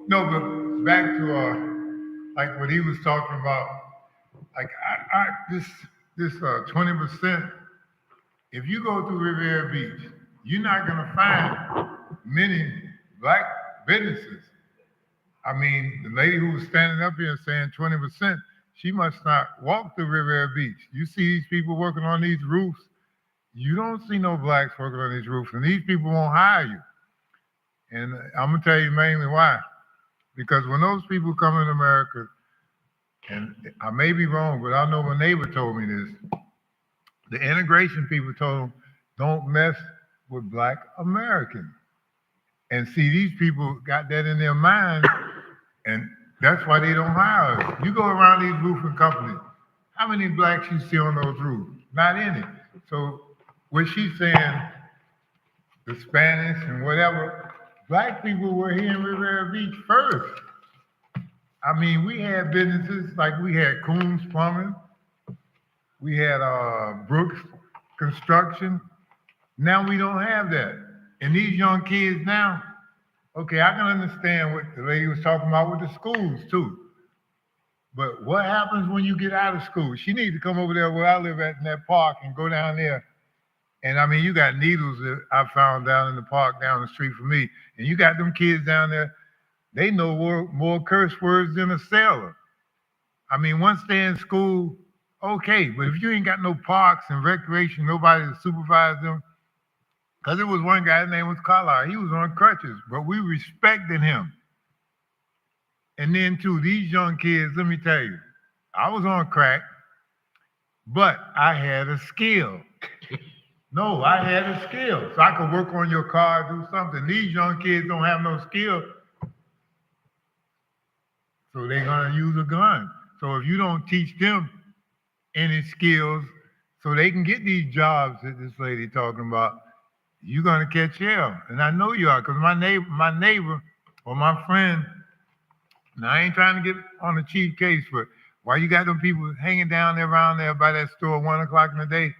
No, but back to like what he was talking about, like this 20%. If you go through Riviera Beach, you're not gonna find many black businesses. I mean, the lady who was standing up here saying 20%, she must not walk through Riviera Beach. You see these people working on these roofs. You don't see no blacks working on these roofs, and these people won't hire you. And I'm gonna tell you mainly why. Because when those people come in America, and I may be wrong, but I know my neighbor told me this, the integration people told them, don't mess with black Americans. And see, these people got that in their mind, and that's why they don't hire us. You go around these roofing companies, how many blacks you see on those roofs? Not any. So what she's saying, the Spanish and whatever, black people were here in Riviera Beach first. I mean, we had businesses like we had Coombs Plumbing, we had Brooks Construction. Now we don't have that. And these young kids now, okay, I can understand what the lady was talking about with the schools too. But what happens when you get out of school? She needs to come over there where I live at in that park and go down there. And I mean, you got needles that I found down in the park down the street from me. And you got them kids down there, they know more curse words than a sailor. I mean, once they're in school, okay, but if you ain't got no parks and recreation, nobody to supervise them, because there was one guy, his name was Carlisle, he was on crutches, but we respected him. And then too, these young kids, let me tell you, I was on crack, but I had a skill. No, I had a skill. So I could work on your car, do something. These young kids don't have no skill. So they're gonna use a gun. So if you don't teach them any skills so they can get these jobs that this lady talking about, you're gonna catch hell. And I know you are, because my neighbor or my friend, now I ain't trying to get on the chief case, but why you got them people hanging down there around there by that store 1 o'clock in the day?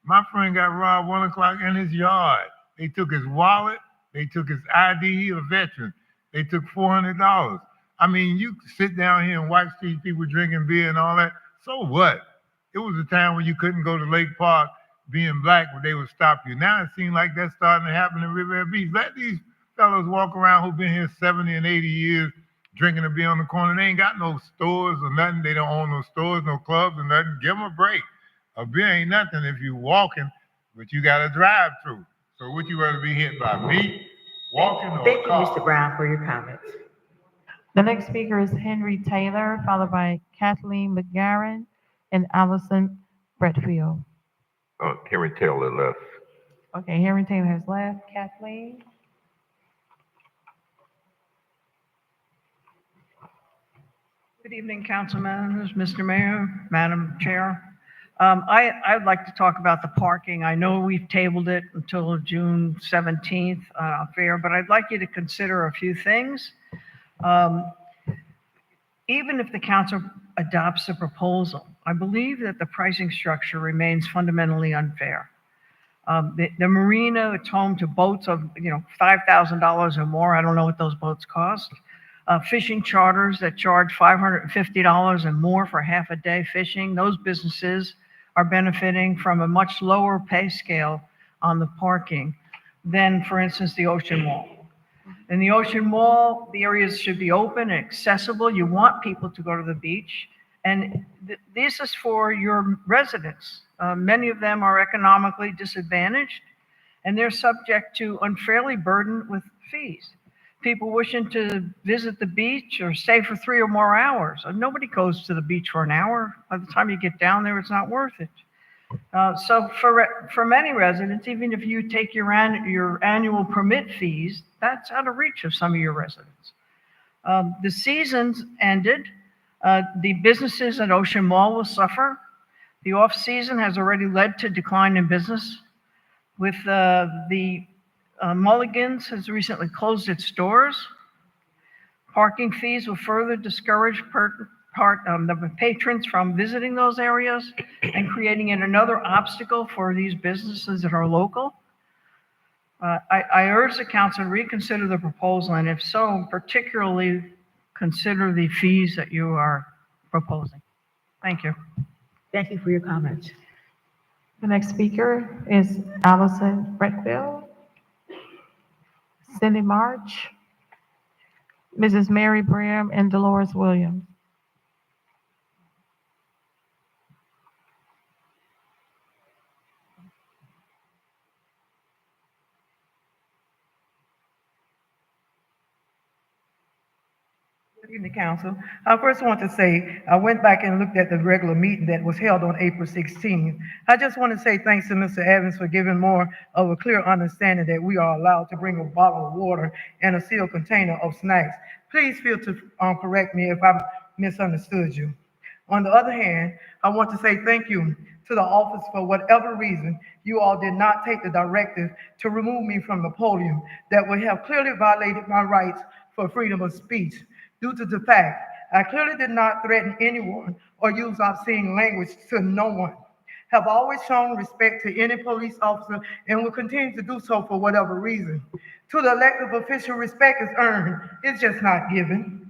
My friend got robbed 1 o'clock in his yard. They took his wallet, they took his ID, he a veteran. They took $400. I mean, you sit down here and watch these people drinking beer and all that. So what? It was a time when you couldn't go to Lake Park being black, where they would stop you. Now it seems like that's starting to happen in Riviera Beach. Let these fellas walk around who've been here 70 and 80 years drinking a beer on the corner. They ain't got no stores or nothing. They don't own no stores, no clubs or nothing. Give them a break. A beer ain't nothing if you walking, but you got to drive through. So would you rather be hit by me, walking, or Thank a you, car? Mr. Brown, for your comments. The next speaker is Henry Taylor, followed by Kathleen McGarren and Allison Bretfield. Henry Taylor left. Okay, Henry Taylor has left. Kathleen? Good evening, council members, Mr. Mayor, Madam Chair. I'd like to talk about the parking. I know we've tabled it until June 17th fair, but I'd like you to consider a few things. Even if the council adopts the proposal, I believe that the pricing structure remains fundamentally unfair. The marina, it's home to boats of $5,000 or more. I don't know what those boats cost. Fishing charters that charge $550 and more for half a day fishing. Those businesses are benefiting from a much lower pay scale on the parking than, for instance, the Ocean Mall. In the Ocean Mall, the areas should be open and accessible. You want people to go to the beach. And this is for your residents. Many of them are economically disadvantaged, and they're subject to unfairly burdened with fees. People wishing to visit the beach or stay for 3 or more hours. Nobody goes to the beach for an hour. By the time you get down there, it's not worth it. So for many residents, even if you take your annual permit fees, that's out of reach of some of your residents. The season's ended. The businesses at Ocean Mall will suffer. The off-season has already led to decline in business. With the Mulligan's has recently closed its doors. Parking fees will further discourage the patrons from visiting those areas and creating yet another obstacle for these businesses that are local. I urge the council to reconsider the proposal, and if so, particularly consider the fees that you are proposing. Thank you. Thank you for your comments. The next speaker is Allison Breckville, Cindy March, Mrs. Mary Bram, and Dolores Williams. Good evening, council. I first want to say, I went back and looked at the regular meeting that was held on April 16th. I just want to say thanks to Mr. Evans for giving more of a clear understanding that we are allowed to bring a bottle of water and a sealed container of snacks. Please feel to correct me if I misunderstood you. On the other hand, I want to say thank you to the office for whatever reason you all did not take the directive to remove me from the podium that would have clearly violated my rights for freedom of speech. Due to the fact I clearly did not threaten anyone or use obscene language to no one. Have always shown respect to any police officer and will continue to do so for whatever reason. To the elected official, respect is earned, it's just not given.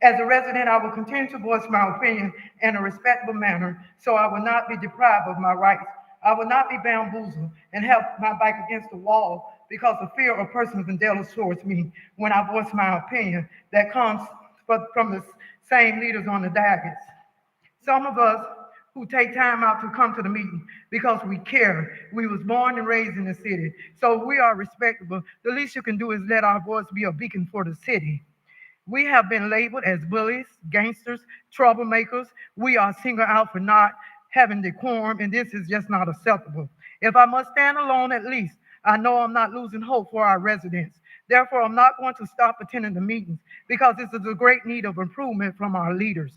As a resident, I will continue to voice my opinion in a respectful manner so I will not be deprived of my rights. I will not be bamboozled and have my back against the wall because of fear of personal vendettas towards me when I voice my opinion that comes from the same leaders on the dais. Some of us who take time out to come to the meeting because we care. We was born and raised in the city, so we are respectable. The least you can do is let our voice be a beacon for the city. We have been labeled as bullies, gangsters, troublemakers. We are singled out for not having decorum, and this is just not acceptable. If I must stand alone, at least I know I'm not losing hope for our residents. Therefore, I'm not going to stop attending the meetings because this is a great need of improvement from our leaders.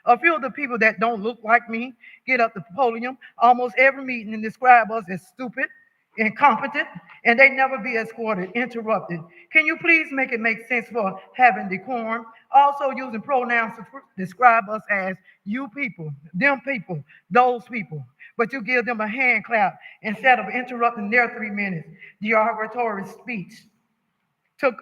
A few of the people that don't look like me get up the podium almost every meeting and describe us as stupid, incompetent, and they never be escorted, interrupted. Can you please make it make sense for having decorum? Also using pronouns to describe us as you people, them people, those people. But you give them a hand clap instead of interrupting their 3 minutes derogatory speech.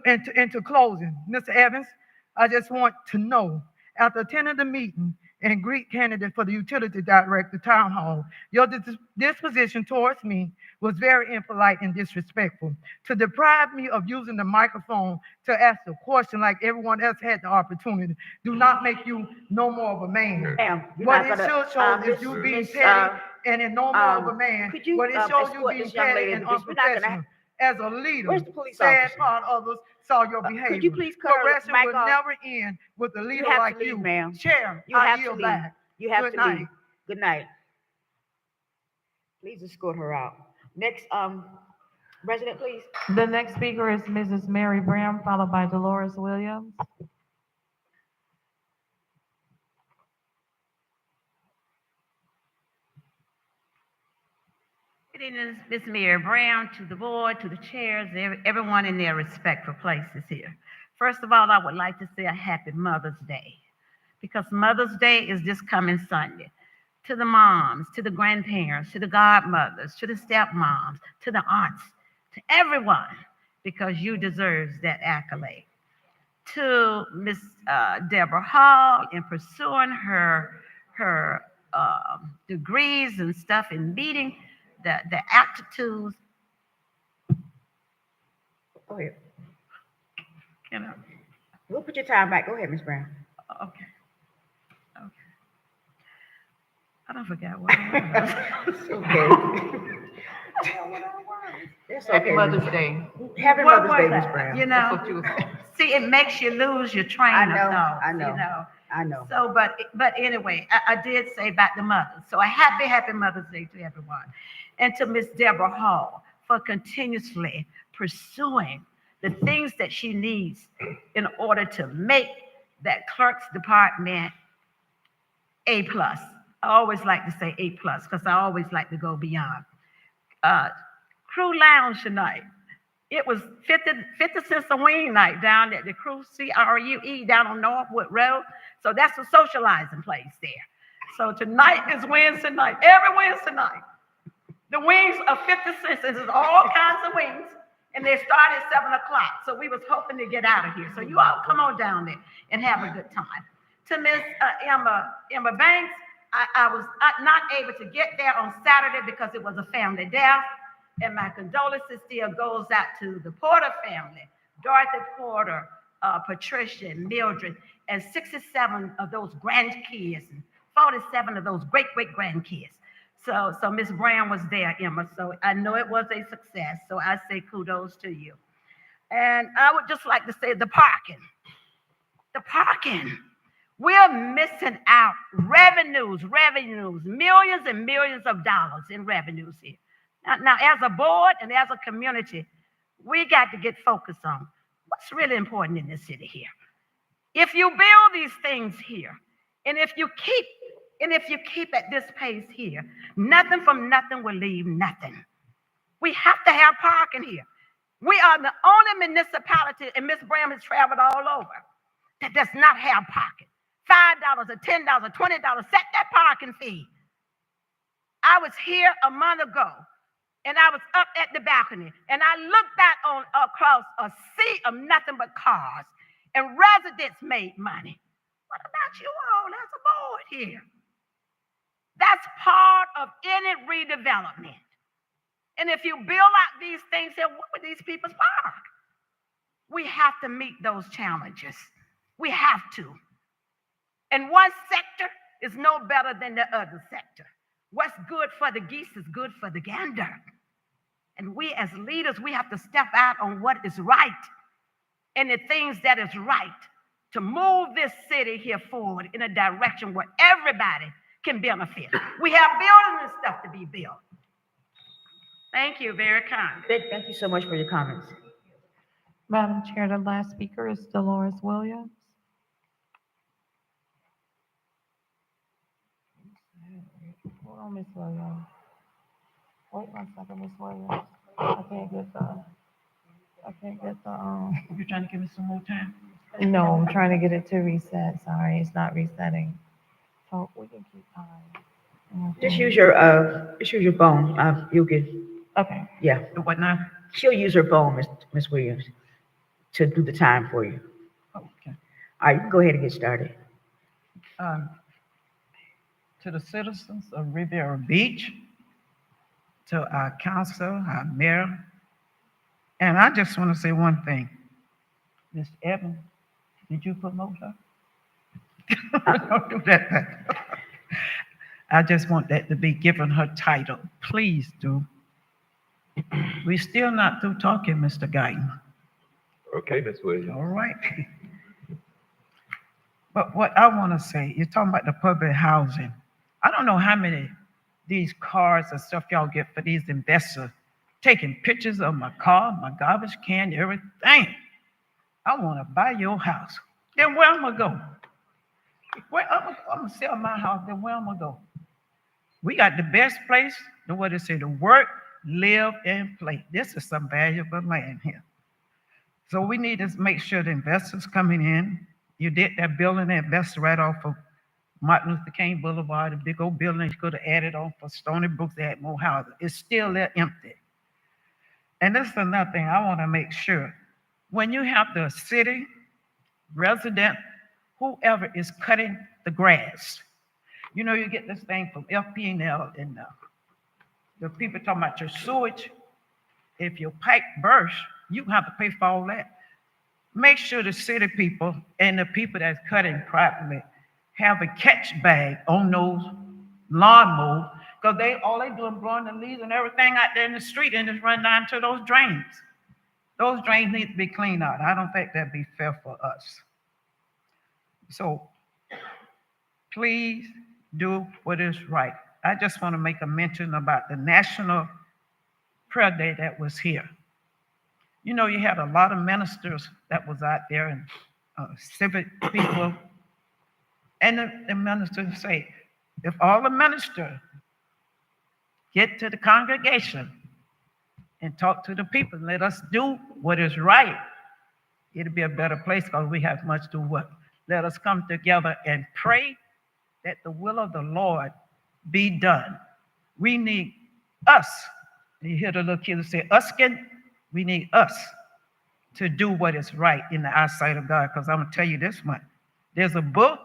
Into closing, Mr. Evans, I just want to know, after attending the meeting and greet candidate for the utility director town hall, your disposition towards me was very impolite and disrespectful. To deprive me of using the microphone to ask a question like everyone else had the opportunity do not make you no more of a man. Ma'am, What it should show is you being petty and in no more of a man. Could you What it shows you escort being this young petty lady and because we're not gonna unprofessional. As a leader, Where's the police sad officer? part others saw your behavior. Could you please cut her Correction mic will off? never end with a leader have like to leave, you. ma'am. Chair, You I have to yield leave. back. You have Good to night. leave. Good night. Please escort her out. Next, resident, please. The next speaker is Mrs. Mary Bram, followed by Dolores Williams. Good evening, Ms. Mary Brown, to the board, to the chairs, everyone in their respectful places here. First of all, I would like to say a happy Mother's Day, because Mother's Day is this coming Sunday. To the moms, to the grandparents, to the godmothers, to the stepmoms, to the aunts, to everyone, because you deserve that accolade. To Miss Deborah Hall in pursuing her degrees and stuff in meeting the aptitudes. Go ahead. You know. We'll put your time back. Go ahead, Ms. Brown. Okay. I don't forget what I was. Okay. That's Happy okay. Mother's Day. Happy What Mother's was Day, that? Miss Brown. You That's know, what you was. see, it makes you lose your train I of know, thought, I know. you know. I know. So, but anyway, I did say about the mothers. So a happy Mother's Day to everyone. And to Miss Deborah Hall for continuously pursuing the things that she needs in order to make that clerk's department A plus. I always like to say A plus because I always like to go beyond. Uh, Crew Lounge tonight. It was 50 cents a wing night down at the Crew CRUE down on Northwood Road. So that's a socializing place there. So tonight is Wednesday night. Every Wednesday night, the wings are 50 cents. There's all kinds of wings. And they start at 7 o'clock. So we was hoping to get out of here. So you all come on down there and have a good time. To Miss Emma Banks, I was not able to get there on Saturday because it was a family death. And my condolences still goes out to the Porter family, Dorothy Porter, Patricia, and Mildred, and 67 of those grandkids, and 47 of those great-great-grandkids. So Miss Brown was there, Emma. So I know it was a success. So I say kudos to you. And I would just like to say the parking. The parking. We're missing out revenues, millions and millions of dollars in revenues here. Now, as a board and as a community, we got to get focused on what's really important in this city here. If you build these things here, and if you keep at this pace here, nothing from nothing will leave nothing. We have to have parking here. We are the only municipality, and Miss Brown has traveled all over, that does not have parking. $5 or $10 or $20, set that parking fee. I was here a month ago, and I was up at the balcony, and I looked out across a sea of nothing but cars, and residents made money. What about you all as a board here? That's part of any redevelopment. And if you build out these things here, what would these people park? We have to meet those challenges. We have to. And one sector is no better than the other sector. What's good for the geese is good for the gander. And we as leaders, we have to step out on what is right and the things that is right to move this city here forward in a direction where everybody can benefit. We have buildings and stuff to be built. Thank you very kind. Thank you so much for your comments. Madam Chair, the last speaker is Dolores Williams. Hold on, Ms. Williams. Wait 1 second, Ms. Williams. I can't get the, You're trying to give me some more time? no, I'm trying to get it to reset. Sorry, it's not resetting. So we can keep time. Just use your phone. You can. Okay. Yeah. What now? She'll use her phone, Miss Williams, to do the time for you. Okay. All right, you can go ahead and get started. To the citizens of Riviera Beach, to our council, our mayor, and I just want to say one thing. Mr. Evans, did you promote her? Don't do that. I just want that to be given her title. Please do. We're still not through talking, Mr. Guyton. Okay, Ms. Williams. All right. But what I want to say, you're talking about the public housing. I don't know how many these cars and stuff y'all get for these investors taking pictures of my car, my garbage can, everything. I want to buy your house. Then where I'm going to go? Where I'm going to sell my house, then where I'm going to go? We got the best place, what they say, to work, live, and play. This is some valuable land here. So we need to make sure the investors coming in, you did that building that investor right off of Martin Luther King Boulevard, a big old building you could have added on for Stony Brook, they had more houses. It's still there empty. And this is another thing I want to make sure. When you have the city resident, whoever is cutting the grass, you know, you get this thing from FP&L and the people talking about your sewage. If your pipe bursts, you have to pay for all that. Make sure the city people and the people that's cutting properly have a catch bag on those lawn mowed, because all they do is blowing the leaves and everything out there in the street and just run down to those drains. Those drains need to be cleaned out. I don't think that'd be fair for us. So please do what is right. I just want to make a mention about the National Prayer Day that was here. You know, you had a lot of ministers that was out there and civic people. And the ministers say, if all the ministers get to the congregation and talk to the people and let us do what is right, it'll be a better place because we have much to work. Let us come together and pray that the will of the Lord be done. We need us. You hear the little kids say, Uskin, we need us to do what is right in the eyesight of God. Because I'm going to tell you this much. There's a book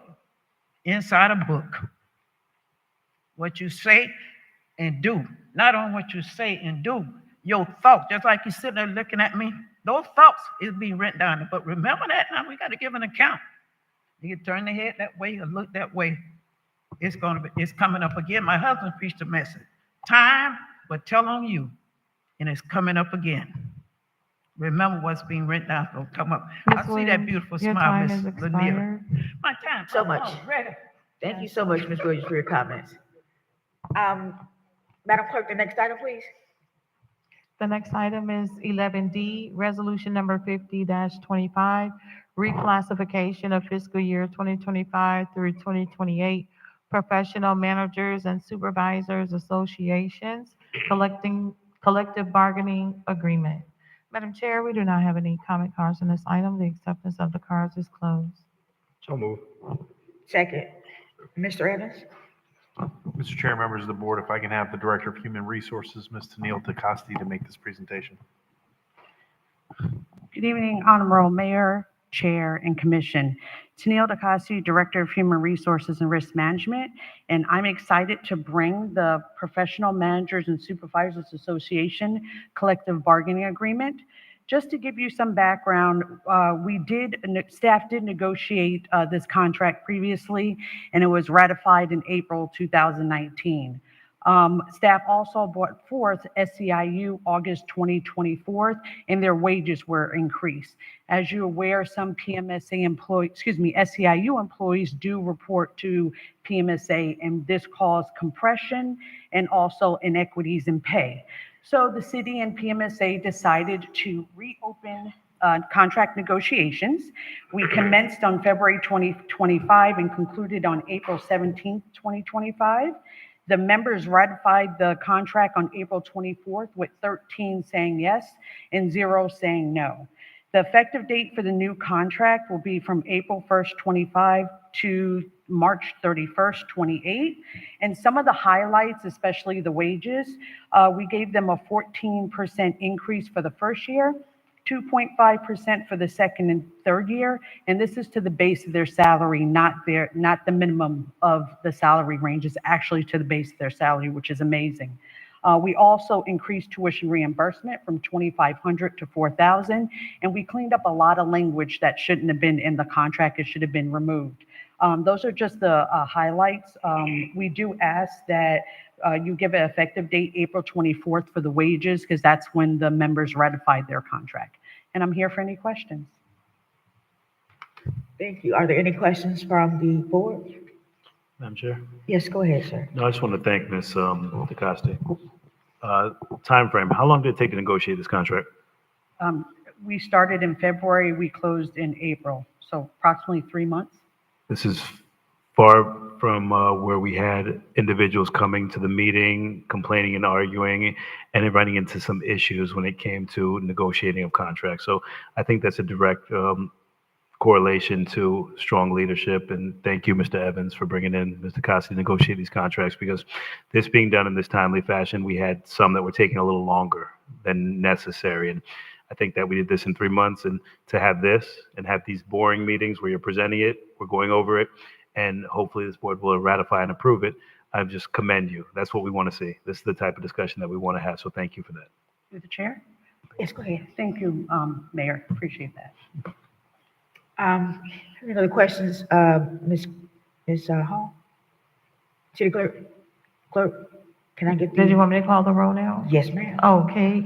inside a book. What you say and do. Not only what you say and do, your thoughts. Just like you sitting there looking at me, those thoughts is being written down. But remember that now, we got to give an account. You can turn the head that way or look that way. It's coming up again. My husband preached a message. Time will tell on you, and it's coming up again. Remember what's being written down. It'll come up. I see that beautiful your smile, time Miss has Lanier. expired. My time. So much. Ready. Thank you so much, Ms. Williams, for your comments. Madam Clerk, the next item, please. The next item is 11D, Resolution Number 50-25, reclassification of fiscal year 2025 through 2028 Professional Managers and Supervisors Associations Collective Bargaining Agreement. Madam Chair, we do not have any comment cards on this item. The acceptance of the cards is closed. So move. Second. Mr. Evans? Mr. Chair, members of the board, if I can have the Director of Human Resources, Ms. Tennille DeCosti, to make this presentation. Good evening, Honorable Mayor, Chair, and Commission. Tennille DeCosti, Director of Human Resources and Risk Management, and I'm excited to bring the Professional Managers and Supervisors Association Collective Bargaining Agreement. Just to give you some background, staff did negotiate this contract previously, and it was ratified in April 2019. Staff also brought forth SEIU August 2024, and their wages were increased. As you're aware, some SEIU employees do report to PMSA, and this caused compression and also inequities in pay. So the city and PMSA decided to reopen contract negotiations. We commenced on February 2025 and concluded on April 17th, 2025. The members ratified the contract on April 24th with 13 saying yes and 0 saying no. The effective date for the new contract will be from April 1st, 25 to March 31st, 28. And some of the highlights, especially the wages, we gave them a 14% increase for the first year, 2.5% for the second and third year, and this is to the base of their salary, not the minimum of the salary range, is actually to the base of their salary, which is amazing. We also increased tuition reimbursement from $2,500 to $4,000, and we cleaned up a lot of language that shouldn't have been in the contract. It should have been removed. Those are just the highlights. We do ask that you give an effective date, April 24th, for the wages, because that's when the members ratified their contract. And I'm here for any questions. Thank you. Are there any questions from the board? Madam Chair? Yes, go ahead, sir. No, I just want to thank Ms. DeCosti. Timeframe, how long did it take to negotiate this contract? We started in February, we closed in April, so approximately 3 months. This is far from where we had individuals coming to the meeting, complaining and arguing, and then running into some issues when it came to negotiating of contracts. So I think that's a direct correlation to strong leadership. And thank you, Mr. Evans, for bringing in Mr. Costi to negotiate these contracts, because this being done in this timely fashion, we had some that were taking a little longer than necessary. And I think that we did this in 3 months, and to have this and have these boring meetings where you're presenting it, we're going over it, and hopefully this board will ratify and approve it. I just commend you. That's what we want to see. This is the type of discussion that we want to have. So thank you for that. Through the chair? Yes, go ahead. Thank you, Mayor. Appreciate that. Any other questions, Ms. Hall? City Clerk? Clerk, can I get Did you the? want me to call the roll now? Yes, ma'am. Okay.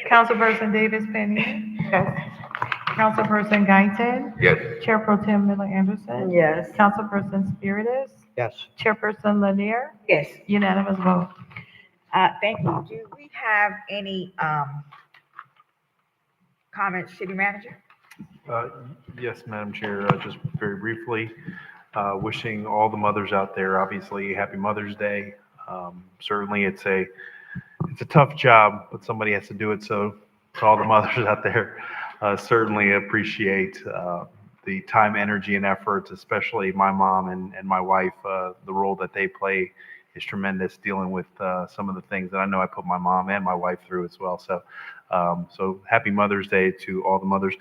Councilperson Davis Penny? Yes. Councilperson Guyton? Yes. Chair Pro Tem Miller Anderson? Yes. Councilperson Spiritus? Yes. Chairperson Lanier? Yes. Unanimous vote. Thank you. Do we have any, comments, city manager? Yes, Madam Chair, just very briefly, wishing all the mothers out there, obviously, happy Mother's Day. Certainly, it's a tough job, but somebody has to do it. So to all the mothers out there, certainly appreciate the time, energy, and effort, especially my mom and my wife. The role that they play is tremendous, dealing with some of the things that I know I put my mom and my wife through as well. So, so happy Mother's Day to all the mothers.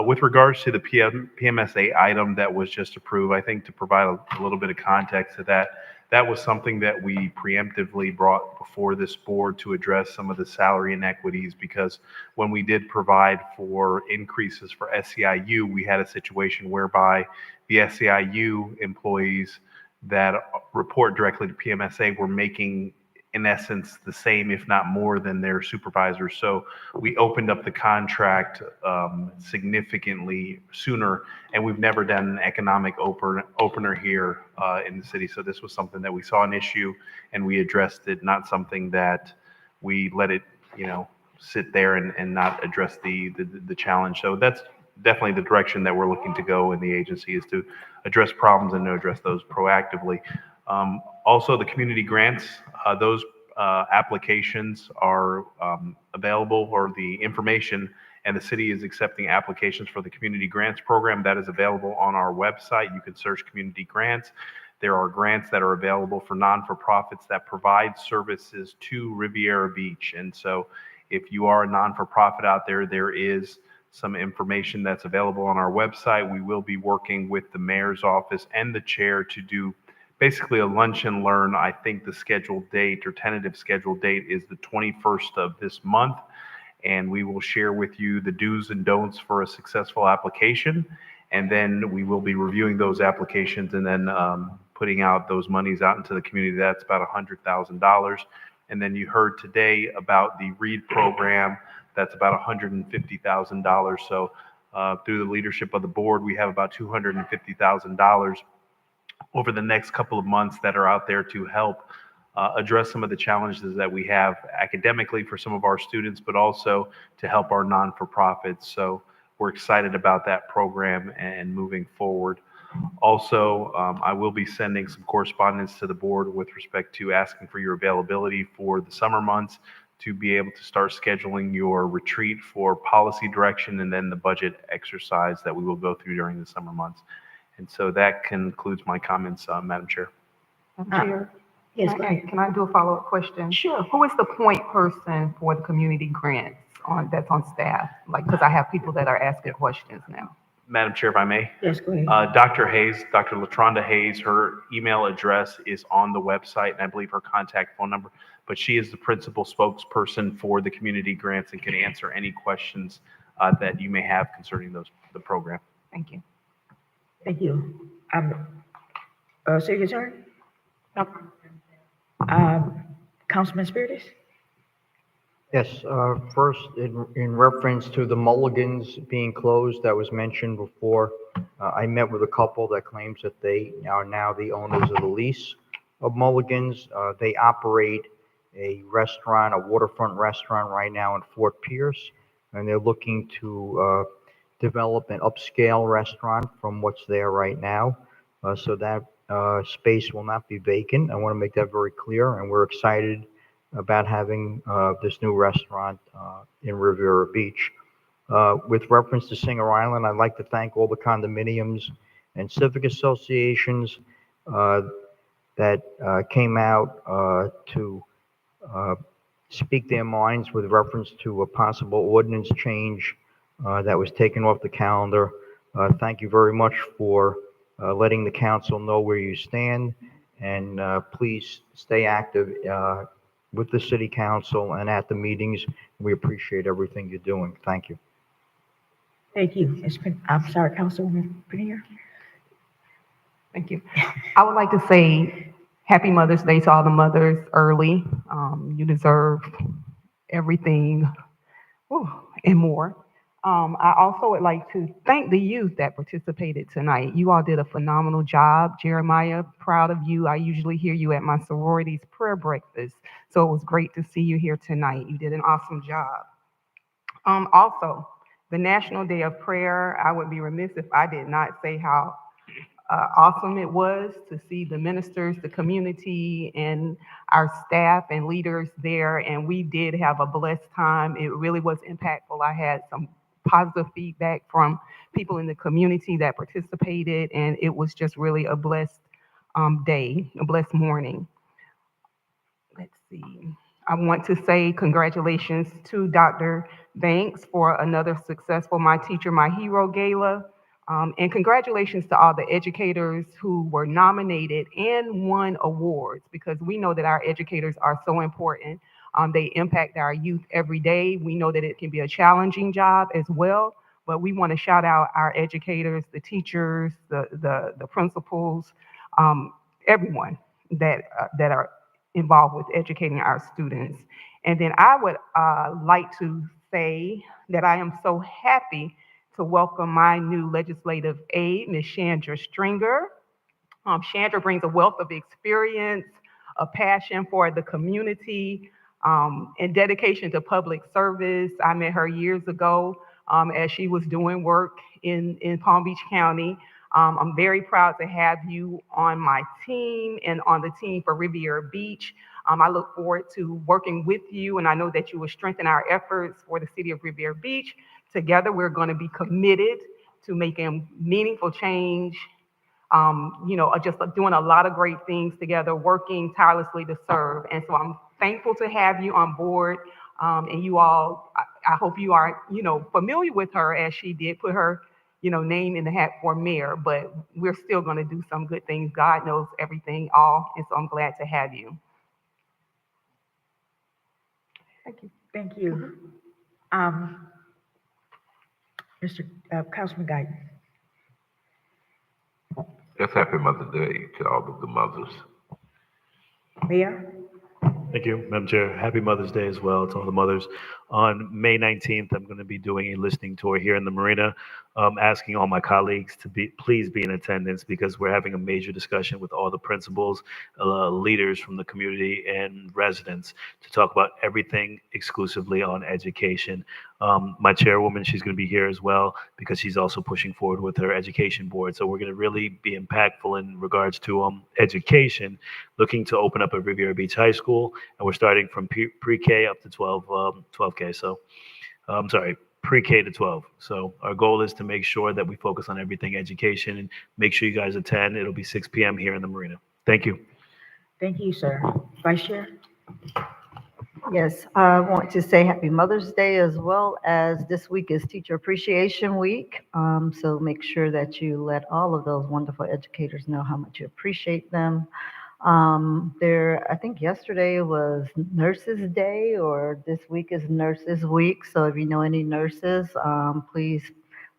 With regards to the PMSA item that was just approved, I think to provide a little bit of context to that, that was something that we preemptively brought before this board to address some of the salary inequities, because when we did provide for increases for SEIU, we had a situation whereby the SEIU employees that report directly to PMSA were making, in essence, the same, if not more, than their supervisors. So we opened up the contract significantly sooner, and we've never done an economic opener here in the city. So this was something that we saw an issue and we addressed it, not something that we let it, sit there and not address the challenge. So that's definitely the direction that we're looking to go in the agency, is to address problems and to address those proactively. Also, the community grants, those applications are available, or the information, and the city is accepting applications for the community grants program. That is available on our website. You can search community grants. There are grants that are available for non-for-profits that provide services to Riviera Beach. And so if you are a non-for-profit out there, there is some information that's available on our website. We will be working with the mayor's office and the chair to do basically a lunch and learn. I think the scheduled date, or tentative scheduled date, is the 21st of this month. And we will share with you the do's and don'ts for a successful application. And then we will be reviewing those applications and then putting out those monies out into the community. That's about $100,000. And then you heard today about the READ program. That's about $150,000. So through the leadership of the board, we have about $250,000 over the next couple of months that are out there to help address some of the challenges that we have academically for some of our students, but also to help our non-for-profits. So we're excited about that program and moving forward. Also, I will be sending some correspondence to the board with respect to asking for your availability for the summer months to be able to start scheduling your retreat for policy direction and then the budget exercise that we will go through during the summer months. And so that concludes my comments, Madam Chair. Chair? Yes, Can I do a follow-up question? Sure. Who is the point person for the community grants that's on staff? Like, because I have people that are asking questions now. Madam Chair, if I may. Yes, go ahead. Dr. Hayes, Dr. LaTronda Hayes, her email address is on the website, and I believe her contact phone number, but she is the principal spokesperson for the community grants and can answer any questions that you may have concerning the program. Thank you. Thank you. City Attorney? Councilman Spiritus? Yes, first, in reference to the Mulligans being closed, that was mentioned before, I met with a couple that claims that they are now the owners of the lease of Mulligans. They operate a restaurant, a waterfront restaurant right now in Fort Pierce, and they're looking to develop an upscale restaurant from what's there right now. So that space will not be vacant. I want to make that very clear, and we're excited about having this new restaurant in Riviera Beach. With reference to Singer Island, I'd like to thank all the condominiums and civic associations that came out to speak their minds with reference to a possible ordinance change that was taken off the calendar. Thank you very much for letting the council know where you stand, and please stay active with the city council and at the meetings. We appreciate everything you're doing. Thank you. Thank you. I'm sorry, Councilwoman Pinheiro. Thank you. I would like to say Happy Mother's Day to all the mothers early. You deserve everything, whew, and more. I also would like to thank the youth that participated tonight. You all did a phenomenal job. Jeremiah, proud of you. I usually hear you at my sorority's prayer breakfast, so it was great to see you here tonight. You did an awesome job. Also, the National Day of Prayer, I would be remiss if I did not say how awesome it was to see the ministers, the community, and our staff and leaders there. And we did have a blessed time. It really was impactful. I had some positive feedback from people in the community that participated, and it was just really a blessed day, a blessed morning. Let's see. I want to say congratulations to Dr. Banks for another successful My Teacher, My Hero gala. And congratulations to all the educators who were nominated and won awards, because we know that our educators are so important. They impact our youth every day. We know that it can be a challenging job as well, but we want to shout out our educators, the teachers, the principals, everyone that are involved with educating our students. And then I would like to say that I am so happy to welcome my new legislative aide, Ms. Chandra Stringer. Chandra brings a wealth of experience, a passion for the community, and dedication to public service. I met her years ago as she was doing work in Palm Beach County. I'm very proud to have you on my team and on the team for Riviera Beach. I look forward to working with you, and I know that you will strengthen our efforts for the city of Riviera Beach. Together, we're going to be committed to making meaningful change, just doing a lot of great things together, working tirelessly to serve. And so I'm thankful to have you on board. And you all, I hope you are, familiar with her, as she did put her, name in the hat for mayor, but we're still going to do some good things. God knows everything all. And so I'm glad to have you. Thank you. Thank you. Mr. Councilman Guy. Yes, happy Mother's Day to all of the mothers. Mayor? Thank you, Madam Chair. Happy Mother's Day as well to all the mothers. On May 19th, I'm going to be doing a listening tour here in the marina, asking all my colleagues to please be in attendance, because we're having a major discussion with all the principals, leaders from the community, and residents to talk about everything exclusively on education. My chairwoman, she's going to be here as well, because she's also pushing forward with her education board. So we're going to really be impactful in regards to education, looking to open up at Riviera Beach High School, and we're starting from pre-K up to 12K. So I'm sorry, pre-K to 12. So our goal is to make sure that we focus on everything education, and make sure you guys attend. It'll be 6 p.m. here in the marina. Thank you. Thank you, sir. Vice Chair? Yes, I want to say Happy Mother's Day, as well as this week is Teacher Appreciation Week. So make sure that you let all of those wonderful educators know how much you appreciate them. I think yesterday was Nurses Day, or this week is Nurses Week. So if you know any nurses, please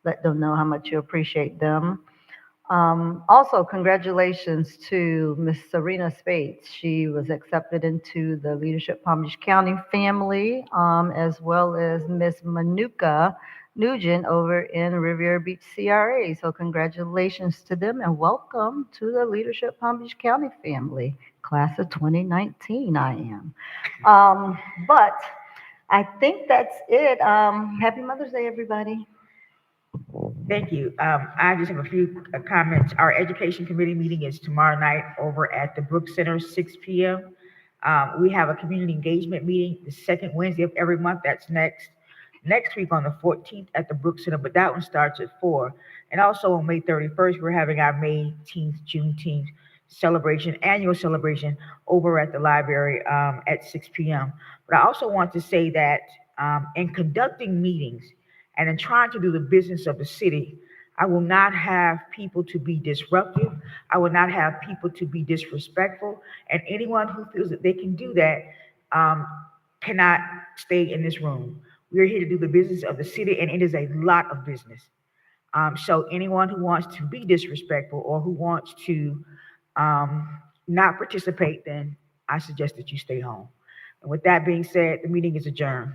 let them know how much you appreciate them. Also, congratulations to Miss Serena Spates. She was accepted into the Leadership Palm Beach County family, as well as Miss Manuka Nugent over in Riviera Beach CRA. So congratulations to them, and welcome to the Leadership Palm Beach County family, class of 2019 I am. But I think that's it. Happy Mother's Day, everybody. Thank you. I just have a few comments. Our education committee meeting is tomorrow night over at the Brooks Center, 6 p.m. We have a community engagement meeting the second Wednesday of every month. That's next week on the 14th at the Brooks Center, but that one starts at 4. And also on May 31st, we're having our May 10th, Juneteenth annual celebration over at the library at 6 p.m. But I also want to say that in conducting meetings and in trying to do the business of the city, I will not have people to be disruptive. I will not have people to be disrespectful. And anyone who feels that they can do that cannot stay in this room. We are here to do the business of the city, and it is a lot of business. So anyone who wants to be disrespectful or who wants to not participate, then I suggest that you stay home. And with that being said, the meeting is adjourned.